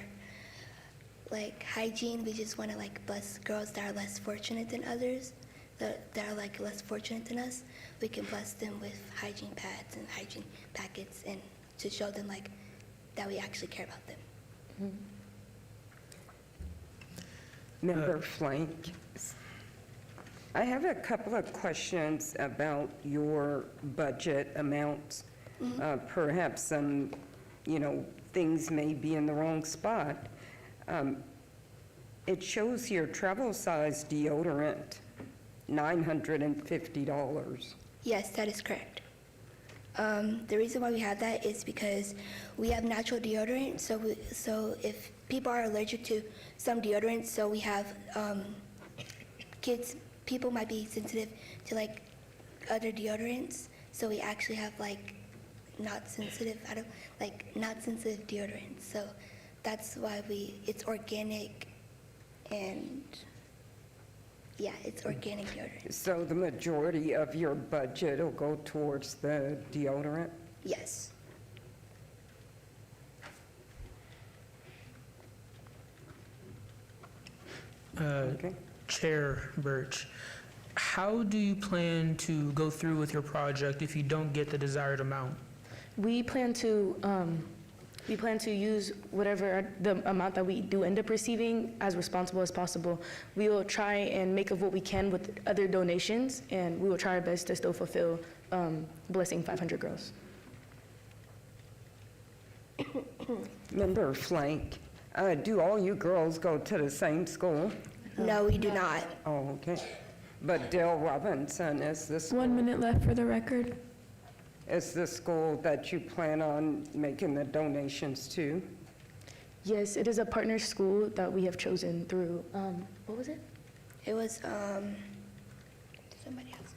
hygiene, we just want to bless girls that are less fortunate than others, that are less fortunate than us. We can bless them with hygiene pads and hygiene packets, and to show them that we actually care about them. Mm-hmm. Member Flank. I have a couple of questions about your budget amounts. Perhaps some, things may be in the wrong spot. It shows your travel size deodorant, $950. Yes, that is correct. The reason why we have that is because we have natural deodorant, so if people are allergic to some deodorants, so we have people might be sensitive to like other deodorants, so we actually have like not sensitive deodorants. So that's why it's organic, and yeah, it's organic deodorant. So the majority of your budget will go towards the deodorant? Yes. Okay. Chair Birch, how do you plan to go through with your project if you don't get the desired amount? We plan to use whatever the amount that we do end up receiving as responsible as possible. We will try and make of what we can with other donations, and we will try our best to still fulfill Blessing 500 Girls. Member Flank, do all you girls go to the same school? No, we do not. Oh, okay. But Dale Robinson is the school? 1 minute left for the record. Is the school that you plan on making the donations to? Yes, it is a partner school that we have chosen through, what was it? It was somebody else.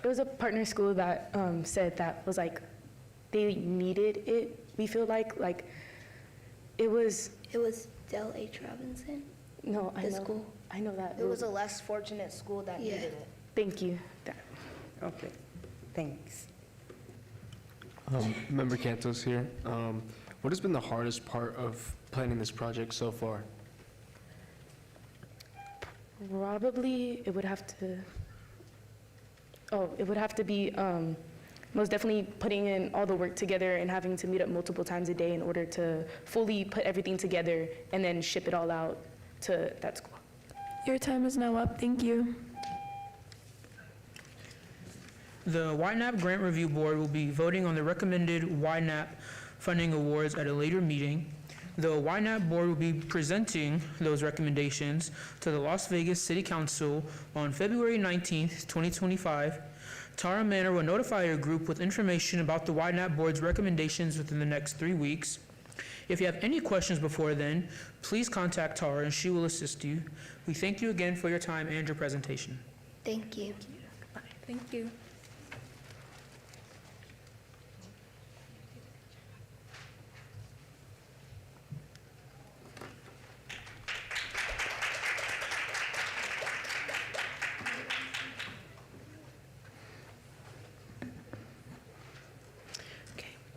It was a partner school that said that was like, they needed it, we feel like it was... It was Del H. Robinson. No, I The know. school. I know that. It was a less fortunate school that Yeah. needed it. Thank you. Okay, thanks. Member Cantos here. What has been the hardest part of planning this project so far? Probably it would have to be most definitely putting in all the work together and having to meet up multiple times a day in order to fully put everything together and then ship it all out to that school. Your time is now up. Thank you. The YNAPP Grant Review Board will be voting on the recommended YNAPP funding awards at a later meeting. The YNAPP Board will be presenting those recommendations to the Las Vegas City Council on February 19th, 2025. Tara Manor will notify your group with information about the YNAPP Board's recommendations within the next 3 weeks. If you have any questions before then, please contact Tara and she will assist you. We thank you again for your time and your presentation. Thank you. Thank you.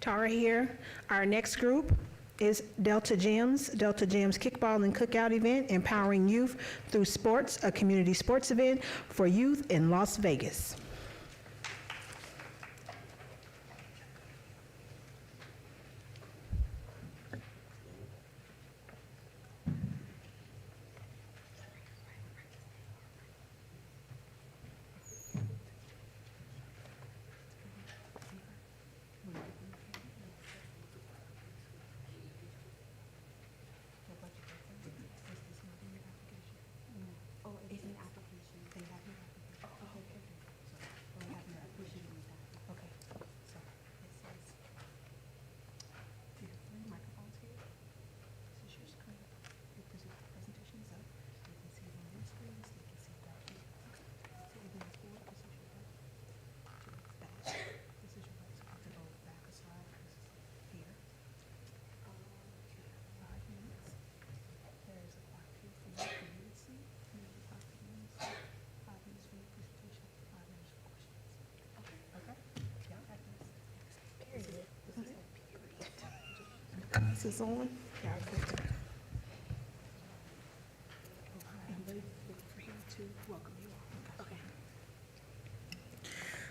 Tara here. Our next group is Delta Gyms Kickball and Cookout event, empowering youth through sports, a community sports event for youth in Las Vegas. This is on.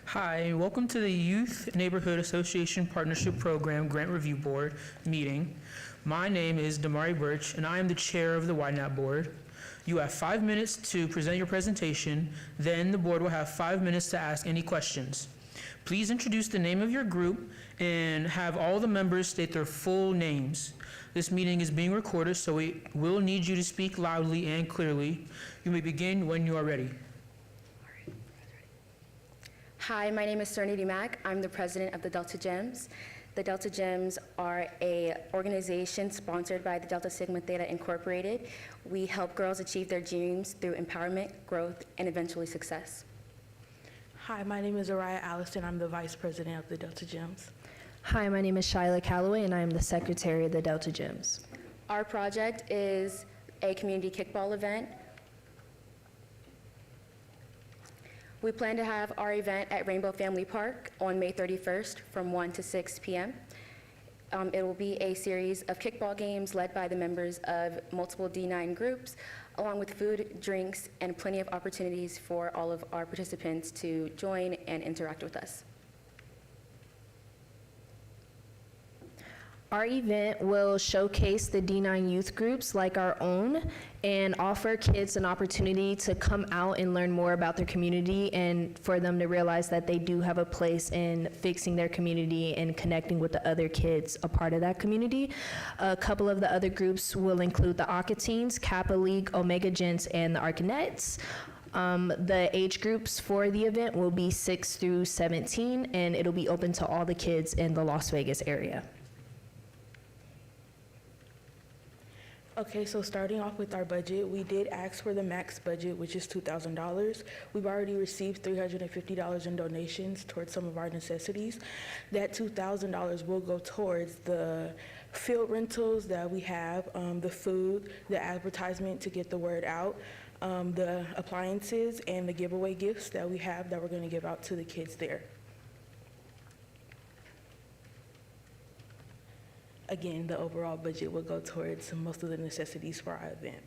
Hi, and welcome to the Youth Neighborhood Association Partnership Program Grant Review Board meeting. My name is Damari Birch, and I am the chair of the YNAPP Board. You have 5 minutes to present your presentation, then the board will have 5 minutes to ask any questions. Please introduce the name of your group and have all the members state their full names. This meeting is being recorded, so we will need you to speak loudly and clearly. You may begin when you are ready. Hi, my name is Serenity Mack. I'm the president of the Delta Gems. The Delta Gems are an organization sponsored by the Delta Sigma Theta Incorporated. We help girls achieve their dreams through empowerment, growth, and eventually success. Hi, my name is Araya Allison. I'm the vice president of the Delta Gems. Hi, my name is Shyla Calloway, and I am the secretary of the Delta Gems. Our project is a community kickball event. We plan to have our event at Rainbow Family Park on May 31st from 1 to 6 p.m. It will be a series of kickball games led by the members of multiple D9 groups, along with food, drinks, and plenty of opportunities for all of our participants to join and interact with us. Our event will showcase the D9 youth groups like our own and offer kids an opportunity to come out and learn more about their community and for them to realize that they do have a place in fixing their community and connecting with the other kids a part of that community. A couple of the other groups will include the Aka Teens, Kappa League, Omega Gents, and the Arcanettes. The age groups for the event will be 6 through 17, and it'll be open to all the kids in the Las Vegas area. Okay, so starting off with our budget, we did ask for the max budget, which is $2,000. We've already received $350 in donations towards some of our necessities. That $2,000 will go towards the field rentals that we have, the food, the advertisement to get the word out, the appliances, and the giveaway gifts that we have that we're going to give out to the kids there. Again, the overall budget will go towards most of the necessities for our event.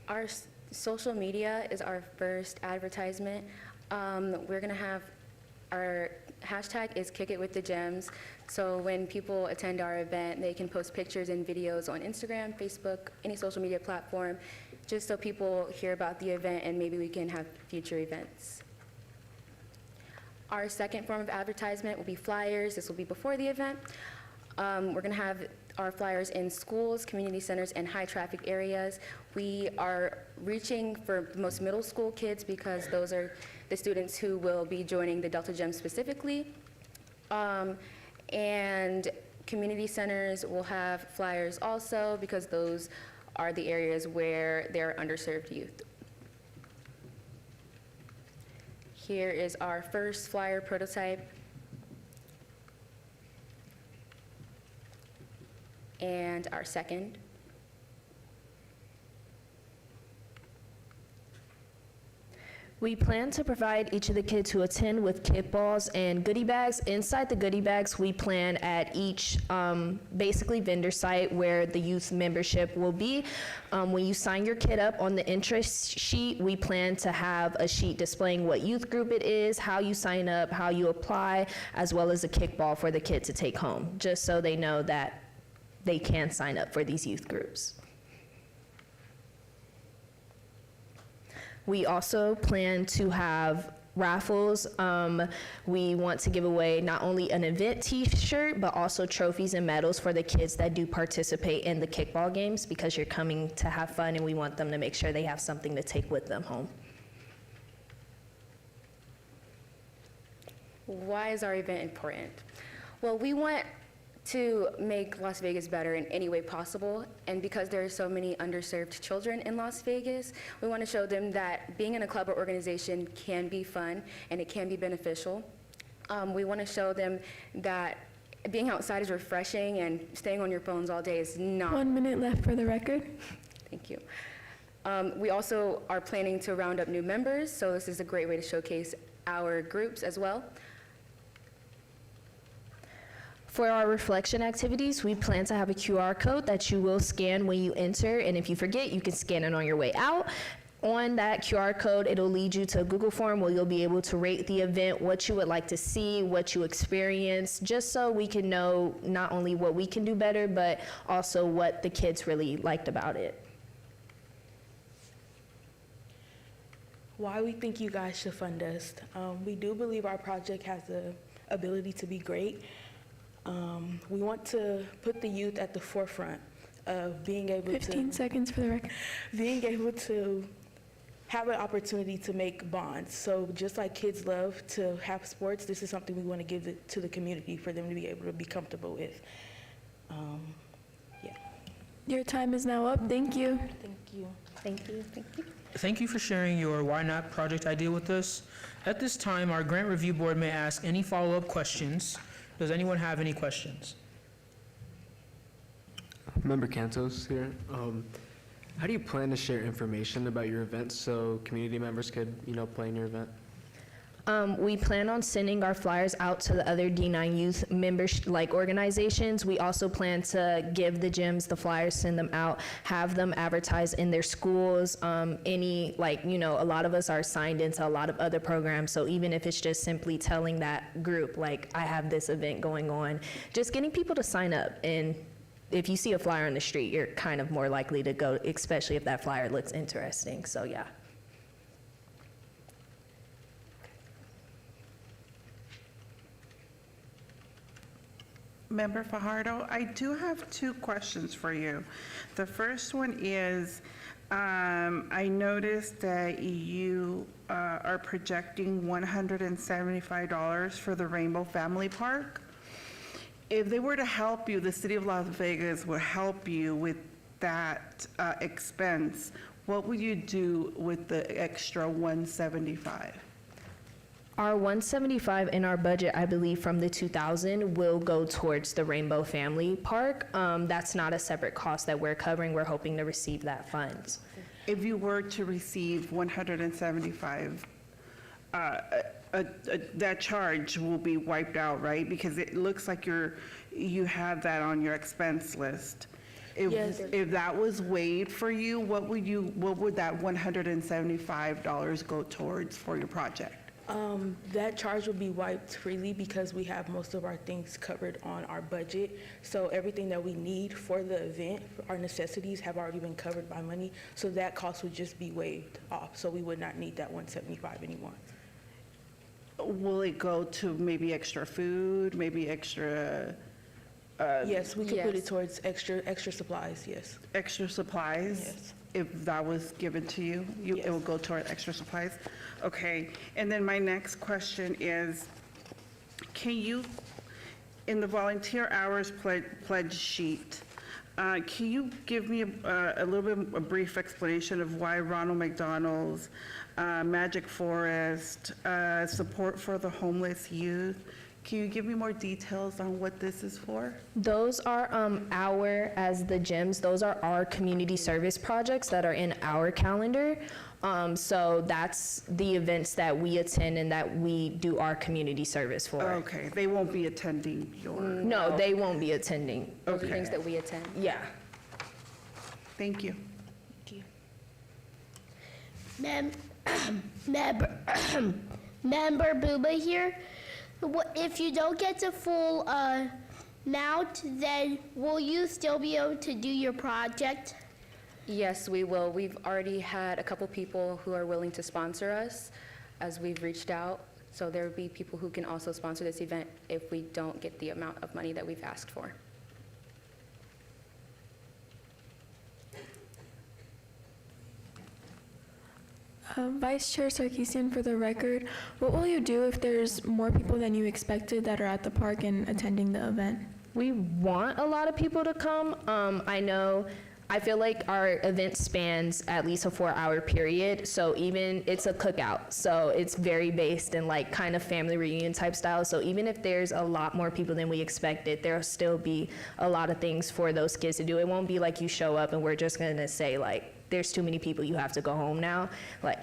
Our social media is our first advertisement. We're gonna have, our hashtag is Kick It With The Gems. So when people attend our event, they can post pictures and videos on Instagram, Facebook, any social media platform, just so people hear about the event and maybe we can have future events. Our second form of advertisement will be flyers. This will be before the event. We're gonna have our flyers in schools, community centers, and high traffic areas. We are reaching for most middle school kids because those are the students who will be joining the Delta Gems specifically. And community centers will have flyers also because those are the areas where there are underserved youth. Here is our first flyer prototype. And our second. We plan to provide each of the kids who attend with kickballs and goodie bags. Inside the goodie bags, we plan at each basically vendor site where the youth membership will be. When you sign your kid up on the interest sheet, we plan to have a sheet displaying what youth group it is, how you sign up, how you apply, as well as a kickball for the kid to take home, just so they know that they can sign up for these youth groups. We also plan to have raffles. We want to give away not only an event t-shirt, but also trophies and medals for the kids that do participate in the kickball games because you're coming to have fun and we want them to make sure they have something to take with them home. Why is our event important? Well, we want to make Las Vegas better in any way possible, and because there are so many underserved children in Las Vegas, we want to show them that being in a club or organization can be fun and it can be beneficial. We want to show them that being outside is refreshing and staying on your phones all day is not. 1 minute left for the record. Thank you. We also are planning to round up new members, so this is a great way to showcase our groups as well. For our reflection activities, we plan to have a QR code that you will scan when you enter, and if you forget, you can scan it on your way out. On that QR code, it'll lead you to a Google form where you'll be able to rate the event, what you would like to see, what you experienced, just so we can know not only what we can do better, but also what the kids really liked about it. Why we think you guys should fund us. We do believe our project has the ability to be great. We want to put the youth at the forefront of being able 15 seconds for the record. being able to have an opportunity to make bonds. So just like kids love to have sports, this is something we want to give to the community for them to be able to be comfortable with. Yeah. Your time is now up. Thank you. Thank you. Thank you. Thank you. Thank you for sharing your YNAPP project idea with us. At this time, our grant review board may ask any follow-up questions. Does anyone have any questions? Member Cantos here. How do you plan to share information about your events so community members could, play in your event? We plan on sending our flyers out to the other D9 youth members, organizations. We also plan to give the gyms the flyers, send them out, have them advertise in their schools. A lot of us are signed into a lot of other programs, so even if it's just simply telling that group, I have this event going on, just getting people to sign up. And if you see a flyer on the street, you're kind of more likely to go, especially if that flyer looks interesting, so yeah. Member Fajardo, I do have 2 questions for you. The first one is, I noticed that you are projecting $175 for the Rainbow Family Park. If they were to help you, the City of Las Vegas would help you with that expense, what would you do with the extra $175? Our $175 in our budget, I believe from the 2000, will go towards the Rainbow Family Park. That's not a separate cost that we're covering. We're hoping to receive that funds. If you were to receive $175, that charge will be wiped out, right? Because it looks like you have that on your expense list. If that was waived for you, what would that $175 go towards for your project? That charge will be wiped freely because we have most of our things covered on our budget. So everything that we need for the event, our necessities have already been covered by money. So that cost would just be waived off. So we would not need that $175 anymore. Will it go to maybe extra food, maybe extra? Yes, we could put it towards extra supplies, yes. Extra supplies? Yes. If that was given to you, it will go toward extra supplies? Okay, and then my next question is, can you, in the volunteer hours pledge sheet, can you give me a little bit, a brief explanation of why Ronald McDonald's, Magic Forest, support for the homeless youth? Can you give me more details on what this is for? Those are as the gyms, those are our community service projects that are in our calendar. So that's the events that we attend and that we do our community service for. Okay, they won't be attending your? No, they won't be attending. Those are things that we attend. Yeah. Thank you. Member Booba here. If you don't get the full amount, then will you still be able to do your project? Yes, we will. We've already had a couple people who are willing to sponsor us as we've reached out. So there will be people who can also sponsor this event if we don't get the amount of money that we've asked for. Vice Chair Sarkeesian, for the record, what will you do if there's more people than you expected that are at the park and attending the event? We want a lot of people to come. I feel like our event spans at least a 4-hour period, so even it's a cookout, so it's very based in kind of family reunion type style. So even if there's a lot more people than we expected, there'll still be a lot of things for those kids to do. It won't be like you show up and we're just gonna say there's too many people, you have to go home now.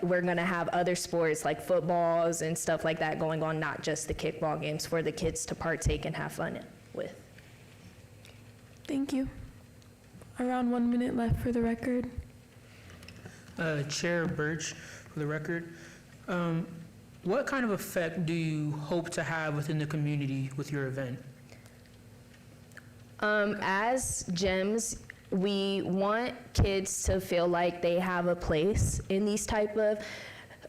We're gonna have other sports like footballs and stuff like that going on, not just the kickball games for the kids to partake and have fun with. Thank you. Around 1 minute left for the record. Chair Birch, for the record. What kind of effect do you hope to have within the community with your event? As GEMS, we want kids to feel like they have a place in these type of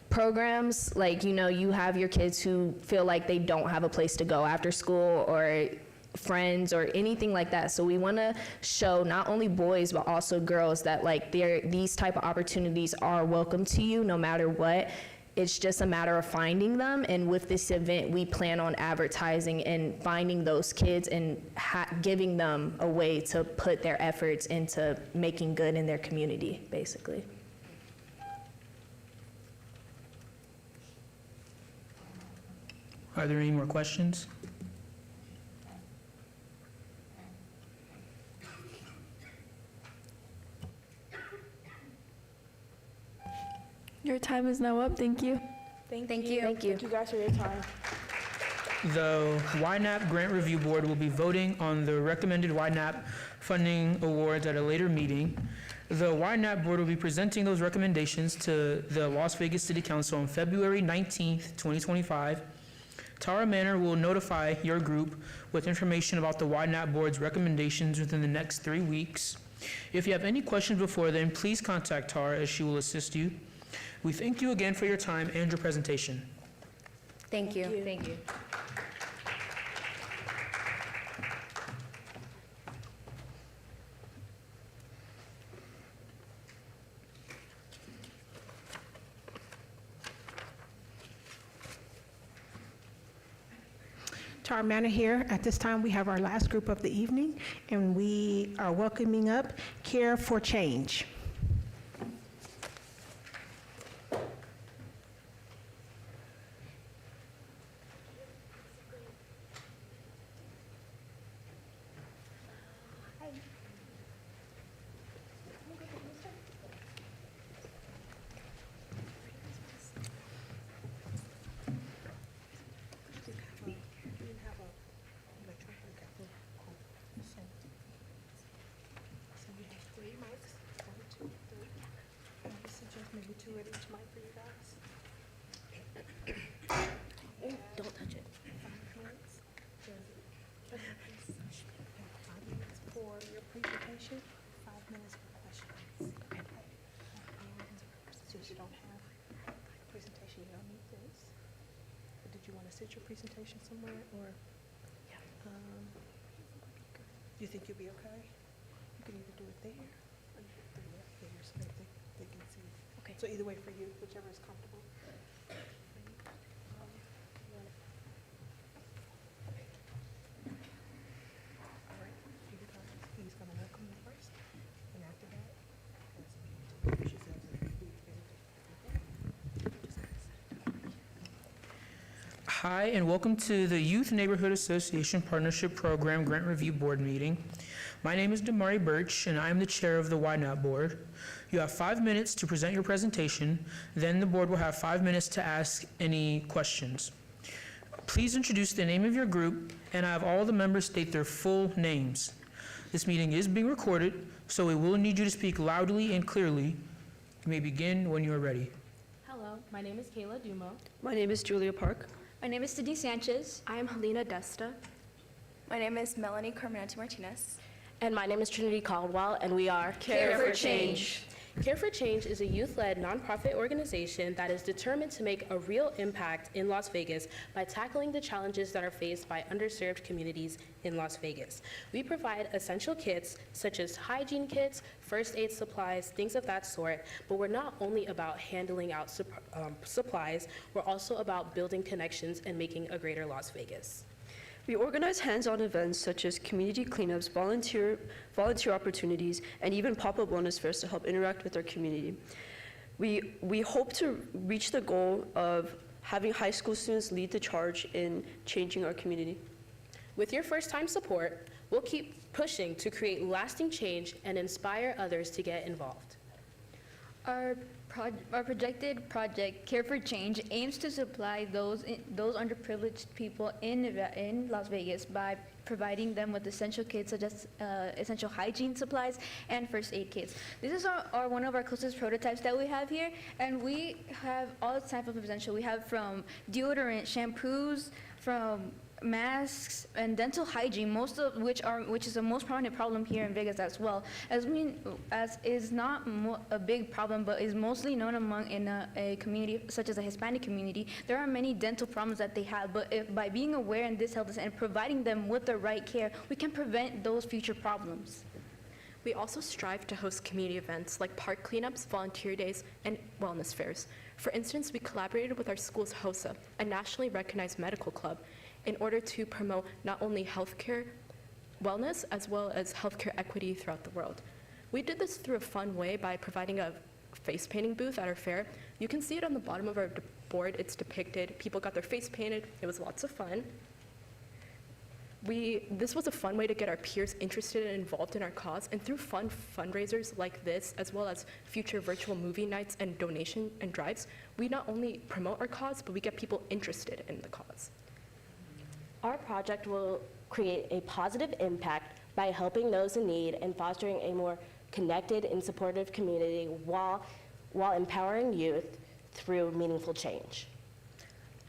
programs. Like, you know, you have your kids who feel like they don't have a place to go after school or friends or anything like that. So we want to show not only boys but also girls that like these type of opportunities are welcome to you no matter what. It's just a matter of finding them, and with this event, we plan on advertising and finding those kids and giving them a way to put their efforts into making good in their community, basically. Are there any more questions? Your time is now up. Thank you. Thank you. Thank you guys for your time. The YNAPP Grant Review Board will be voting on the recommended YNAPP funding awards at a later meeting. The YNAPP Board will be presenting those recommendations to the Las Vegas City Council on February 19th, 2025. Tara Manor will notify your group with information about the YNAPP Board's recommendations within the next 3 weeks. If you have any questions before then, please contact Tara as she will assist you. We thank you again for your time and your presentation. Thank you. Thank you. Tara Manor here. At this time, we have our last group of the evening, and we are welcoming up Care for Change. Don't touch it. For your presentation, 5 minutes for questions. Okay. Since you don't have a presentation, you don't need this. But did you want to sit your presentation somewhere, or? Yeah. You think you'll be okay? You can either do it there, or you can do it there so that they can see. Okay. So either way for you, whichever is comfortable. He's going to welcome you first, and after that, Hi, and welcome to the Youth Neighborhood Association Partnership Program Grant Review Board meeting. My name is Damari Birch, and I am the chair of the YNAPP Board. You have 5 minutes to present your presentation, then the board will have 5 minutes to ask any questions. Please introduce the name of your group and have all the members state their full names. This meeting is being recorded, so we will need you to speak loudly and clearly. You may begin when you are ready. Hello, my name is Kayla Dumo. My name is Julia Park. My name is Sydney Sanchez. I am Helena Desta. My name is Melanie Carmenati Martinez. And my name is Trinity Caldwell, and we are Care for Change. Care for Change is a youth-led nonprofit organization that is determined to make a real impact in Las Vegas by tackling the challenges that are faced by underserved communities in Las Vegas. We provide essential kits such as hygiene kits, first aid supplies, things of that sort, but we're not only about handling out supplies, we're also about building connections and making a greater Las Vegas. We organize hands-on events such as community cleanups, volunteer opportunities, and even pop-up wellness fairs to help interact with our community. We hope to reach the goal of having high school students lead the charge in changing our community. With your first-time support, we'll keep pushing to create lasting change and inspire others to get involved. Our projected project, Care for Change, aims to supply those underprivileged people in Las Vegas by providing them with essential kits such as essential hygiene supplies and first aid kits. This is one of our closest prototypes that we have here, and we have all types of essential. We have from deodorant, shampoos, from masks and dental hygiene, most of which is the most prominent problem here in Vegas as well. As is not a big problem, but is mostly known among in a community such as a Hispanic community. There are many dental problems that they have, but by being aware in this health and providing them with the right care, we can prevent those future problems. We also strive to host community events like park cleanups, volunteer days, and wellness fairs. For instance, we collaborated with our school's HOSA, a nationally recognized medical club, in order to promote not only healthcare wellness as well as healthcare equity throughout the world. We did this through a fun way by providing a face painting booth at our fair. You can see it on the bottom of our board. It's depicted. People got their face painted. It was lots of fun. This was a fun way to get our peers interested and involved in our cause, and through fun fundraisers like this, as well as future virtual movie nights and donation and drives, we not only promote our cause, but we get people interested in the cause. Our project will create a positive impact by helping those in need and fostering a more connected and supportive community while empowering youth through meaningful change.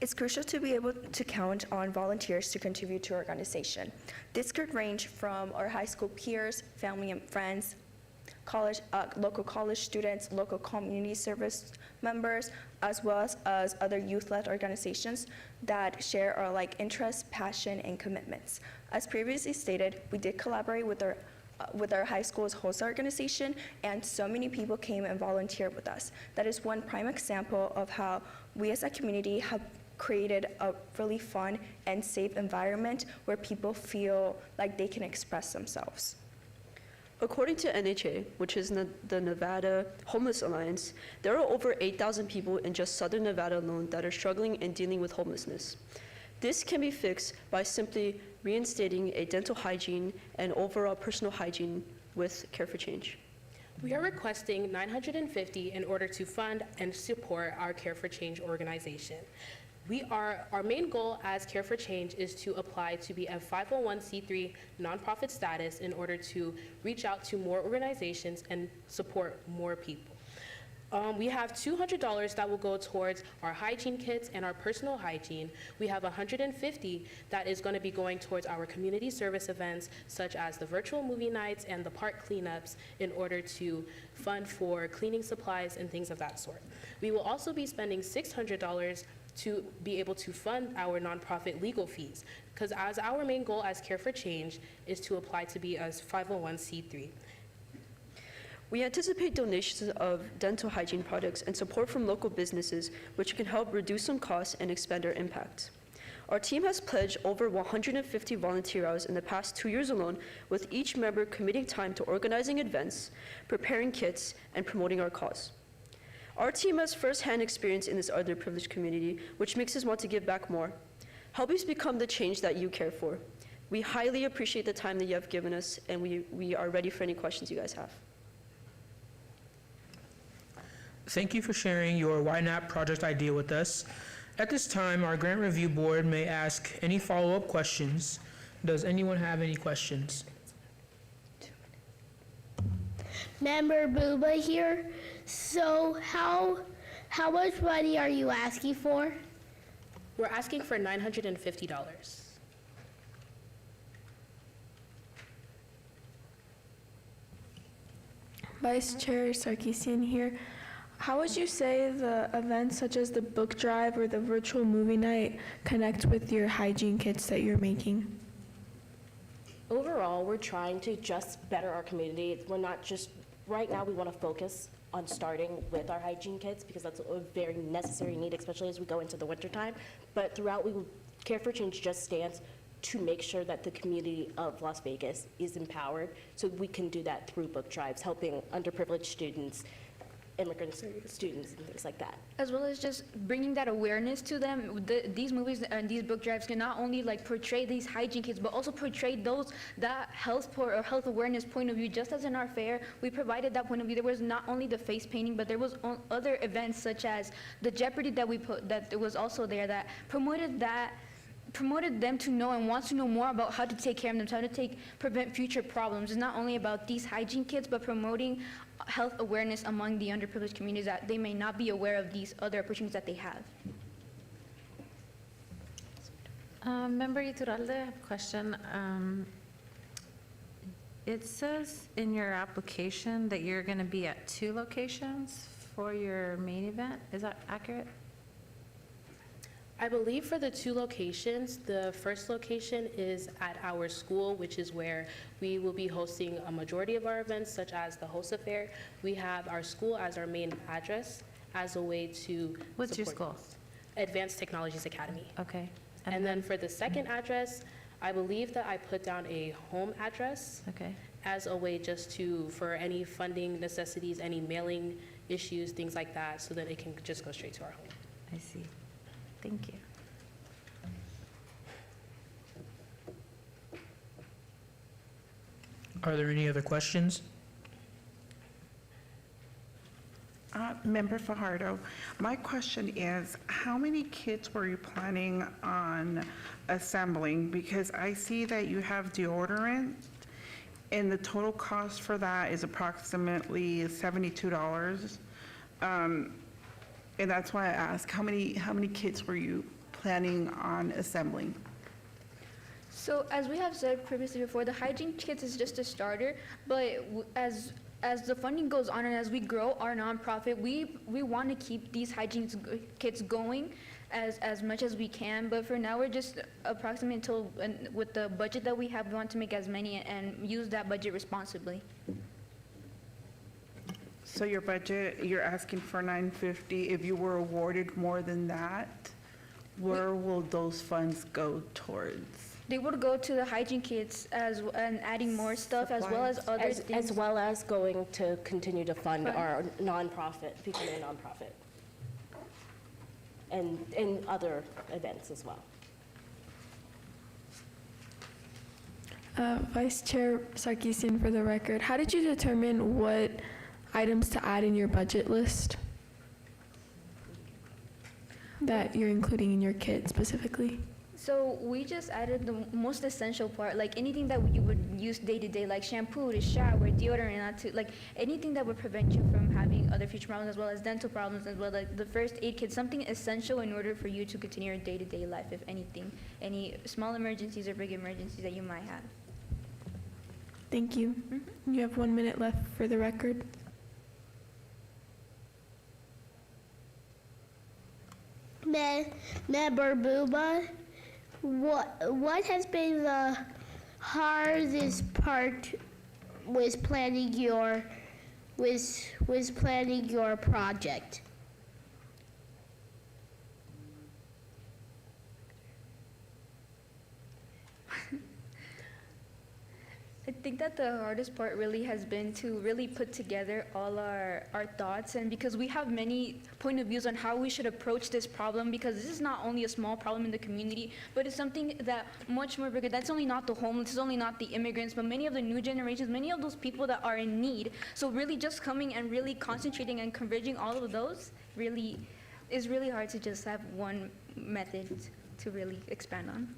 It's crucial to be able to count on volunteers to contribute to our organization. This could range from our high school peers, family and friends, local college students, local community service members, as well as other youth-led organizations that share our interests, passion, and commitments. As previously stated, we did collaborate with our high school's HOSA organization, and so many people came and volunteered with us. That is one prime example of how we as a community have created a really fun and safe environment where people feel like they can express themselves. According to NHA, which is the Nevada Homeless Alliance, there are over 8,000 people in just Southern Nevada alone that are struggling and dealing with homelessness. This can be fixed by simply reinstating a dental hygiene and overall personal hygiene with Care for Change. We are requesting $950 in order to fund and support our Care for Change organization. Our main goal as Care for Change is to apply to be a 501c3 nonprofit status in order to reach out to more organizations and support more people. We have $200 that will go towards our hygiene kits and our personal hygiene. We have $150 that is going to be going towards our community service events, such as the virtual movie nights and the park cleanups, in order to fund for cleaning supplies and things of that sort. We will also be spending $600 to be able to fund our nonprofit legal fees, because as our main goal as Care for Change is to apply to be a 501c3. We anticipate donations of dental hygiene products and support from local businesses, which can help reduce some costs and expand our impact. Our team has pledged over 150 volunteer hours in the past 2 years alone, with each member committing time to organizing events, preparing kits, and promoting our cause. Our team has firsthand experience in this underprivileged community, which makes us want to give back more. Help us become the change that you care for. We highly appreciate the time that you have given us, and we are ready for any questions you guys have. Thank you for sharing your YNAPP project idea with us. At this time, our grant review board may ask any follow-up questions. Does anyone have any questions? Member Booba here. So how much money are you asking for? We're asking for $950. Vice Chair Sarkisian here. How would you say the events such as the book drive or the virtual movie night connect with your hygiene kits that you're making? Overall, we're trying to just better our community. We're not just, right now we want to focus on starting with our hygiene kits because that's a very necessary need, especially as we go into the wintertime. But throughout, Care for Change just stands to make sure that the community of Las Vegas is empowered, so we can do that through book drives, helping underprivileged students immigrant students and things like that. As well as just bringing that awareness to them. These movies and these book drives can not only like portray these hygiene kids, but also portray that health awareness point of view. Just as in our fair, we provided that point of view. There was not only the face painting, but there was other events such as the Jeopardy that we put, that it was also there, that promoted them to know and wants to know more about how to take care of them, how to prevent future problems. It's not only about these hygiene kids, but promoting health awareness among the underprivileged communities, that they may not be aware of these other opportunities that they have. Member Iturralde, I have a question. It says in your application that you're going to be at 2 locations for your main event. Is that accurate? I believe for the 2 locations, the first location is at our school, which is where we will be hosting a majority of our events, such as the HOSA Fair. We have our school as our main address as a way to What's your support school? Advanced Technologies Academy. Okay. And then for the second address, I believe that I put down a home address as a way just for any funding necessities, any mailing issues, things like that, so that it can just go straight to our home. I see. Thank you. Are there any other questions? Member Fajardo, my question is, how many kids were you planning on assembling? Because I see that you have deodorant, and the total cost for that is approximately $72. And that's why I asked, how many kids were you planning on assembling? So as we have said previously before, the hygiene kits is just a starter, but as the funding goes on and as we grow our nonprofit, we want to keep these hygiene kits going as much as we can. But for now, we're just approximately with the budget that we have, we want to make as many and use that budget responsibly. So your budget, you're asking for $950. If you were awarded more than that, where will those funds go towards? They would go to the hygiene kits and adding more stuff, as well as other things. As well as going to continue to fund our nonprofit, becoming a nonprofit. And in other events as well. Vice Chair Sarkisian, for the record, how did you determine what items to add in your budget list that you're including in your kit specifically? So we just added the most essential part, like anything that you would use day to day, like shampoo, to shower, deodorant, like anything that would prevent you from having other future problems, as well as dental problems, as well as like the first aid kit, something essential in order for you to continue your day to day life, if anything, any small emergencies or big emergencies that you might have. Thank you. You have 1 minute left for the record. Member Buba, what has been the hardest part with planning your project? I think that the hardest part really has been to really put together all our thoughts, and because we have many point of views on how we should approach this problem, because this is not only a small problem in the community, but it's something that much more bigger. That's only not the homeless, it's only not the immigrants, but many of the new generations, many of those people that are in need. So really just coming and really concentrating and converging all of those really is really hard to just have one method to really expand on.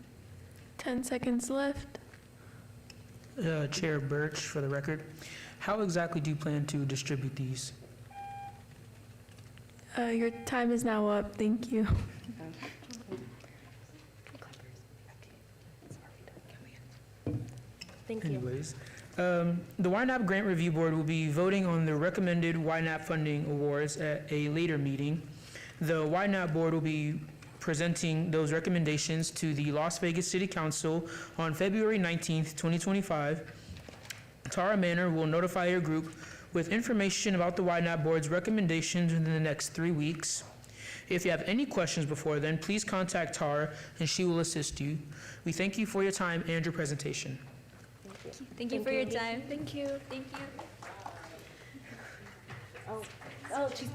10 seconds left. Chair Birch, for the record, how exactly do you plan to distribute these? Your time is now up. Thank you. Thank you. Anyways, the YNAPP Grant Review Board will be voting on the recommended YNAPP funding awards at a later meeting. The YNAPP Board will be presenting those recommendations to the Las Vegas City Council on February 19th, 2025. Tara Manor will notify your group with information about the YNAPP Board's recommendations within the next 3 weeks. If you have any questions before then, please contact Tara and she will assist you. We thank you for your time and your presentation. Thank you for your time. Thank you. Thank you. Oh. Oh, she's.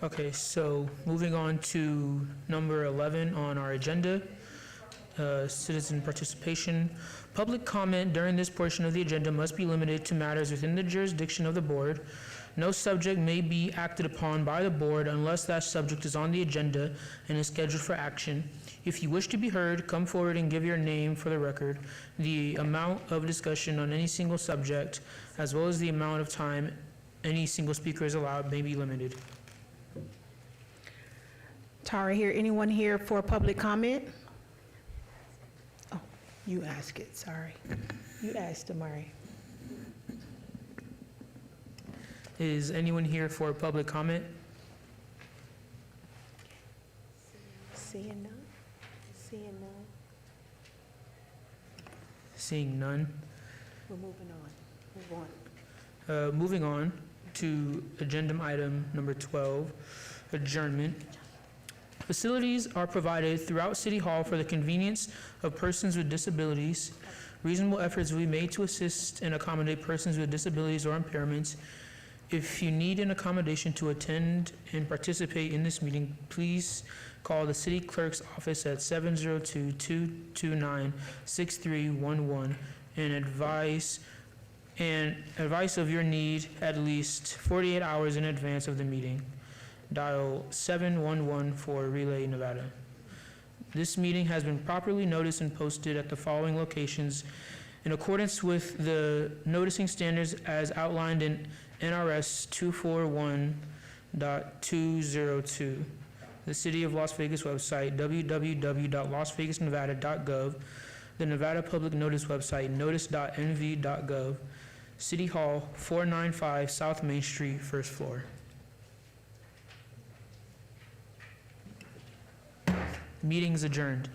Okay, so moving on to number 11 on our agenda, citizen participation. Public comment during this portion of the agenda must be limited to matters within the jurisdiction of the board. No subject may be acted upon by the board unless that subject is on the agenda and is scheduled for action. If you wish to be heard, come forward and give your name for the record. The amount of discussion on any single subject, as well as the amount of time any single speaker is allowed, may be limited. Tara here. Anyone here for public comment? Oh, you ask it, sorry. You asked Amari. Is anyone here for public comment? Seeing none? Seeing none? Seeing none. We're moving on. Move on. Moving on to agenda item number 12, adjournment. Facilities are provided throughout City Hall for the convenience of persons with disabilities. Reasonable efforts will be made to assist and accommodate persons with disabilities or impairments. If you need an accommodation to attend and participate in this meeting, please call the city clerk's office at 702-229-6311 and advise of your need at least 48 hours in advance of the meeting. Dial 711 for Relay Nevada. This meeting has been properly noticed and posted at the following locations in accordance with the noticing standards as outlined in NRS 241.202. The City of Las Vegas website, www.lasvegasnevada.gov. The Nevada Public Notice website, notice.nv.gov. City Hall, 495 South Main Street, first floor. Meeting's adjourned.